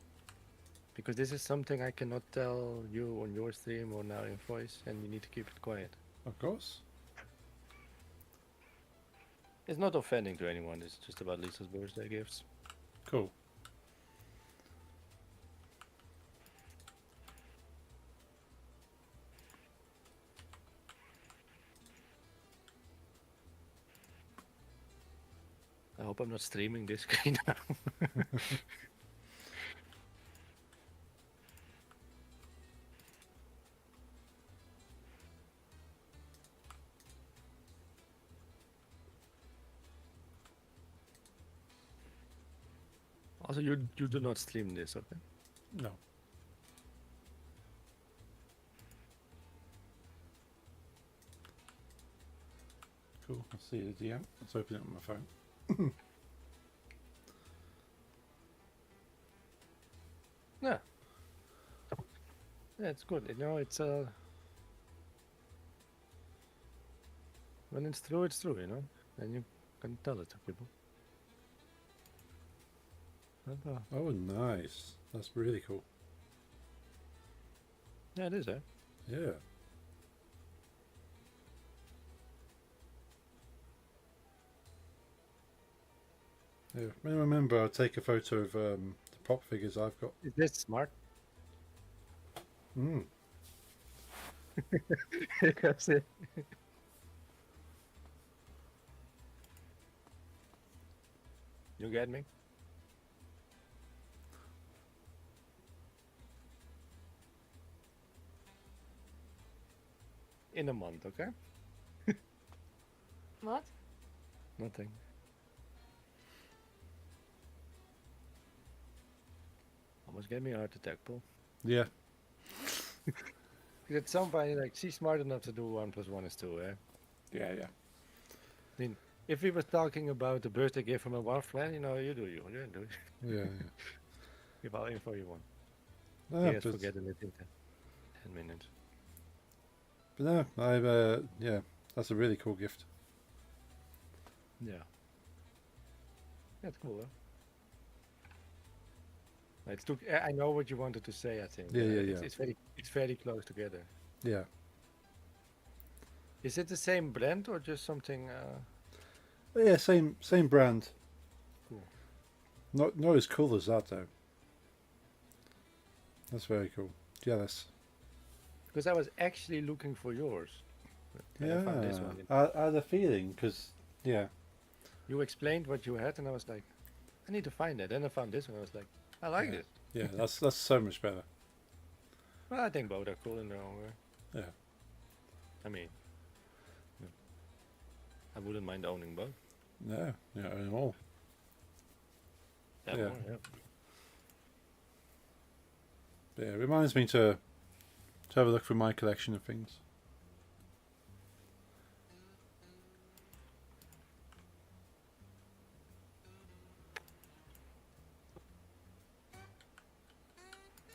Because this is something I cannot tell you on your stream or now in voice, and you need to keep it quiet. Of course. It's not offending to anyone, it's just about Lisa's birthday gifts. Cool. I hope I'm not streaming this screen now. Also, you do not stream this, okay? No. Cool. I see the DM. Let's open it on my phone. Yeah. Yeah, it's good. You know, it's when it's true, you know? And you can tell it to people. But, Oh, nice. That's really cool. yeah, it is, eh? Yeah. Yeah. When I remember, I'll take a photo of the pop figures I've got. Is this smart? Mm. That's it. You get me? In a month, okay? What? Nothing. Almost gave me a heart attack, Paul. Yeah. At some point, like, she's smart enough to do 1 + 1 is 2, eh? Yeah, yeah. I mean, if we were talking about the birthday gift from a wolf man, you know, you do. Yeah, yeah. Give all info you want. No, Yes, but, forget it in 10 minutes. but no, yeah, that's a really cool gift. Yeah. That's cool, huh? It's took. I know what you wanted to say. I think. Yeah, yeah, It's, yeah. it's very close together. Yeah. Is it the same brand or just something? But yeah, same brand. Cool. Not as cool as that though. That's very cool. Jealous. Because I was actually looking for yours. And I Yeah. found this one. I had a feeling because yeah, You explained what you had, and I was like, I need to find it. Then I found this one. I was like, I like Yeah. it. yeah, that's so much better. Well, I think both are cool in their own way. Yeah. I mean, yeah. I wouldn't mind owning both. No, yeah, all. That Yeah. more, yeah. But yeah, it reminds me to have a look through my collection of things.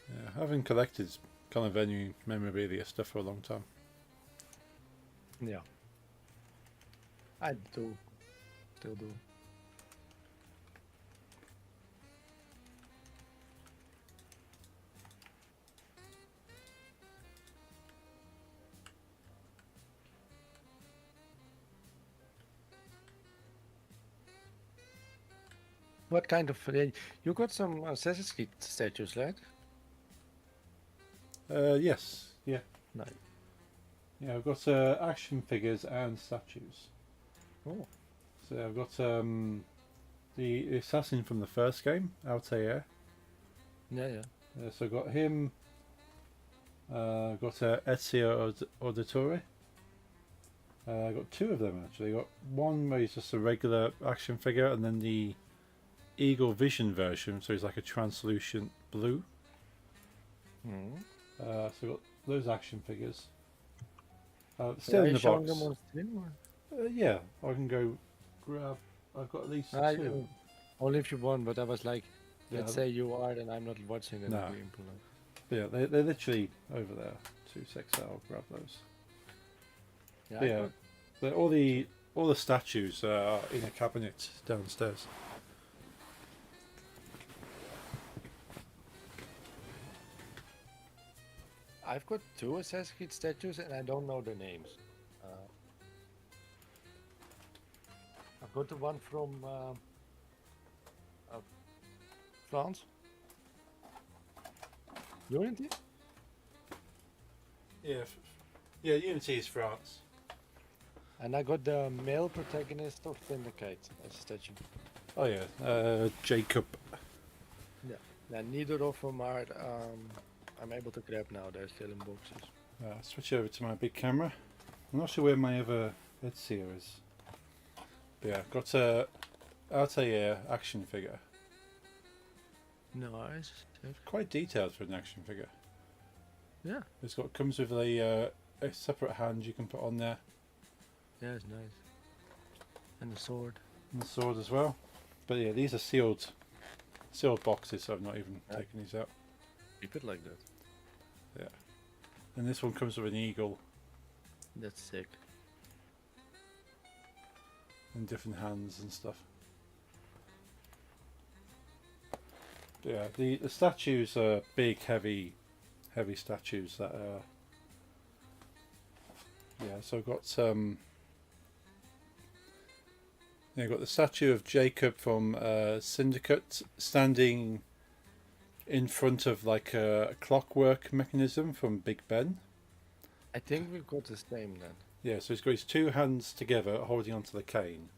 Yeah, I haven't collected kind of venue memorabilia stuff for a long time. Yeah. I do. Still do. What kind of... you got some Assassin's Creed statues, right? Yes, yeah, Nice. yeah. I've got action figures and statues. Oh. So I've got the assassin from the first game, Altair. Yeah, yeah. So I've got him. I've got Ezio Auditore. I got two of them actually. I got one where he's just a regular action figure, and then the Eagle Vision version, so he's like a translucent blue. Mm. So I've got those action figures. Still Are in you the showing box. them on stream, or? Yeah, I can go grab. I've got at least I, two. only if you want, but I was like, Yeah, let's say you are, and I'm not watching, and No. I'm being polite. Yeah, they're literally over there. 2 seconds, I'll grab those. Yeah, Yeah, but all the statues are in a cabinet downstairs. I've got two Assassin's Creed statues, and I don't know their names. I've got the one from France. Unity? Yeah, yeah. Unity is France. And I got the male protagonist of Vindicate as a statue. Oh yeah, Jacob. Now, neither of them are I'm able to grab now. They're still in boxes. Switch over to my big camera. I'm not sure where my other Ezio is. But yeah, I've got a Altair action figure. Nice. Quite detailed for an action figure. Yeah. Comes with a separate hand you can put on there. Yeah, it's nice. And the sword. And the sword as well. But yeah, these are sealed boxes, so I've not even taken these out. Keep it like that. And this one comes with an eagle That's sick. and different hands and stuff. Yeah, the statues are big, heavy statues that are. Yeah, so I've got yeah, I've got the statue of Jacob from Syndicate standing in front of like a clockwork mechanism from Big Ben. I think we've got the same then. Yeah, so he's got his two hands together holding onto the cane,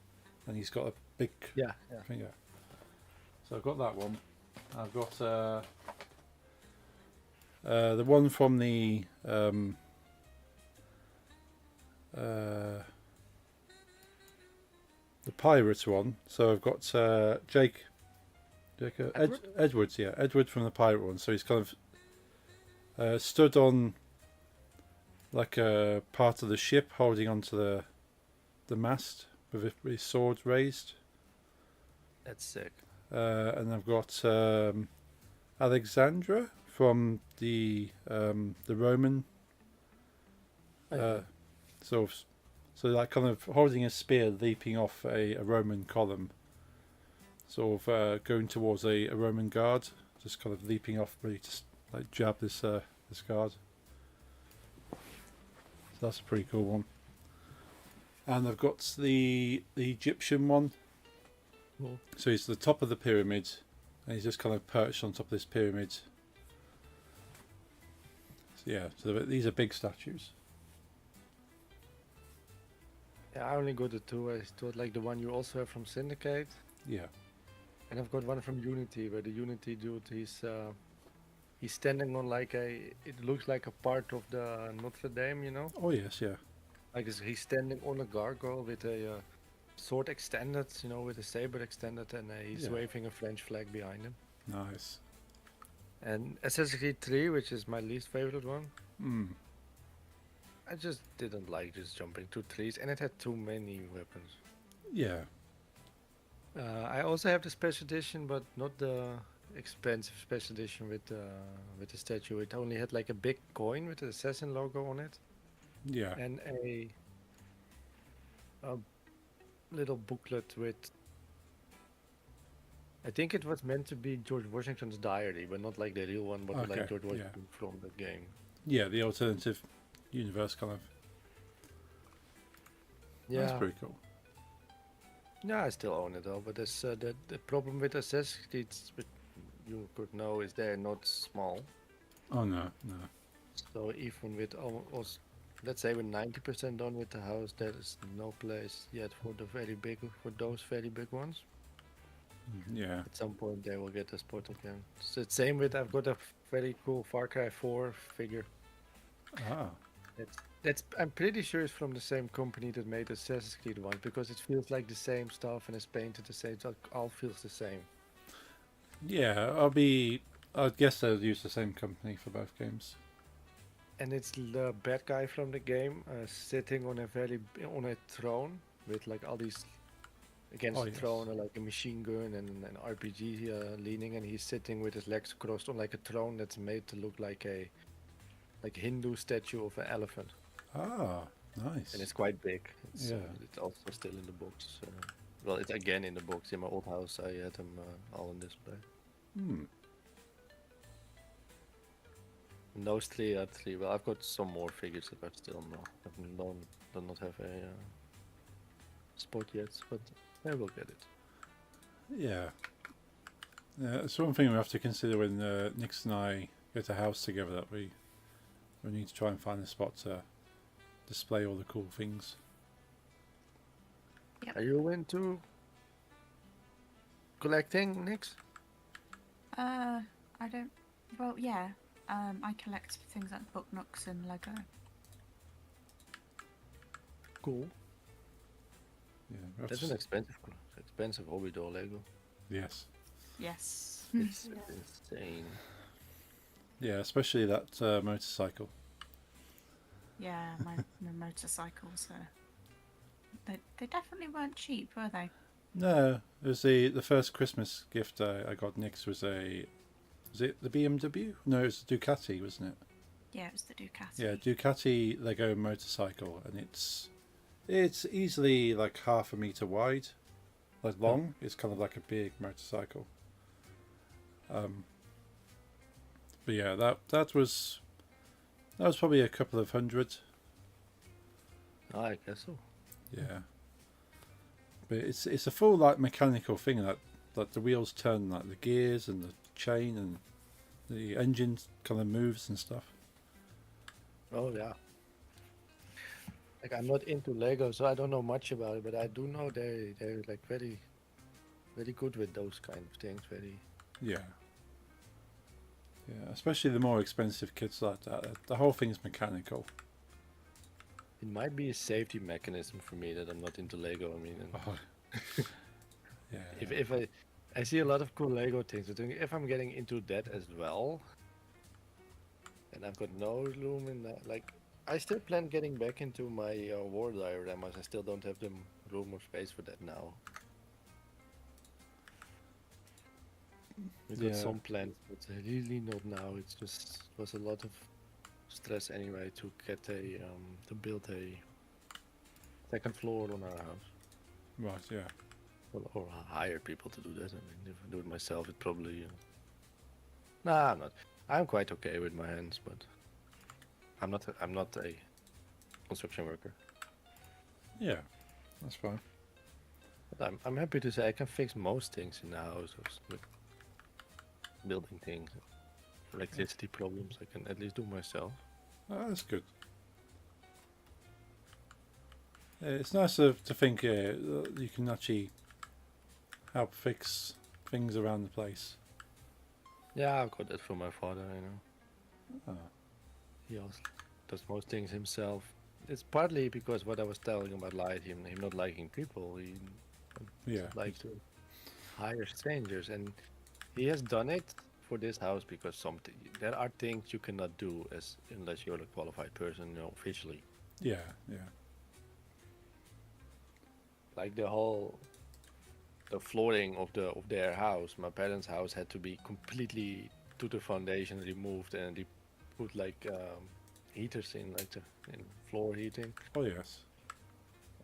and he's got a big Yeah. finger. So I've got that one. I've got the one from the pirate one. So I've got Edwards, yeah, Edward from the pirate one. So he's kind of stood on like a part of the ship, holding onto the mast with his sword raised. That's sick. And I've got Alexandra from the Roman. So like kind of holding a spear, leaping off a Roman column. Sort of going towards a Roman guard, just kind of leaping off, ready to like jab this guard. So that's a pretty cool one. And I've got the Egyptian one. Cool. So he's at the top of the pyramid, and he's just kind of perched on top of this pyramid. So yeah, so these are big statues. Yeah, I only got the two. I thought like the one you also have from Syndicate. Yeah. And I've got one from Unity, where the Unity dude, he's standing on like it looks like a part of the Notre Dame, you know? Oh yes, yeah. Like he's standing on a gargoyle with a sword extended, you know, with a saber extended, and he's Yeah. waving a French flag behind him. Nice. And Assassin's Creed 3, which is my least favorite one, I just didn't like just jumping through trees, and it had too many weapons. Yeah. I also have the special edition, but not the expensive special edition with the statue. It only had like a big coin with the assassin logo on it, Yeah. and a little booklet with. I think it was meant to be George Washington's diary, but not like the real one, but Okay, like George yeah. Washington from the game. Yeah, the alternative universe kind of. Yeah, That's pretty cool. yeah, I still own it though. But there's the problem with Assassin's Creed, you could know, is they're not small. Oh no, no. So even with almost, let's say we're 90% done with the house, there is no place yet for those very big ones. Yeah. At some point they will get the spot again. So it's same with, I've got a very cool Far Cry 4 figure. Ah. That's I'm pretty sure it's from the same company that made Assassin's Creed one, because it feels like the same stuff and it's painted the same. So it all feels the same. Yeah, I'd guess they'll use the same company for both games. And it's the bad guy from the game sitting on a throne with like all these against Oh, the yes. throne, like a machine gun and an RPG leaning, and he's sitting with his legs crossed on like a throne that's made to look like a Hindu statue of an elephant, Ah, nice. and it's quite big. Yeah. It's also still in the box. Well, it's again in the box. In my old house, I had them all on display. And those three are three. Well, I've got some more figures that I still do not have a spot yet, but I will get it. Yeah. It's one thing we have to consider when Nix and I get a house together, that we need to try and find a spot to display all the cool things. Yep. Are you into collecting, Nix? I don't. Well, yeah. I collect things like book nooks and Lego. Cool. Yeah. we have That's to an s- expensive hobby though, Lego. Yes. Yes. It's insane. Yeah, especially that motorcycle. Yeah, my motorcycles are They definitely weren't cheap, were they? No, it was the first Christmas gift I got Nick's was a. Was it the BMW? No, it was the Ducati, wasn't it? Yeah, it was the Ducati. Yeah, Ducati Lego motorcycle, and it's easily like half a meter wide, like long. It's kind of like a big motorcycle. But yeah, that was probably a couple of hundred. I guess so. Yeah, but it's a full like mechanical thing that the wheels turn, like the gears and the chain and the engine kind of moves and stuff. Oh yeah. Like I'm not into Lego, so I don't know much about it, but I do know they're like very, very good with those kind of things. Very. Yeah. Yeah, especially the more expensive kits like that. The whole thing's mechanical. It might be a safety mechanism for me that I'm not into Lego. I mean, and Oh. Yeah. if I see a lot of cool Lego things, I think if I'm getting into that as well, and I've got no room in that, like I still plan getting back into my war dioramas. I still don't have the room or space for that now. We've got Yeah. some plans, but really not now. It was a lot of stress anyway to get to build a second floor on our house. Right, yeah. Well, or hire people to do that. I mean, if I do it myself, it probably. Nah, I'm not. I'm quite okay with my hands, but I'm not a construction worker. Yeah, that's fine. But I'm happy to say I can fix most things in the house. With building things, electricity problems, I can at least do myself. Oh, that's good. Yeah, it's nice to think you can actually help fix things around the place. Yeah, I've got that from my father. You know, Oh, he also does most things himself. It's partly because what I was telling about him not liking people. He yeah. like to hire strangers, and he has done it for this house because there are things you cannot do unless you're a qualified person, you know, officially. Yeah, yeah. Like the flooring of their house, my parents' house, had to be completely to the foundation removed, and they put like heaters in, like in floor heating, Oh, yes.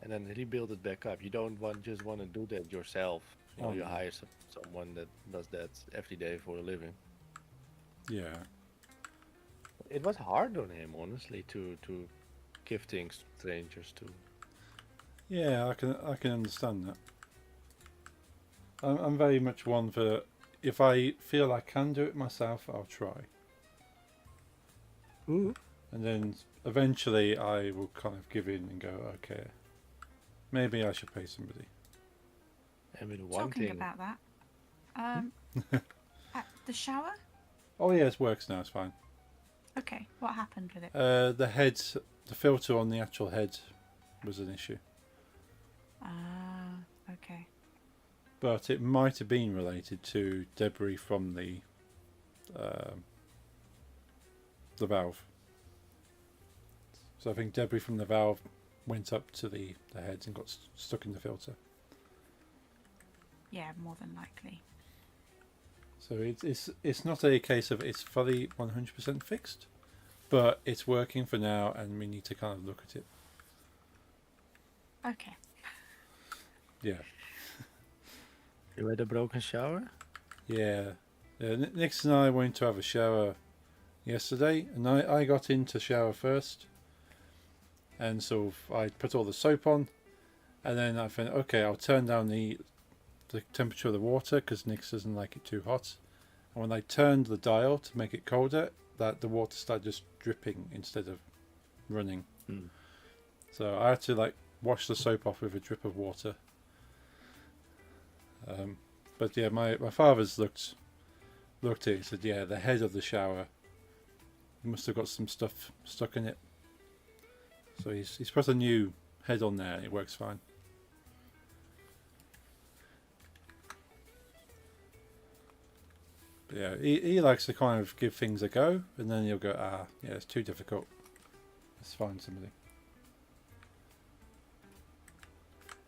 and then rebuild it back up. You don't just want to do that yourself. You know, Oh, you no. hire someone that does that every day for a living. Yeah. It was hard on him, honestly, to give things to strangers to. Yeah, I can understand that. I'm very much one for, if I feel I can do it myself, I'll try. Ooh. And then eventually I will kind of give in and go, okay, maybe I should pay somebody. And with one Talking thing, about that, the shower. Oh yeah, it works now, it's fine. Okay, what happened with it? The filter on the actual head was an issue. Ah, okay. But it might have been related to debris from the valve. So I think debris from the valve went up to the heads and got stuck in the filter. Yeah, more than likely. So it's not a case of it's fully 100% fixed, but it's working for now, and we need to kind of look at it. Okay. Yeah, you had a broken shower? yeah. Nix and I went to have a shower yesterday, and I got in to shower first, and so I put all the soap on, and then I thought, okay, I'll turn down the temperature of the water because Nix doesn't like it too hot. And when I turned the dial to make it colder, the water started just dripping instead of running. Hmm. So I had to like wash the soap off with a drip of water. But yeah, my father's looked at it and said, yeah, the head of the shower must have got some stuff stuck in it. So he's put a new head on there and it works fine. But yeah, he likes to kind of give things a go, and then he'll go, yeah, it's too difficult. Let's find somebody.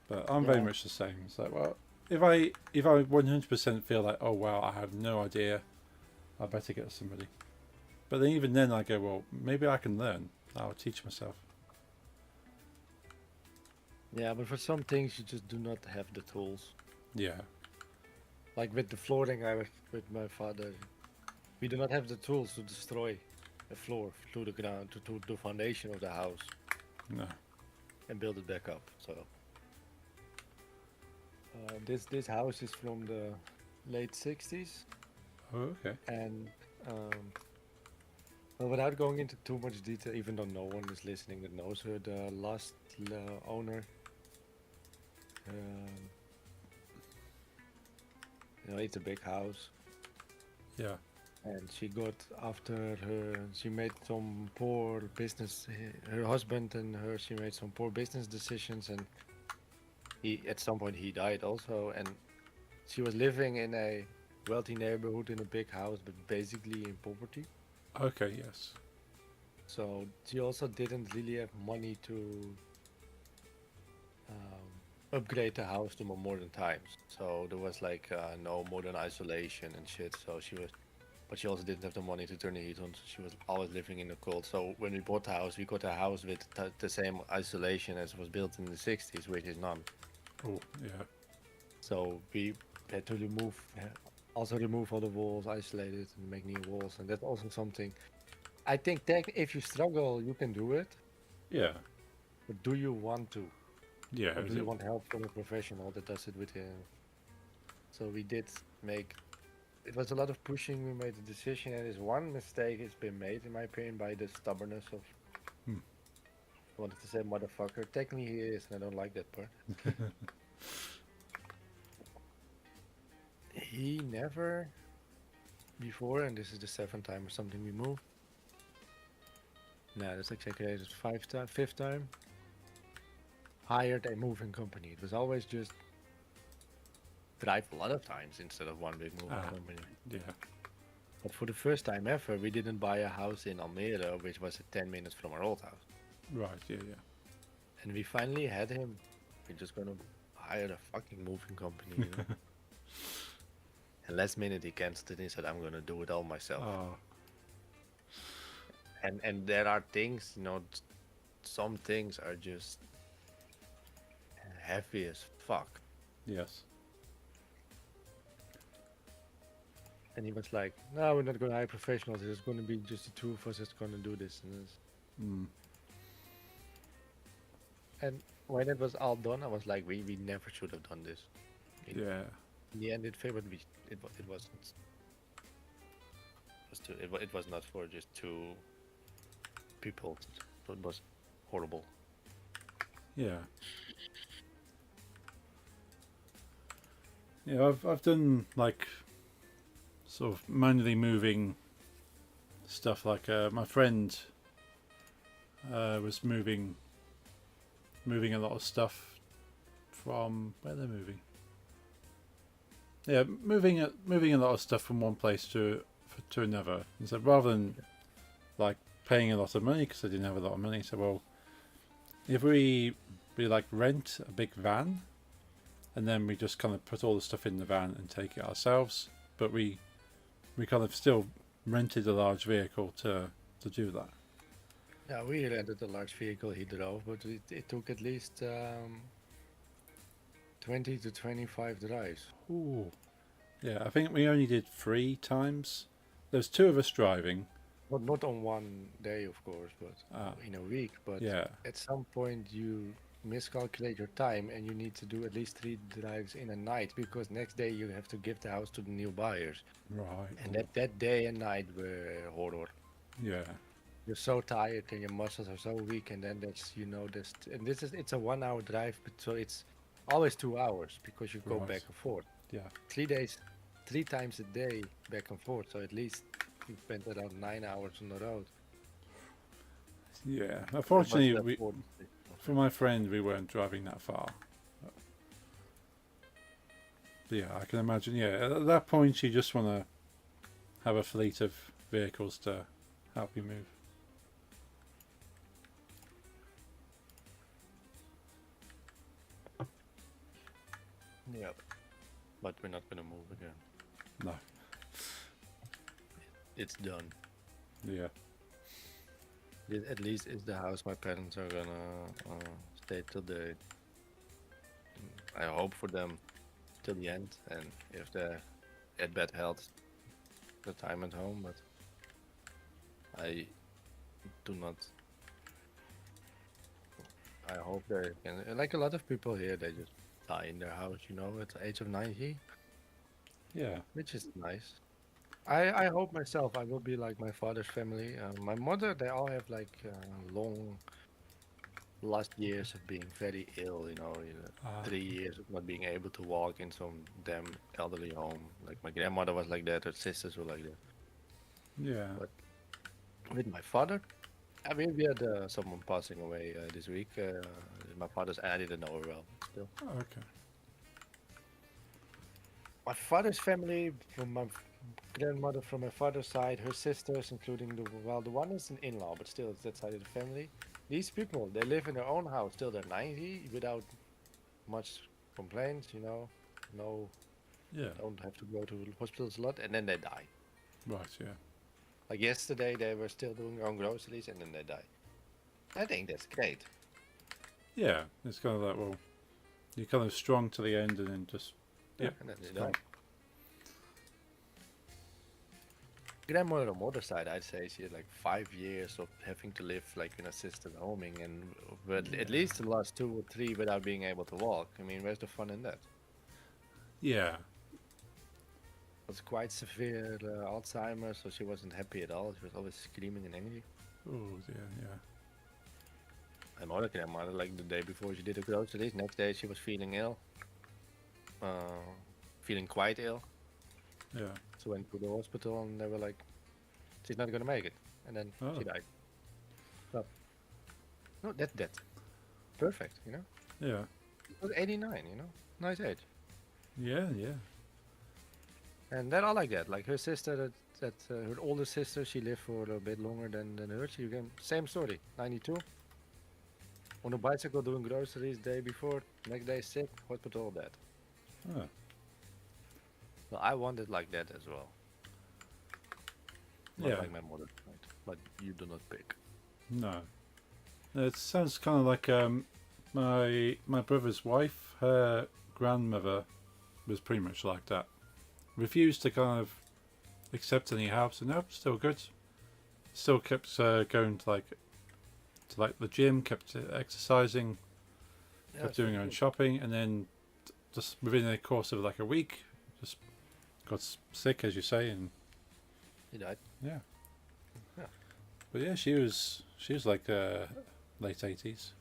But I'm very Yeah. much the same. It's like, well, if I 100% feel like, oh wow, I have no idea, I better get somebody. But then even then I go, well, maybe I can learn. I'll teach myself. Yeah, but for some things you just do not have the tools. Yeah. Like with the flooring, I was with my father. We do not have the tools to destroy a floor to the ground, to the foundation of the house, No. and build it back up. So this house is from the late 60s, Oh, okay. and well, without going into too much detail, even though no one is listening that knows her, the last owner, um, it's a big house. Yeah. And she got after her, she made some poor business. Her husband and her, she made some poor business decisions, and he at some point he died also. And she was living in a wealthy neighborhood in a big house, but basically in poverty. Okay, yes. So she also didn't really have money to upgrade the house to more modern times. So there was like no modern isolation and shit. So she was. But she also didn't have the money to turn the heat on, so she was always living in the cold. So when we bought the house, we got a house with the same isolation as was built in the 60s, which is none. Oh, yeah. So we had to also remove all the walls, isolate it, and make new walls. And that's also something. I think if you struggle, you can do it. Yeah. But do you want to? Yeah. Or is do you it- want help from a professional that does it with him? So we did make. It was a lot of pushing. We made a decision, and this one mistake has been made, in my opinion, by the stubbornness of. Hmm. I wanted to say motherfucker. Technically, he is, and I don't like that part. He never before, and this is the 7th time or something we moved. No, that's exaggerated. Fifth time. Hired a moving company. It was always just drive a lot of times instead of one big moving company. Yeah. But for the first time ever, we didn't buy a house in Almere, which was at 10 minutes from our old house. Right, yeah, yeah. And we finally had him. We're just gonna hire a fucking moving company, you know? And last minute he cancelled it and he said, I'm gonna do it all myself. Oh, And there are things, some things are just heavy as fuck. yes. And he was like, no, we're not gonna hire professionals. It's gonna be just the two of us that's gonna do this and this. Mm. And when it was all done, I was like, we never should have done this. Yeah. In the end, it favored me. It wasn't. It was not for just two people. So it was horrible. Yeah. Yeah, I've done like sort of manually moving stuff. Like my friend was moving a lot of stuff from where they're moving. Yeah, moving a lot of stuff from one place to another. And so rather than like paying a lot of money because I didn't have a lot of money, so well, if we like rent a big van, and then we just kind of put all the stuff in the van and take it ourselves, but we kind of still rented a large vehicle to do that. Yeah, we rented a large vehicle he drove, but it took at least 20 to 25 drives. Ooh. Yeah, I think we only did 3 times. There's 2 of us driving. Not on one day, of course, but in a week. But Yeah, at some point you miscalculate your time and you need to do at least 3 drives in a night because next day you have to give the house to the new buyers. right. And that day and night were horror. Yeah, You're so tired and your muscles are so weak, and then it's a 1 hour drive, but so it's always 2 hours because you go Right. back and forth. yeah, 3 days, 3 times a day back and forth. So at least you spent around 9 hours on the road. yeah. It Unfortunately, was that for my friend, we weren't driving that far. But yeah, I can imagine. Yeah, at that point, you just want to have a fleet of vehicles to help you move. Yep. But we're not gonna move again. No. It's done. Yeah. At least it's the house my parents are gonna stay till the. I hope for them till the end, and if they're at bad health, the time at home. But I do not. I hope they can. Like a lot of people here, they just die in their house, at the age of 90, Yeah. which is nice. I hope myself I will be like my father's family. My mother, they all have like long last years of being very ill, 3 years of not being able to walk in some damn elderly home. Like my grandmother was like that, her sisters were like that. Yeah. But with my father, I mean, we had someone passing away this week. My father's, I didn't know her well, still. Okay. My father's family, from my grandmother from my father's side, her sisters, including the one is an in-law, but still it's that side of the family. These people, they live in their own house till they're 90 without much complaints, no, Yeah. don't have to go to hospitals a lot, and then they die. Right. Yeah. Like yesterday, they were still doing their own groceries, and then they die. I think that's great. Yeah. It's kind of like, well, you're kind of strong to the end, and then just yeah. And then it's they die. fine. Grandmother on mother's side, I'd say she had like 5 years of having to live like in assisted homing, and but at least the last 2 or 3 without being able to walk. I mean, where's the fun in that? Yeah. It was quite severe Alzheimer's, so she wasn't happy at all. She was always screaming and angry. Oh dear. Yeah. My other grandmother, like the day before she did the groceries, next day she was feeling ill, feeling quite ill. Yeah. So went to the hospital, and they were like, "She's not gonna make it," and then Oh. she died. So, no, that's that. Perfect, Yeah. She was 89, nice age. Yeah. Yeah. And they're all like that. Like her sister, her older sister, she lived for a little bit longer than her. She again, same story, 92. On a bicycle doing groceries day before, next day sick, hospital, dead. Oh. So I want it like that as well. Not Yeah. like my mother, right? But you do not pick. No. It sounds kind of like my brother's wife. Her grandmother was pretty much like that. Refused to kind of accept any help. And no, still good. Still kept going to the gym. Kept exercising. Kept doing her own shopping, and then just within the course of like a week, just got sick, as you say, and He died. yeah. Yeah. But yeah, she was like late 80s,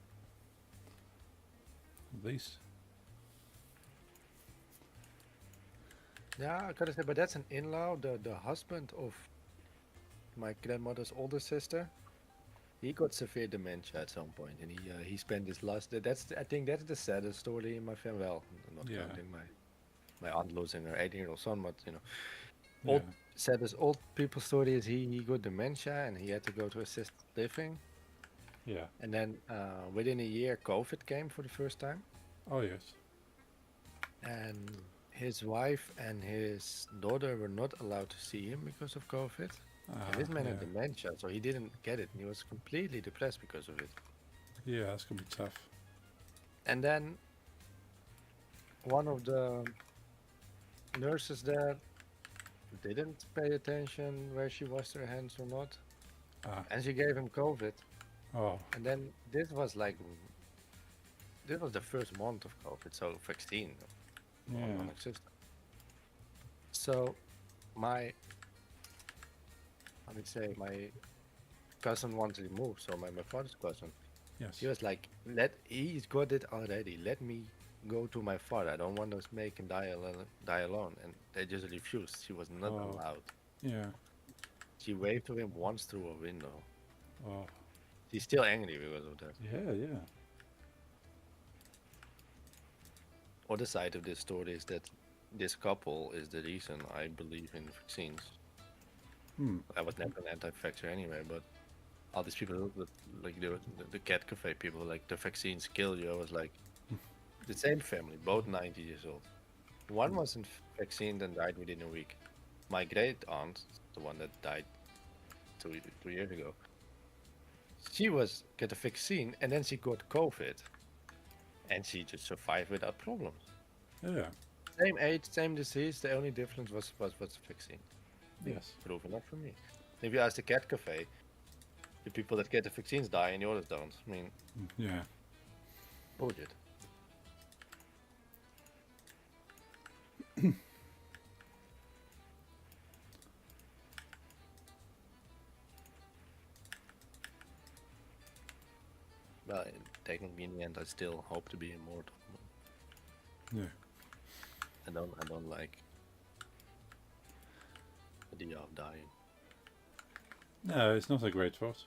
at least. Yeah, I gotta say, but that's an in-law, the husband of my grandmother's older sister. He got severe dementia at some point, and he spent his last. I think that's the saddest story in my family. Well, not Yeah. counting my aunt losing her 18-year-old son, but Yeah. old saddest old people story is he got dementia and he had to go to assisted living, Yeah. and then within a year, COVID came for the first time, Oh yes. and his wife and his daughter were not allowed to see him because of COVID. And this man had yeah. dementia, so he didn't get it, and he was completely depressed because of it. Yeah, that's gonna be tough. And then one of the nurses there didn't pay attention where she washed her hands or not, Ah. and she gave him COVID. Oh. And then this was the first month of COVID, so vaccine Yeah. non-existent. So my my cousin wanted to move, so my father's cousin, Yes. he was like, he's got it already, let me go to my father, I don't want to make him die alone, and they just refused. She was not Oh. allowed. Yeah. She waved to him once through a window. Oh. She's still angry because of that. Yeah. Yeah. Other side of this story is that this couple is the reason I believe in vaccines. Hmm. I was never an anti-vaxxer anyway, but all these people, like the cat cafe people, like the vaccines kill you. I was like, the same family, both 90 years old. One was in vaccine and died within a week. My great aunt, the one that died 2 years ago, she was get a vaccine and then she got COVID, and she just survived without problems. Yeah. Same age, same disease. The only difference was vaccine. Yes. Proof enough for me. If you ask the cat cafe, the people that get the vaccines die and the others don't. I mean, Yeah. bullshit. Well, technically, in the end, I still hope to be immortal. Yeah. I don't like the idea of dying. No, it's not a great thought.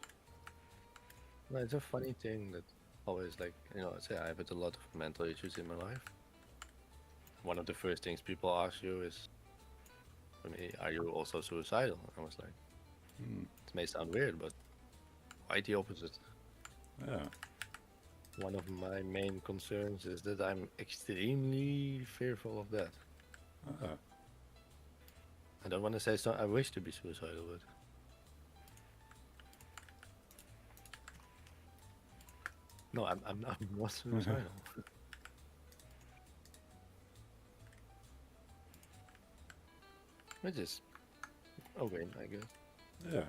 No, it's a funny thing that always like I say I've had a lot of mental issues in my life. One of the first things people ask you is, I mean, are you also suicidal? I was like, Mm. it may sound weird, but quite the opposite. Yeah. One of my main concerns is that I'm extremely fearful of that. Ah. I don't want to say so. I wish to be suicidal, but no, I'm not suicidal. Which is okay, I guess. Yeah.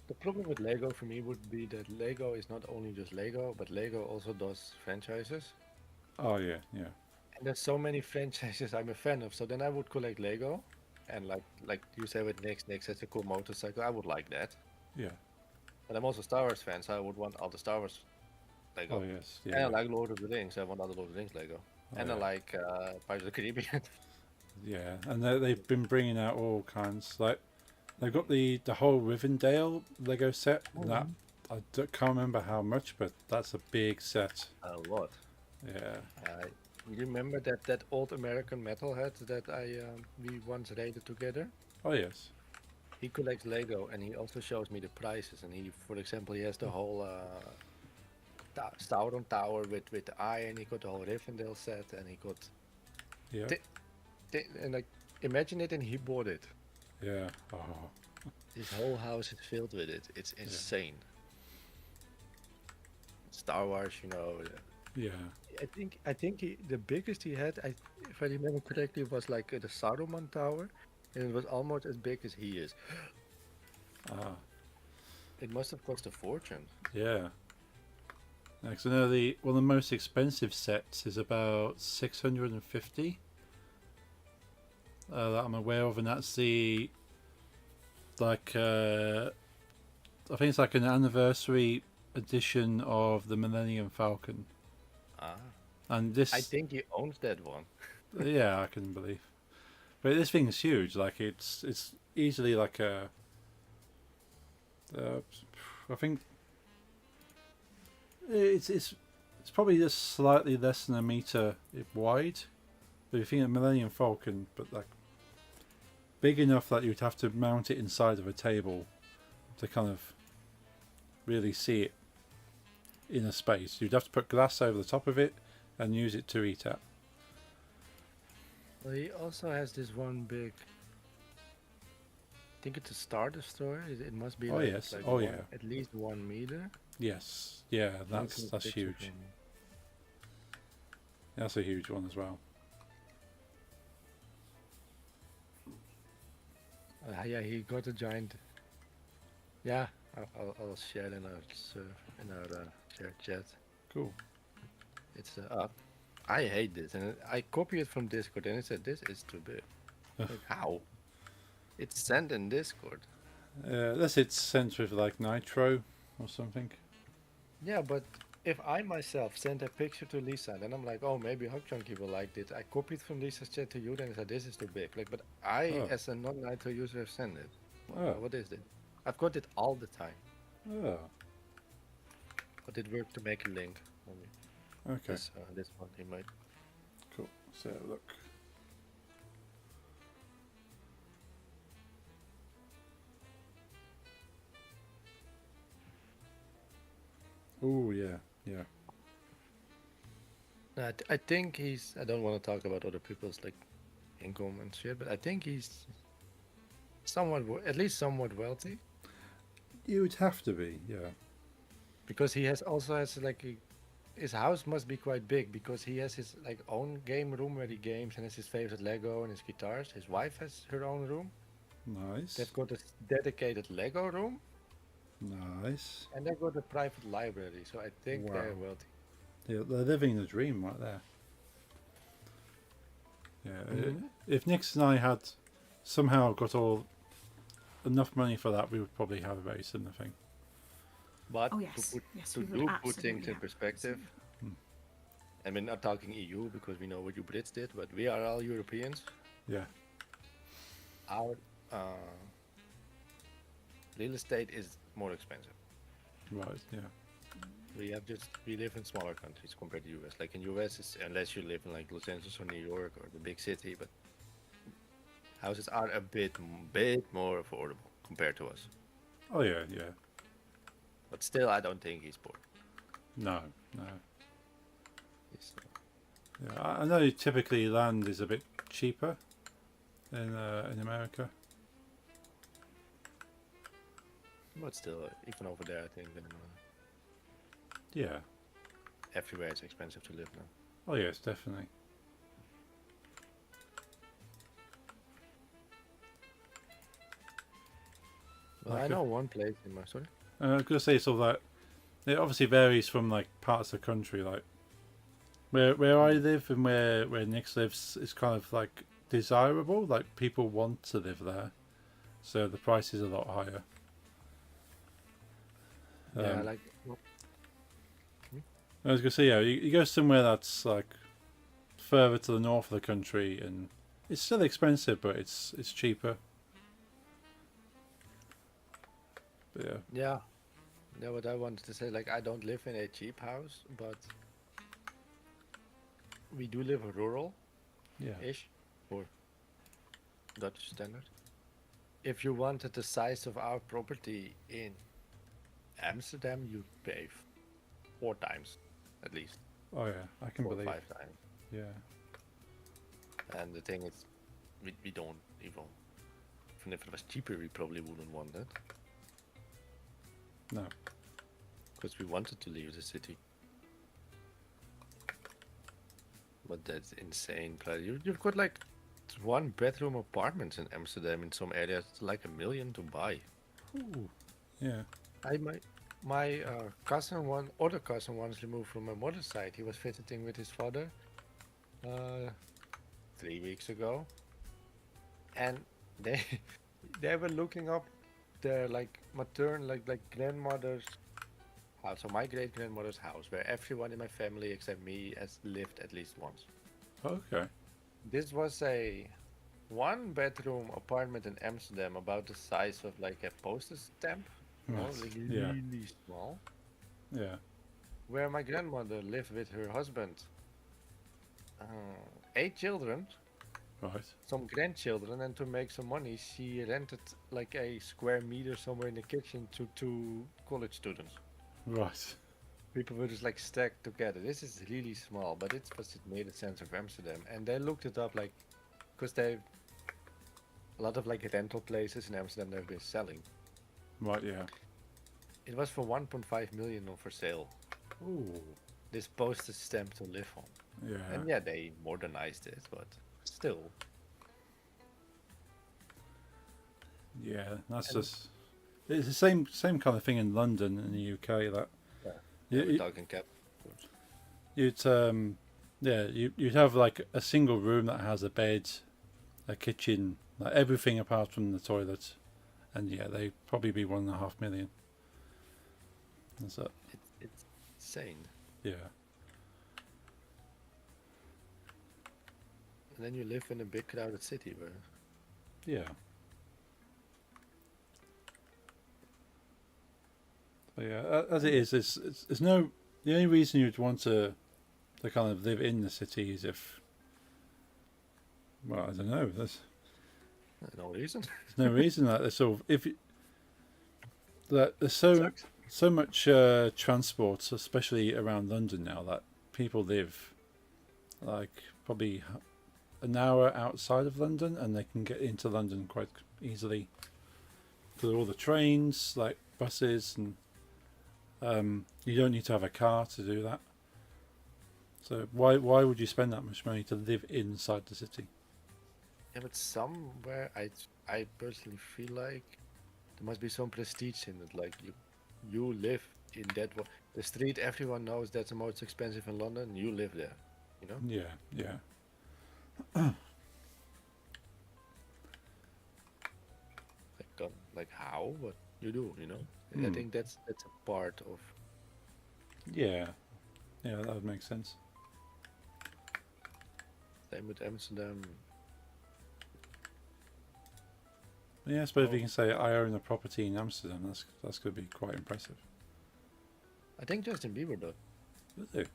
The problem with Lego for me would be that Lego is not only just Lego, but Lego also does franchises. Oh yeah. Yeah. And there's so many franchises I'm a fan of. So then I would collect Lego, and like you say with Nix has a cool motorcycle. I would like that. Yeah. But I'm also a Star Wars fan, so I would want all the Star Wars Lego. Oh yes. And Yeah. I like Lord of the Rings. I want all the Lord of the Rings Lego. Oh, And I yeah. like Pirates of the Caribbean. Yeah, and they've been bringing out all kinds. Like they've got the whole Rivendell Lego set. That can't remember how much, but that's a big set. A lot. Yeah. You remember that old American metalhead that we once raided together? Oh yes. He collects Lego, and he also shows me the prices. And he, for example, he has the whole Sauron Tower with the eye, and he got the whole Rivendell set, and he got Yeah. and like imagine it, and he bought it. Yeah. Oh. His whole house is filled with it. It's insane. Star Wars, Yeah. I think the biggest he had, if I remember correctly, was like the Saruman Tower, and it was almost as big as he is. Ah. It must have cost a fortune. Yeah. Because I know one of the most expensive sets is about 650. That I'm aware of, and that's the I think it's like an anniversary edition of the Millennium Falcon. Ah, And this, I think he owns that one. yeah, I can believe. But this thing's huge. Like it's easily like a. I think it's probably just slightly less than a meter wide. But you think a Millennium Falcon, but like big enough that you'd have to mount it inside of a table to kind of really see it in a space. You'd have to put glass over the top of it and use it to eat at. Well, he also has this one big. I think it's a Star Destroyer. It must be. Oh, like, yes. like Oh, one- yeah. At least 1 meter. Yes, yeah, that's Looking at pictures huge. from- That's a huge one as well. Yeah, he got a giant. Yeah, I'll share in our shared chat. Cool. It's up. I hate this, and I copy it from Discord, and it said this is too big. Like, how? It's sent in Discord. Unless it's sent with like nitro or something. Yeah, but if I myself send a picture to Lisa, then I'm like, oh, maybe Hot Chunky will like this. I copied from Lisa's chat to you, then I said this is too big. Like, but I, Oh. as a non-nitro user, have sent it. Oh. What is it? I've got it all the time, Oh, but it worked to make a link. okay. This one he might. Cool. So look. Oh yeah, yeah. I think he's. I don't want to talk about other people's like income and shit, but I think he's somewhat, at least somewhat wealthy, You would have to be, yeah. because he has like his house must be quite big because he has his like own game room where he games and has his favorite Lego and his guitars. His wife has her own room. Nice, They've got a dedicated Lego room nice. and they've got a private library. So I think they're Wow. wealthy. They're living the dream right there. Yeah. Mhm. If Nix and I had somehow got all enough money for that, we would probably have a very similar thing. But Oh to yes, put yes, to we would do put absolutely things in have perspective, Hmm. and we're not talking EU because we know what you Brits did, but we are all Europeans. Yeah. Our real estate is more expensive. Right. Yeah. We live in smaller countries compared to US. Like in US, it's, unless you live in like Los Angeles or New York or the big city, but houses are a bit more affordable compared to us. Oh yeah. Yeah. But still, I don't think he's poor. No. No. He's, Yeah. I know typically land is a bit cheaper in America. but still, even over there, I think Yeah. everywhere it's expensive to live now. Oh yes, definitely. Well, I Like know one place in my sorry. I was gonna say sort of like it obviously varies from like parts of the country. Like where I live and where Nick lives is kind of like desirable. Like people want to live there, so the price is a lot higher. Yeah, Um, like I was gonna say yeah, you go somewhere that's like further to the north of the country, and it's still expensive, but it's cheaper. But yeah, yeah. Yeah, what I wanted to say, like I don't live in a cheap house, but we do live rural-ish yeah, or Dutch standard. If you wanted the size of our property in Amsterdam, you'd pay 4 times at least, oh yeah, I can 4 or believe. 5 times. Yeah, And the thing is, we don't even if it was cheaper, we probably wouldn't want that no, because we wanted to leave the city. But that's insane. You've got like 1 bedroom apartments in Amsterdam in some areas. It's like $1 million to buy. ooh, yeah, My other cousin once moved from my mother's side. He was visiting with his father 3 weeks ago, and they they were looking up their like grandmother's house, so my great grandmother's house, where everyone in my family except me has lived at least once. okay, This was a 1 bedroom apartment in Amsterdam, about the size of like a postage stamp. You know, Right, like yeah. really small. yeah, Where my grandmother lived with her husband, 8 children, right, some grandchildren, and to make some money, she rented like a square meter somewhere in the kitchen to 2 college students. right, People were just like stacked together. This is really small, but it's because it made a sense of Amsterdam. And they looked it up, like, because they a lot of like rental places in Amsterdam they've been selling. right, yeah, It was for 1.5 million for sale. ooh, This postage stamp to live on. yeah, And yeah, they modernized it, but still. yeah. That's And- just it's the same kind of thing in London and the UK. That Yeah, you, we're talking cap. you'd you'd have like a single room that has a bed, a kitchen, like everything apart from the toilet, and yeah, they'd probably be 1.5 million. That's it. It's insane. Yeah, And then you live in a big crowded city where yeah. But yeah, as it is, it's no. The only reason you'd want to kind of live in the city is if, well, I don't know. There's no reason. no reason that there's sort of if you, that there's so Sucks. so much transport, especially around London now, that people live like probably an hour outside of London, and they can get into London quite easily for all the trains, like buses, and you don't need to have a car to do that. So why would you spend that much money to live inside the city? Yeah, but somewhere I personally feel like there must be some prestige in it. Like you live in that the street everyone knows that's the most expensive in London. You live there, you know. Yeah, yeah. Like how? But you do, you know. I Hmm. think that's a part of. Yeah, yeah, that would make sense. Same with Amsterdam. Yeah, I suppose if Oh. you can say I own a property in Amsterdam, that's going to be quite impressive. I think Justin Bieber does. Does it?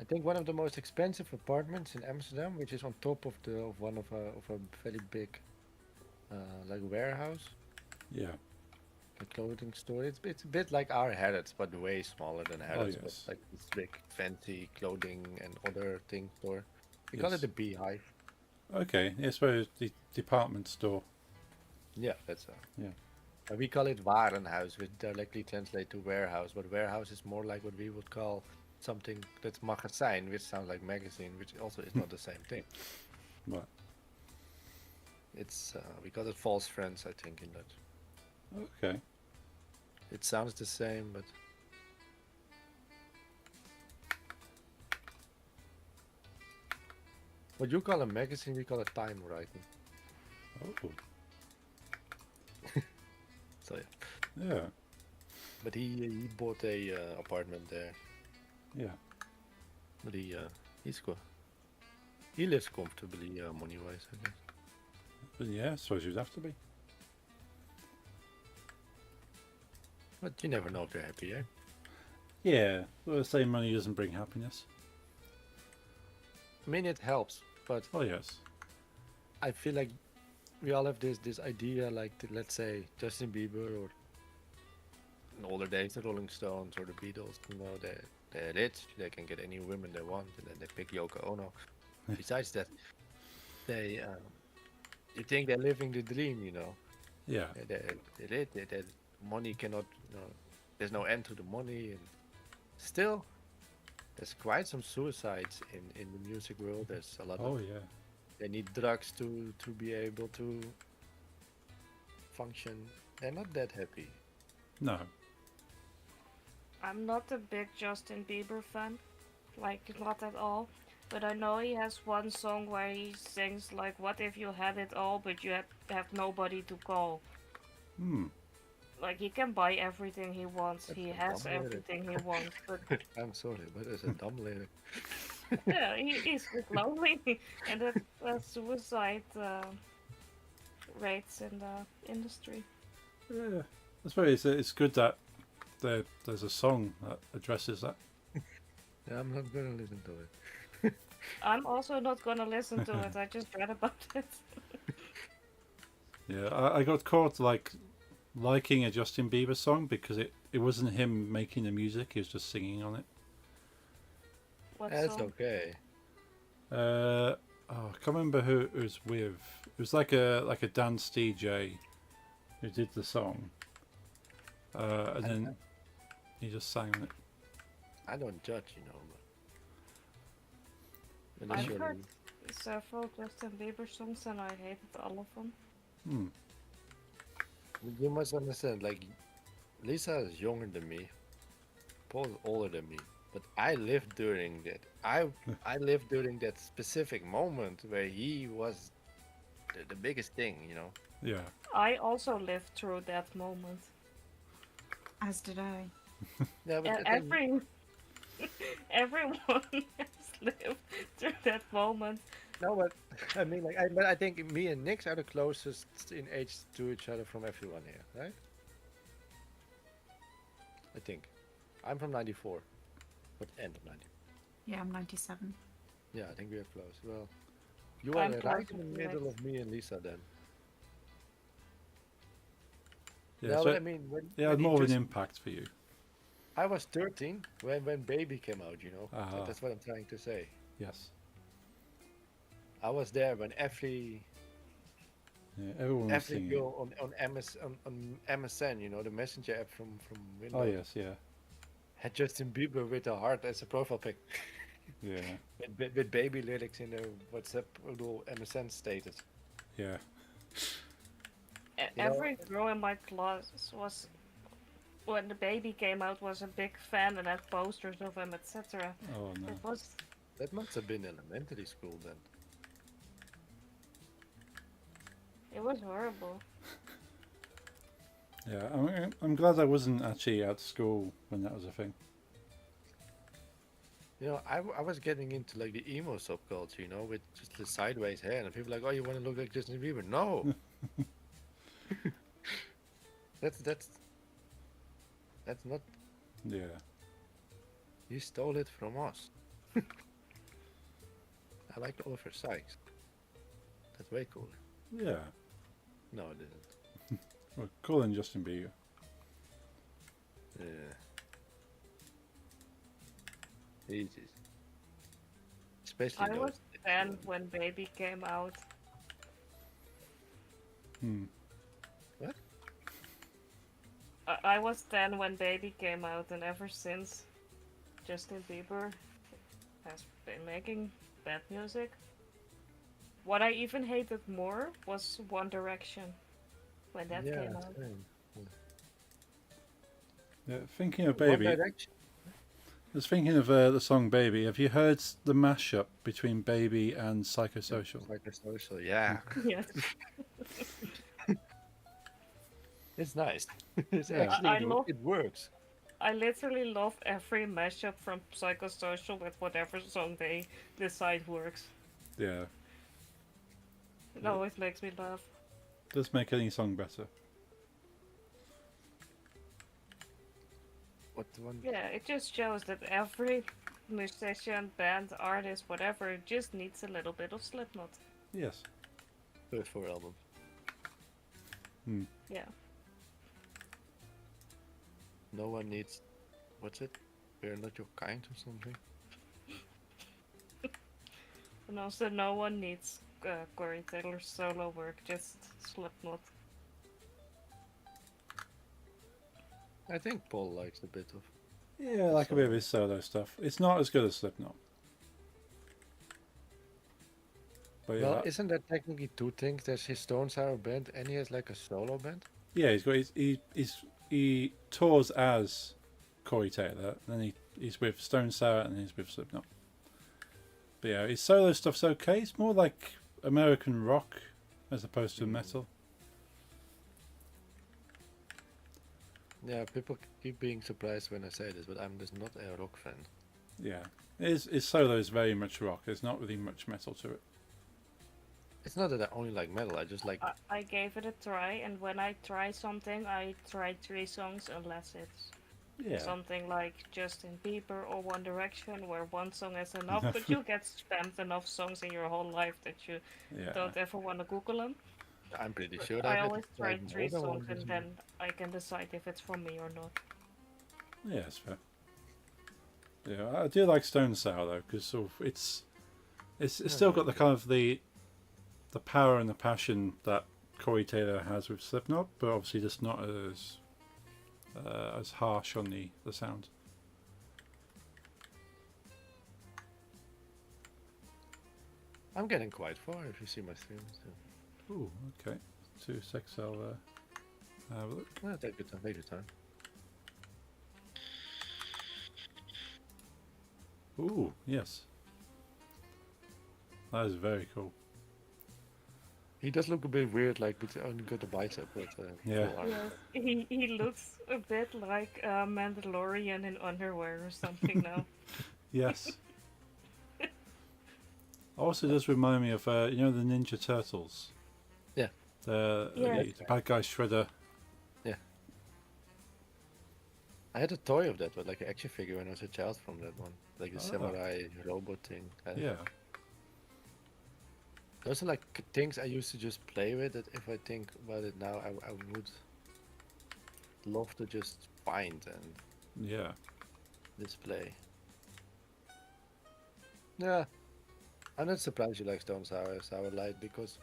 I think one of the most expensive apartments in Amsterdam, which is on top of one of a very big, like warehouse, Yeah. a clothing store. It's a bit like our Harrods, but way smaller than Harrods. Oh, yes. But like this big fancy clothing and other things store. We call Yes. it the Beehive. Okay, yeah, I suppose the department store. Yeah, that's Yeah. we call it Warenhuis, which directly translates to warehouse. But warehouse is more like what we would call something that's magazijn, which sounds like magazine, which also is not the same thing. Right. It's we call it false friends, I think, in Dutch. Okay. It sounds the same, but what you call a magazine, we call it Time writing. Oh. So yeah, Yeah. but he bought a apartment there. Yeah. But he lives comfortably money wise, I guess. But yeah, I suppose you'd have to be. But you never know if they're happy, eh? Yeah. Well, the same money doesn't bring happiness. I mean, it helps, but Oh yes. I feel like we all have this idea, like let's say Justin Bieber or in older days the Rolling Stones or the Beatles. You know, they're rich, they can get any women they want, and then they pick Yoko Ono. Besides that, they you think they're living the dream, you know? Yeah. They're rich, money cannot, you know, there's no end to the money, and still, there's quite some suicides in the music world. There's a lot Oh of yeah. they need drugs to be able to function. They're not that happy. No. I'm not a big Justin Bieber fan, like not at all. But I know he has one song where he sings like, "What if you had it all, but you have nobody to call?" Hmm. Like he can buy everything he wants. That's He a has dumb lyric. everything he wants. But I'm sorry, but it's a dumb lyric. yeah, he's just lonely, and that suicide rates in the industry. Yeah. I suppose it's good that there's a song that addresses that. Yeah, I'm not gonna listen to it. I'm also not gonna listen to it. I just read about it. Yeah. I got caught liking a Justin Bieber song because it wasn't him making the music; he was just singing on it. What That's song? okay. I can't remember who it was with. It was like a dance DJ who did the song, and then he just sang on it. I don't judge, you know. But I've initially, heard several Justin Bieber songs and I hated all of them. Hmm. you must understand. Like, Lisa is younger than me. Paul is older than me. But I lived during that. I lived during that specific moment where he was the biggest thing, you know. Yeah. I also lived through that moment. As did I. Yeah, but And I think- everyone has lived through that moment. no, but I mean, like, I think me and Nix are the closest in age to each other from everyone here, right? I think. I'm from '94, but end of '94. Yeah, I'm 97. Yeah, I think we are close. Well, you are I'm right closer in the to middle it. of me and Lisa then. Yeah, no, so but I mean, it had when he more of an just, impact for you. I was 13 when Baby came out. You know, Ah. that's what I'm trying to say. Yes. I was there when every Yeah, everyone was every singing. girl on MSN, you know, the messenger app from Oh Windows, yes, yeah, had Justin Bieber with a heart as a profile pic, yeah, with baby lyrics in their WhatsApp little MSN status. yeah. You know, Every girl in my class was, when the baby came out, was a big fan and had posters of him, etc. Oh no. It was, that must have been elementary school then. it was horrible. Yeah, I'm glad I wasn't actually at school when that was a thing. You know, I was getting into like the emo subculture, you know, with just the sideways hair, and people like, oh, you want to look like Justin Bieber? No, that's not. Yeah, You stole it from us. I like Oliver Sykes. That's way cooler. yeah. No, it isn't. Well, calling Justin Bieber. Yeah. Jesus. Especially I those. was 10 when Baby came out. Hmm. What? I was 10 when Baby came out, and ever since, Justin Bieber has been making bad music. What I even hated more was One Direction when that Yeah, came out. same. Yeah, thinking of One Baby, I Direction. was thinking of the song Baby. Have you heard the mashup between Baby and Psychosocial? Psychosocial, yeah. Yes. It's nice. It's Yeah. actually, I love- it works. I literally love every mashup from Psychosocial with whatever song they decide works. Yeah, It always makes me laugh. does make any song better. What one? Yeah, it just shows that every musician, band, artist, whatever, just needs a little bit of Slipknot. Yes. First four albums. Yeah. No one needs. What's it? We're not your kind or something. And also, no one needs Corey Taylor's solo work, just Slipknot. I think Paul likes a bit of. Yeah, I like a bit of his solo stuff. It's not as good as Slipknot. But yeah, Well, isn't that technically two things? There's his Stone Sour band, and he has like a solo band. yeah, he's got he tours as Corey Taylor, then he's with Stone Sour, and he's with Slipknot. But yeah, his solo stuff's okay. It's more like American rock as opposed to metal. Yeah, people keep being surprised when I say this, but I'm just not a rock fan. Yeah, his solo is very much rock. There's not really much metal to it. It's not that I only like metal. I just like. I gave it a try, and when I try something, I try 3 songs unless it's Yeah, something like Justin Bieber or One Direction, where one song is enough, but you get spammed enough songs in your whole life that you yeah, don't ever want to Google them. I'm pretty sure that I I've always try tried 3 more than one songs, and before. then I can decide if it's for me or not. yeah. It's fair. Yeah, I do like Stone Sour though, because sort of it's still got the kind of the power and the passion that Corey Taylor has with Slipknot, but obviously just not as harsh on the sound. I'm getting quite far if you see my streams. So. Ooh, okay. 2 seconds, I'll have a look. Well, take your time. Take your time. Ooh, yes. That is very cool. He does look a bit weird, like with only got the bicep, but Yeah. full arm. Yes, he looks a bit like a Mandalorian in underwear or something now. Yes. Also does remind me of, you know, the Ninja Turtles. Yeah. Yes. The bad guy Shredder. I had a toy of that, but like an action figure when I was a child from that one, like the Oh. samurai robot thing. Yeah. Those are like things I used to just play with. That if I think about it now, I would love to just find and Yeah. display. Yeah, I'm not surprised you like Stone Sour Light because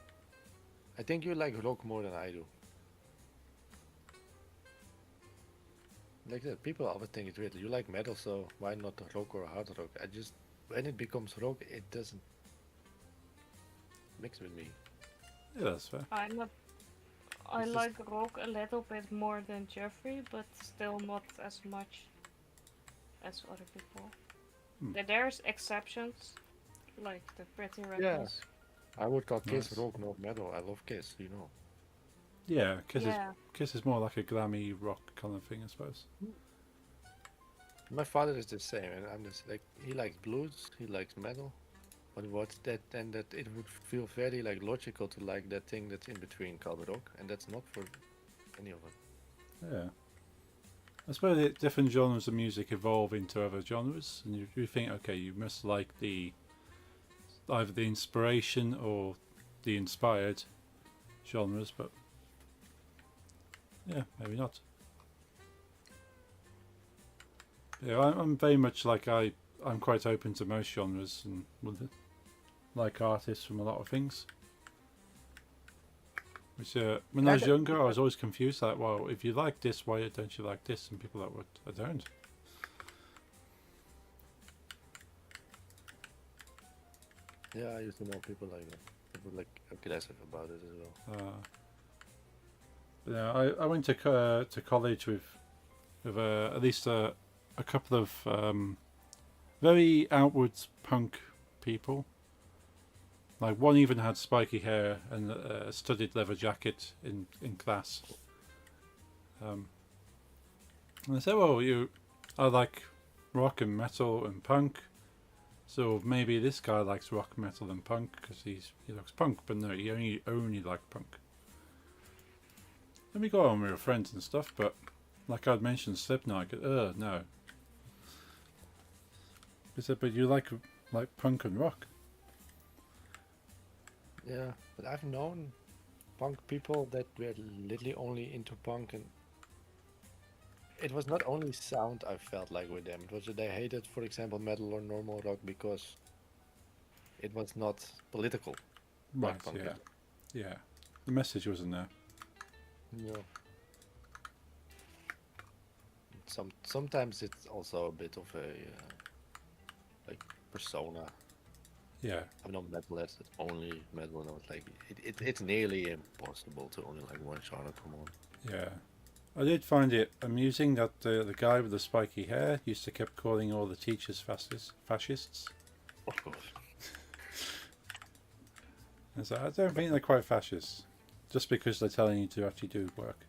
I think you like rock more than I do. Like that, people always think it's weird. You like metal, so why not rock or hard rock? I just when it becomes rock, it doesn't mix with me. Yeah, that's fair. I'm a I This is- like rock a little bit more than Jeffrey, but still not as much as other people. Hmm. There's exceptions, like the Pretty Yeah. Reckless. I would call Kiss Nice. rock, not metal. I love Kiss, you know. Yeah, Yeah. Kiss is more like a glammy rock kind of thing, I suppose. My father is the same, and I'm just like he likes blues, he likes metal, but what's that? And that it would feel very like logical to like that thing that's in between called rock, and that's not for any of us. Yeah. I suppose different genres of music evolve into other genres, and you think, okay, you must like either the inspiration or the inspired genres, but yeah, maybe not. Yeah, I'm very much like I'm quite open to most genres and would like artists from a lot of things. Which when I was younger, I was always confused. Like, well, if you like this, why don't you like this? And people are like, what? I don't. Yeah, I used to know people like that. People like aggressive about it as well. But yeah, I went to college with at least a couple of very outwards punk people. Like one even had spiky hair and a studded leather jacket in class. And I said, "Well, I like rock and metal and punk, so maybe this guy likes rock, metal, and punk because he likes punk." But no, he only liked punk. And we got on with our friends and stuff, but like I'd mentioned, Slipknot. No. He said, "But you like punk and rock." Yeah, but I've known punk people that were literally only into punk, and it was not only sound I felt like with them. It was that they hated, for example, metal or normal rock because it was not political. Right. Like punk Yeah. is. Yeah. The message wasn't there. No. Sometimes it's also a bit of a like persona. Yeah. I'm not metalhead, it's only metal, and I was like, it's nearly impossible to only like one genre. Come on. Yeah. I did find it amusing that the guy with the spiky hair used to kept calling all the teachers fascists. Of course. And so I don't think they're quite fascists, just because they're telling you to actually do work.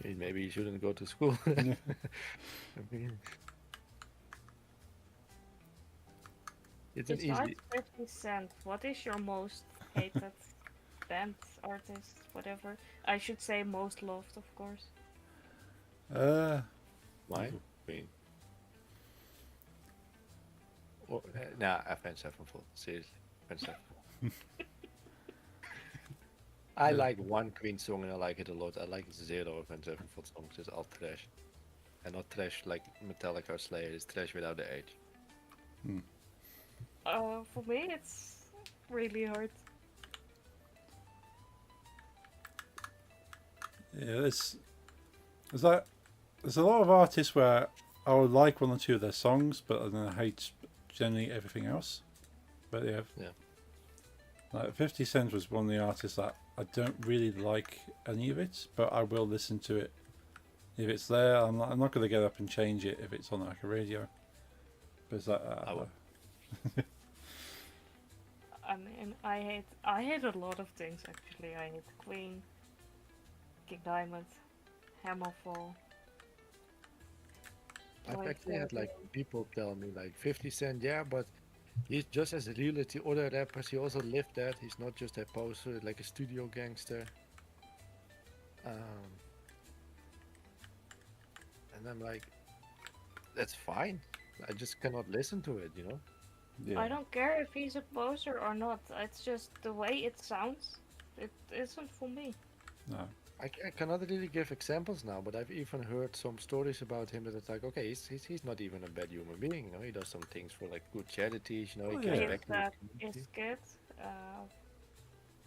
Maybe you shouldn't go to school. Yeah. I mean, it's an Besides easy. 50 Cent, what is your most hated band, artist, whatever? I should say most loved, of course. Why? I mean, or, nah, Avenged Sevenfold. Seriously, Avenged Sevenfold. I Yeah. like one Queen song and I like it a lot. I like zero Avenged Sevenfold songs. It's all trash, and not trash like Metallica or Slayer. It's trash without the H. For me, it's really hard. Yeah, there's a lot of artists where I would like one or two of their songs, but then I hate generally everything else. But yeah, Yeah. like 50 Cent was one of the artists that I don't really like any of it, but I will listen to it if it's there. I'm not going to get up and change it if it's on like a radio. But it's like I will. I mean, I hate a lot of things actually. I hate Queen, King Diamond, Hammerfall. I've Like, actually had like people tell me like 50 Cent, yeah, but he's just as real as the other rappers. He also lived that. He's not just a poser, like a studio gangster. And I'm like, that's fine. I just cannot listen to it, you know? yeah. I don't care if he's a poser or not. It's just the way it sounds. It isn't for me. No. I cannot really give examples now, but I've even heard some stories about him that it's like, okay, he's not even a bad human being. He does some things for like good charities. He Oh, gives yeah. Is back to the is community. good.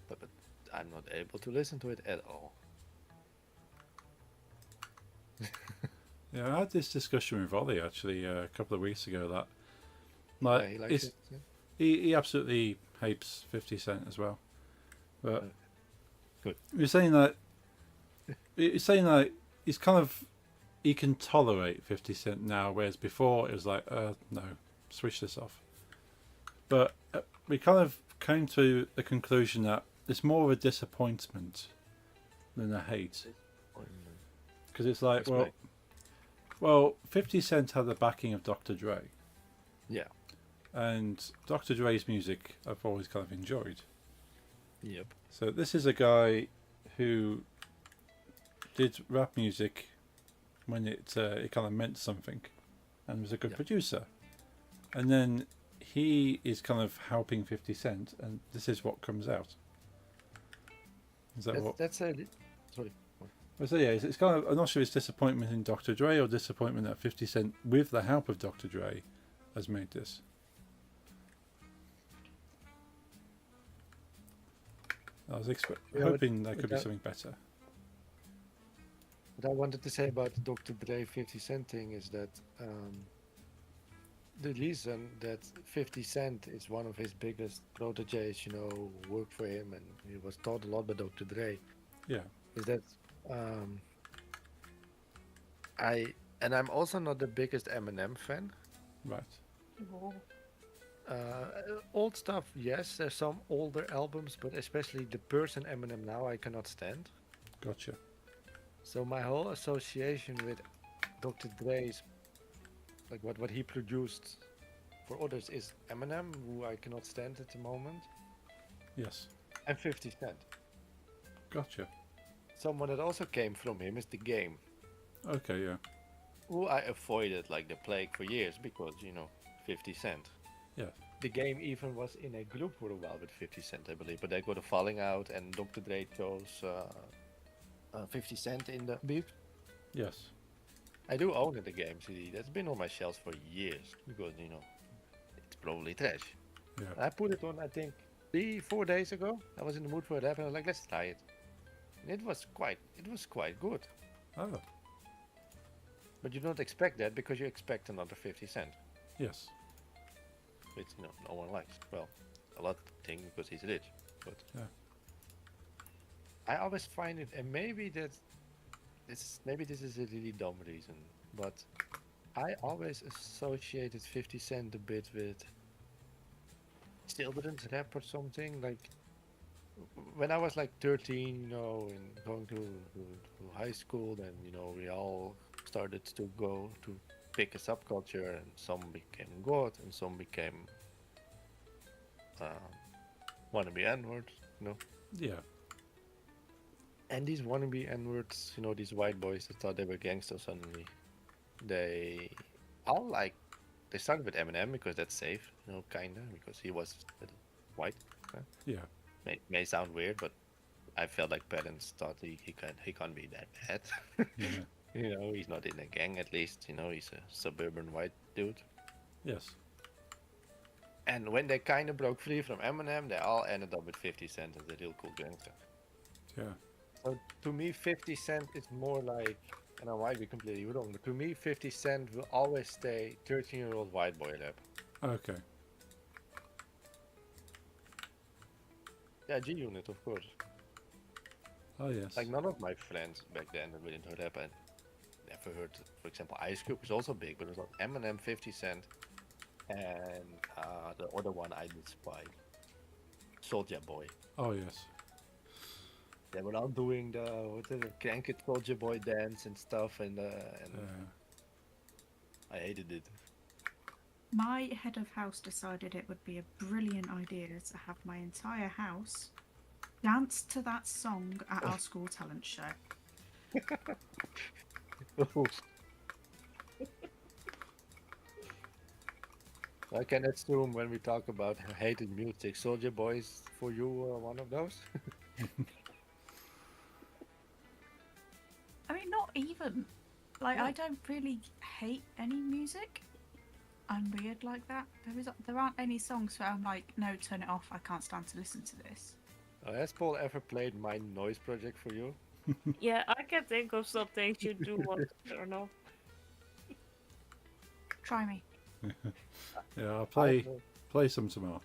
But I'm not able to listen to it at all. Yeah, I had this discussion with Ollie actually a couple of weeks ago that Yeah, like he likes it's it. Yeah. he absolutely hates 50 Cent as well. But Good. you're saying that he's kind of he can tolerate 50 Cent now, whereas before it was like, no, switch this off. But we kind of came to the conclusion that it's more of a disappointment than a hate, because it's like, Explain. well, 50 Cent had the backing of Dr. Dre, Yeah. and Dr. Dre's music I've always kind of enjoyed. Yep. So this is a guy who did rap music when it kind of meant something, and was a good Yeah. producer. And then he is kind of helping 50 Cent, and this is what comes out. Is that what? That's a. Sorry. So yeah, it's kind of, I'm not sure it's disappointment in Dr. Dre or disappointment that 50 Cent, with the help of Dr. Dre, has made this. I was Yeah, hoping there but could be that- something better. What I wanted to say about the Dr. Dre 50 Cent thing is that the reason that 50 Cent is one of his biggest proteges, worked for him and he was taught a lot by Dr. Dre, Yeah, is that I'm also not the biggest Eminem fan. right. Whoa. Old stuff, yes, there's some older albums, but especially the person Eminem now I cannot stand. Gotcha. So my whole association with Dr. Dre's, like what he produced for others, is Eminem, who I cannot stand at the moment, Yes. and 50 Cent. Gotcha. Someone that also came from him is The Game, Okay, yeah. who I avoided like the plague for years because, 50 Cent. Yeah. The Game even was in a group for a while with 50 Cent, I believe, but they got a falling out and Dr. Dre chose 50 Cent in the beef. Yes. I do own The Game CD. That's been on my shelves for years because, it's probably trash. Yeah. I put it on, I think, 3-4 days ago. I was in the mood for it, and I was like, let's try it. And it was quite good. Oh, But you don't expect that because you expect another 50 Cent, yes. which no one likes. Well, a lot think because he's rich, but Yeah. I always find it, and maybe this is a really dumb reason, but I always associated 50 Cent a bit with children's rap or something. Like when I was like 13, and going to high school, then we all started to go to pick a subculture, and some became God, and some became wannabe N-words, Yeah. And these wannabe N-words, these white boys that thought they were gangsters suddenly, they all they started with Eminem because that's safe, kinda, because he was white. Yeah. May sound weird, but I felt like parents thought he can't be that bad. Yeah. He's not in a gang at least. He's a suburban white dude. Yes. And when they kind of broke free from Eminem, they all ended up with 50 Cent as a real cool gangster. Yeah. So to me, 50 Cent is more like, and I might be completely wrong, but to me, 50 Cent will always stay 13-year-old white boy rap. Okay. Yeah, G-Unit, of course. Oh, yes. Like none of my friends back then that were into rap and never heard, for example, Ice Cube was also big, but it was like Eminem, 50 Cent, and the other one I despise, Soulja Boy. Oh, yes. They were all doing the Crank It Soulja Boy dance and stuff, and I hated it. My head of house decided it would be a brilliant idea to have my entire house dance to that song at our school talent show. I can assume when we talk about hated music, Soulja Boy is for you one of those? Like, I don't really hate any music. I'm weird like that. There aren't any songs where I'm like, no, turn it off. I can't stand to listen to this. Has Paul ever played my noise project for you? Yeah, I can think of some things you do want to turn off. Try me. Yeah, I'll I play some tomorrow.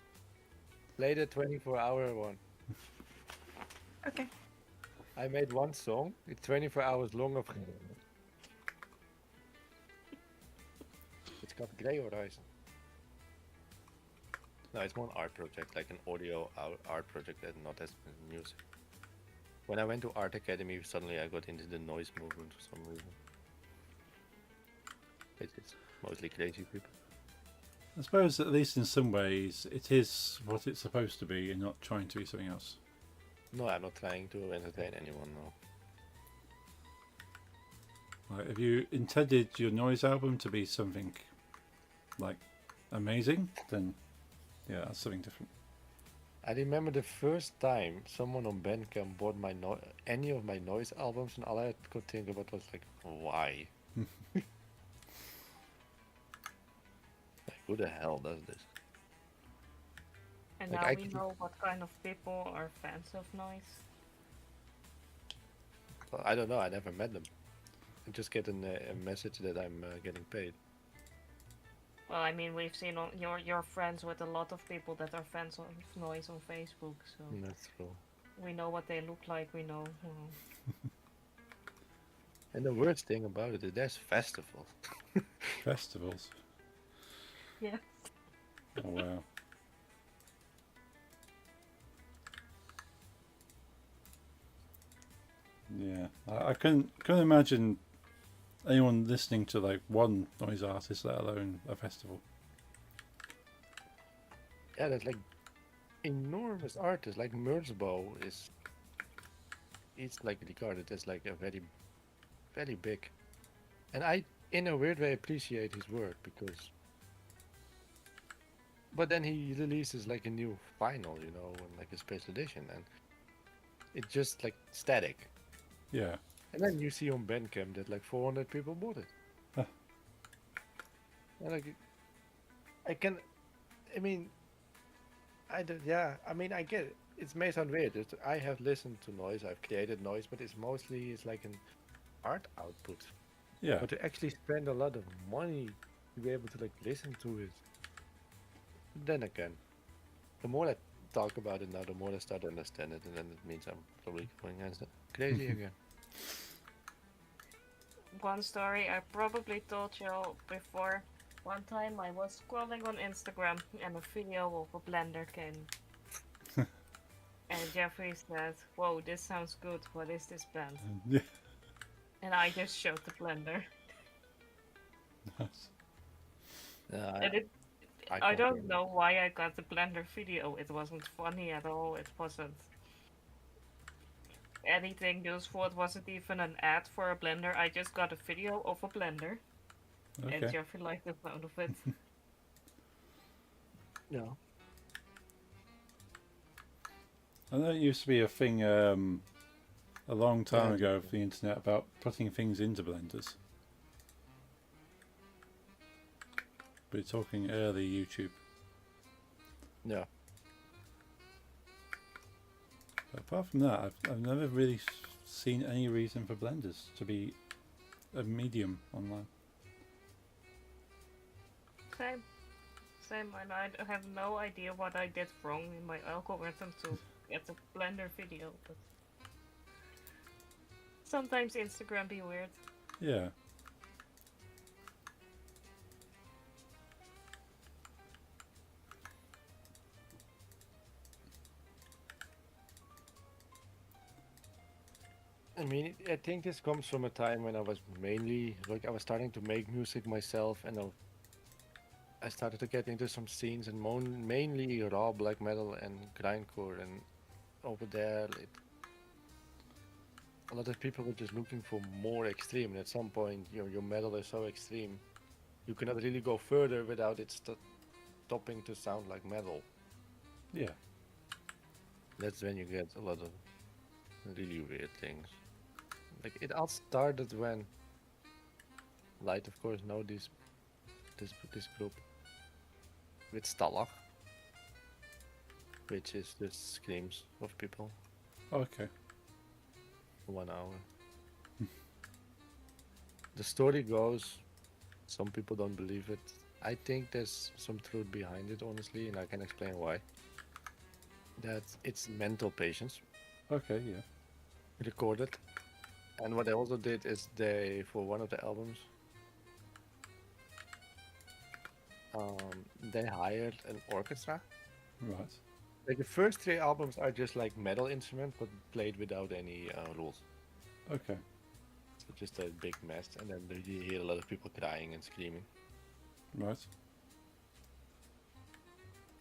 played a 24-hour one. Okay. I made one song. It's 24 hours long of. It's called Grey Horizon. No, it's more an art project, like an audio art project, and not as music. When I went to Art Academy, suddenly I got into the noise movement for some reason. It's mostly crazy people. I suppose at least in some ways it is what it's supposed to be and not trying to be something else. No, I'm not trying to entertain anyone, no. Like, have you intended your noise album to be something like amazing, then yeah, that's something different. I remember the first time someone on Bandcamp bought any of my noise albums, and all I could think about was like, why? Like, who the hell does this? And Like, now I we can- know what kind of people are fans of noise. Well, I don't know. I never met them. I just get a message that I'm getting paid. Well, I mean, we've seen you're friends with a lot of people that are fans of noise on Facebook, so That's true. we know what they look like. We know. And the worst thing about it is there's festivals. Festivals. Yeah. Oh wow. Yeah, I couldn't imagine anyone listening to like one noise artist, let alone a festival. Yeah, there's like enormous artists. Like Merzbow it's like regarded as like a very, very big. And I, in a weird way, appreciate his work because. But then he releases like a new vinyl, you know, and like a special edition, and it's just like static. Yeah, And then you see on Bandcamp that like 400 people bought it. Huh. And like, I mean, yeah, I mean, I get it. It may sound weird. I have listened to noise, I've created noise, but it's like an art output. yeah, But to actually spend a lot of money to be able to like listen to it. Then again, the more I talk about it now, the more I start to understand it, and then it means I'm probably going against it. Crazy again. One story I probably told you before. One time I was scrolling on Instagram and a video of a blender came. And Jeffrey said, "Whoa, this sounds good. What is this band?" yeah. And I just showed the blender. Nice. And I don't know why I got the blender video. It wasn't funny at all. It wasn't anything useful. It wasn't even an ad for a blender. I just got a video of a blender. And Okay. Jeffrey liked the sound of it. Yeah. I know it used to be a thing a long time Yeah. ago for the internet about putting things into blenders. But you're talking early YouTube. Yeah. But apart from that, I've never really seen any reason for blenders to be a medium online. Same, and I have no idea what I did wrong in my algorithm to get the blender video, but sometimes Instagram be weird. Yeah. I mean, I think this comes from a time when I was mainly like I was starting to make music myself, and I started to get into some scenes and mainly raw black metal and grindcore, and over there, a lot of people were just looking for more extreme. And at some point, your metal is so extreme, you cannot really go further without it stopping to sound like metal. Yeah. That's when you get a lot of really weird things. Like it all started when Light, of course, know this group with Stalag, which is the screams of people Okay. for 1 hour. The story goes, some people don't believe it. I think there's some truth behind it, honestly, and I can explain why. That it's mental patients Okay, yeah. recorded. And what they also did is they, for one of the albums, they hired an orchestra. Right. Like the first 3 albums are just like metal instruments, but played without any rules. Okay. So just a big mess, and then you hear a lot of people crying and screaming. Right.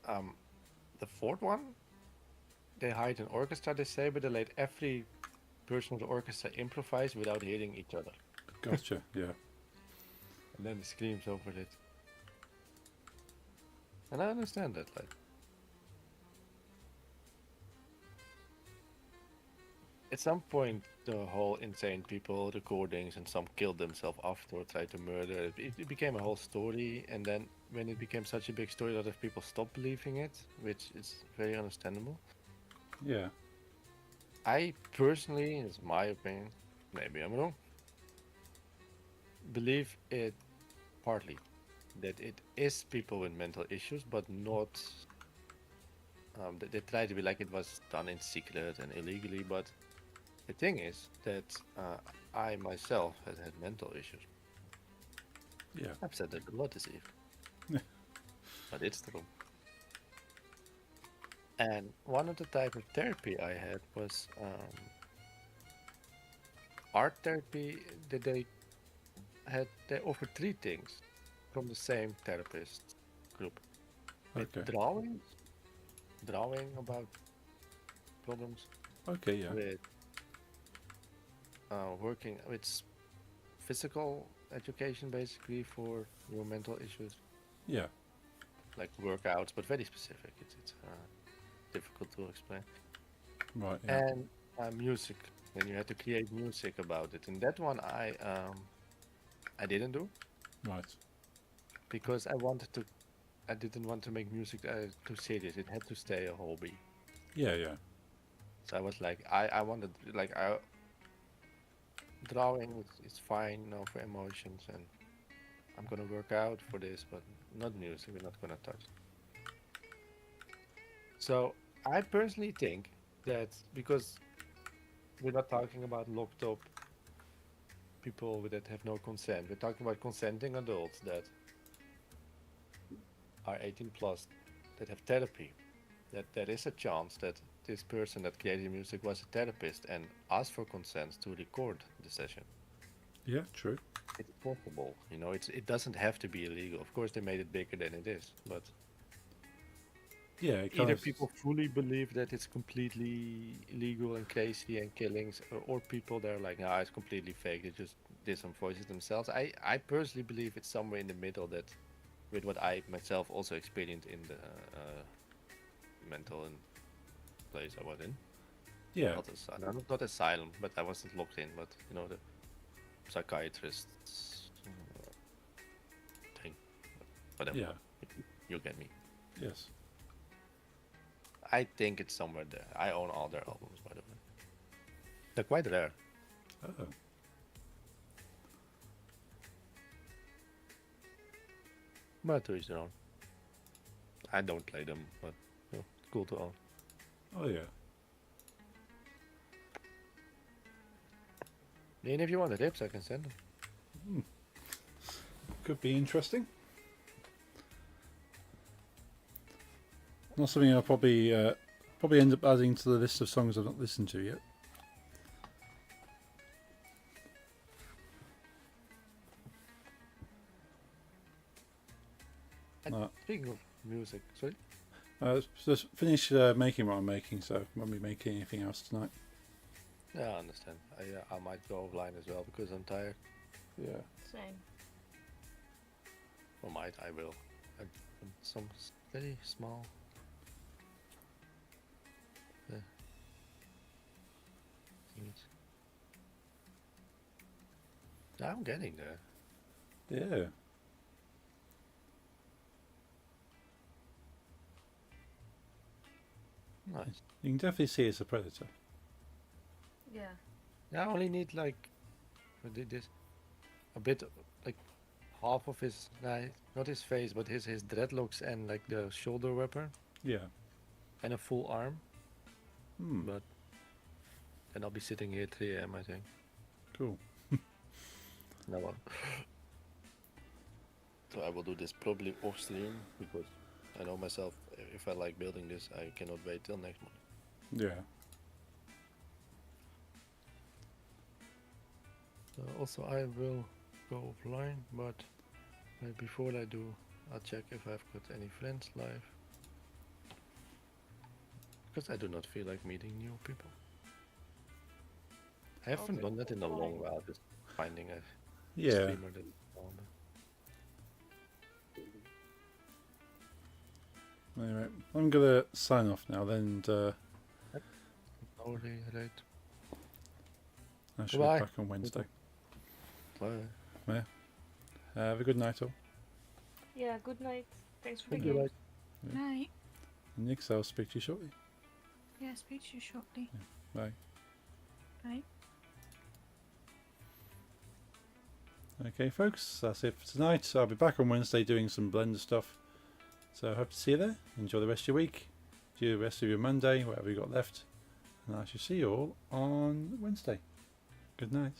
The fourth one, they hired an orchestra, they say, but they let every person of the orchestra improvise without hearing each other. Gotcha. Yeah. And then the screams over it. And I understand that, like. At some point, the whole insane people recordings and some killed themselves after or tried to murder. It became a whole story, and then when it became such a big story, a lot of people stopped believing it, which is very understandable. Yeah. I personally, it's my opinion, maybe I'm wrong, believe it partly that it is people with mental issues, but not. They try to be like it was done in secret and illegally, but the thing is that I myself have had mental issues. Yeah. I've said that a lot this evening, but it's true. And one of the type of therapy I had was art therapy. That they offered 3 things from the same therapist group. With Okay. drawing about problems, Okay, yeah. with working with physical education basically for your mental issues, Yeah. like workouts, but very specific. It's difficult to explain. Right, yeah. And music, and you had to create music about it. And that one I didn't do Right. because I didn't want to make music too serious. It had to stay a hobby. Yeah, yeah. So I was like, I wanted, like, drawing is fine, for emotions, and I'm gonna work out for this, but not music. We're not gonna touch. So I personally think that because we're not talking about locked up people that have no consent, we're talking about consenting adults that are 18 plus, that have therapy, that there is a chance that this person that created music was a therapist and asked for consent to record the session. Yeah, true. It's possible, it doesn't have to be illegal. Of course, they made it bigger than it is, but Yeah, it kind either of. people fully believe that it's completely illegal and crazy and killings, or people that are like, nah, it's completely fake. They just did some voices themselves. I personally believe it's somewhere in the middle, that with what I myself also experienced in the mental place I was in. Yeah. Not asylum, but I wasn't locked in, but the psychiatrist's thing. Whatever. Yeah. You get me. Yes. I think it's somewhere there. I own all their albums, by the way. They're quite rare. Oh. But to each their own. I don't play them, but it's cool to own. Oh, yeah. And if you want the tips, I can send them. Could be interesting. Not something I'll probably end up adding to the list of songs I've not listened to yet. And speaking of music, sorry? Just finish making what I'm making, so I won't be making anything else tonight. Yeah, I understand. I might go offline as well because I'm tired. Yeah. Same. Or I will. Some very small. Things. I'm getting there. Yeah. Nice. You can definitely see it's a predator. Yeah. I only need like what did this a bit like half of his not his face but his dreadlocks and like the shoulder weapon Yeah. and a full arm. Hmm. But then I'll be sitting here 3 a.m. I think. Cool. No one. So I will do this probably off stream because I know myself. If I like building this, I cannot wait till next morning. Yeah. Also, I will go offline, but before I do, I'll check if I've got any friends live. Because I do not feel like meeting new people. I haven't Okay, done that in a long offline. while, just finding a Yeah. streamer that Anyway, I'm gonna sign off now. Then already right. I should Bye. be back on Wednesday. Bye. Have a good night, all. Yeah, good night. Thanks for the Thank you, game. guys. Yeah. Night. Nix, I'll speak to you shortly. Yeah, speak to you shortly. Bye. Bye. Okay, folks, that's it for tonight. I'll be back on Wednesday doing some Blender stuff. So I hope to see you there. Enjoy the rest of your week. Do the rest of your Monday, whatever you got left. And I shall see you all on Wednesday. Good night.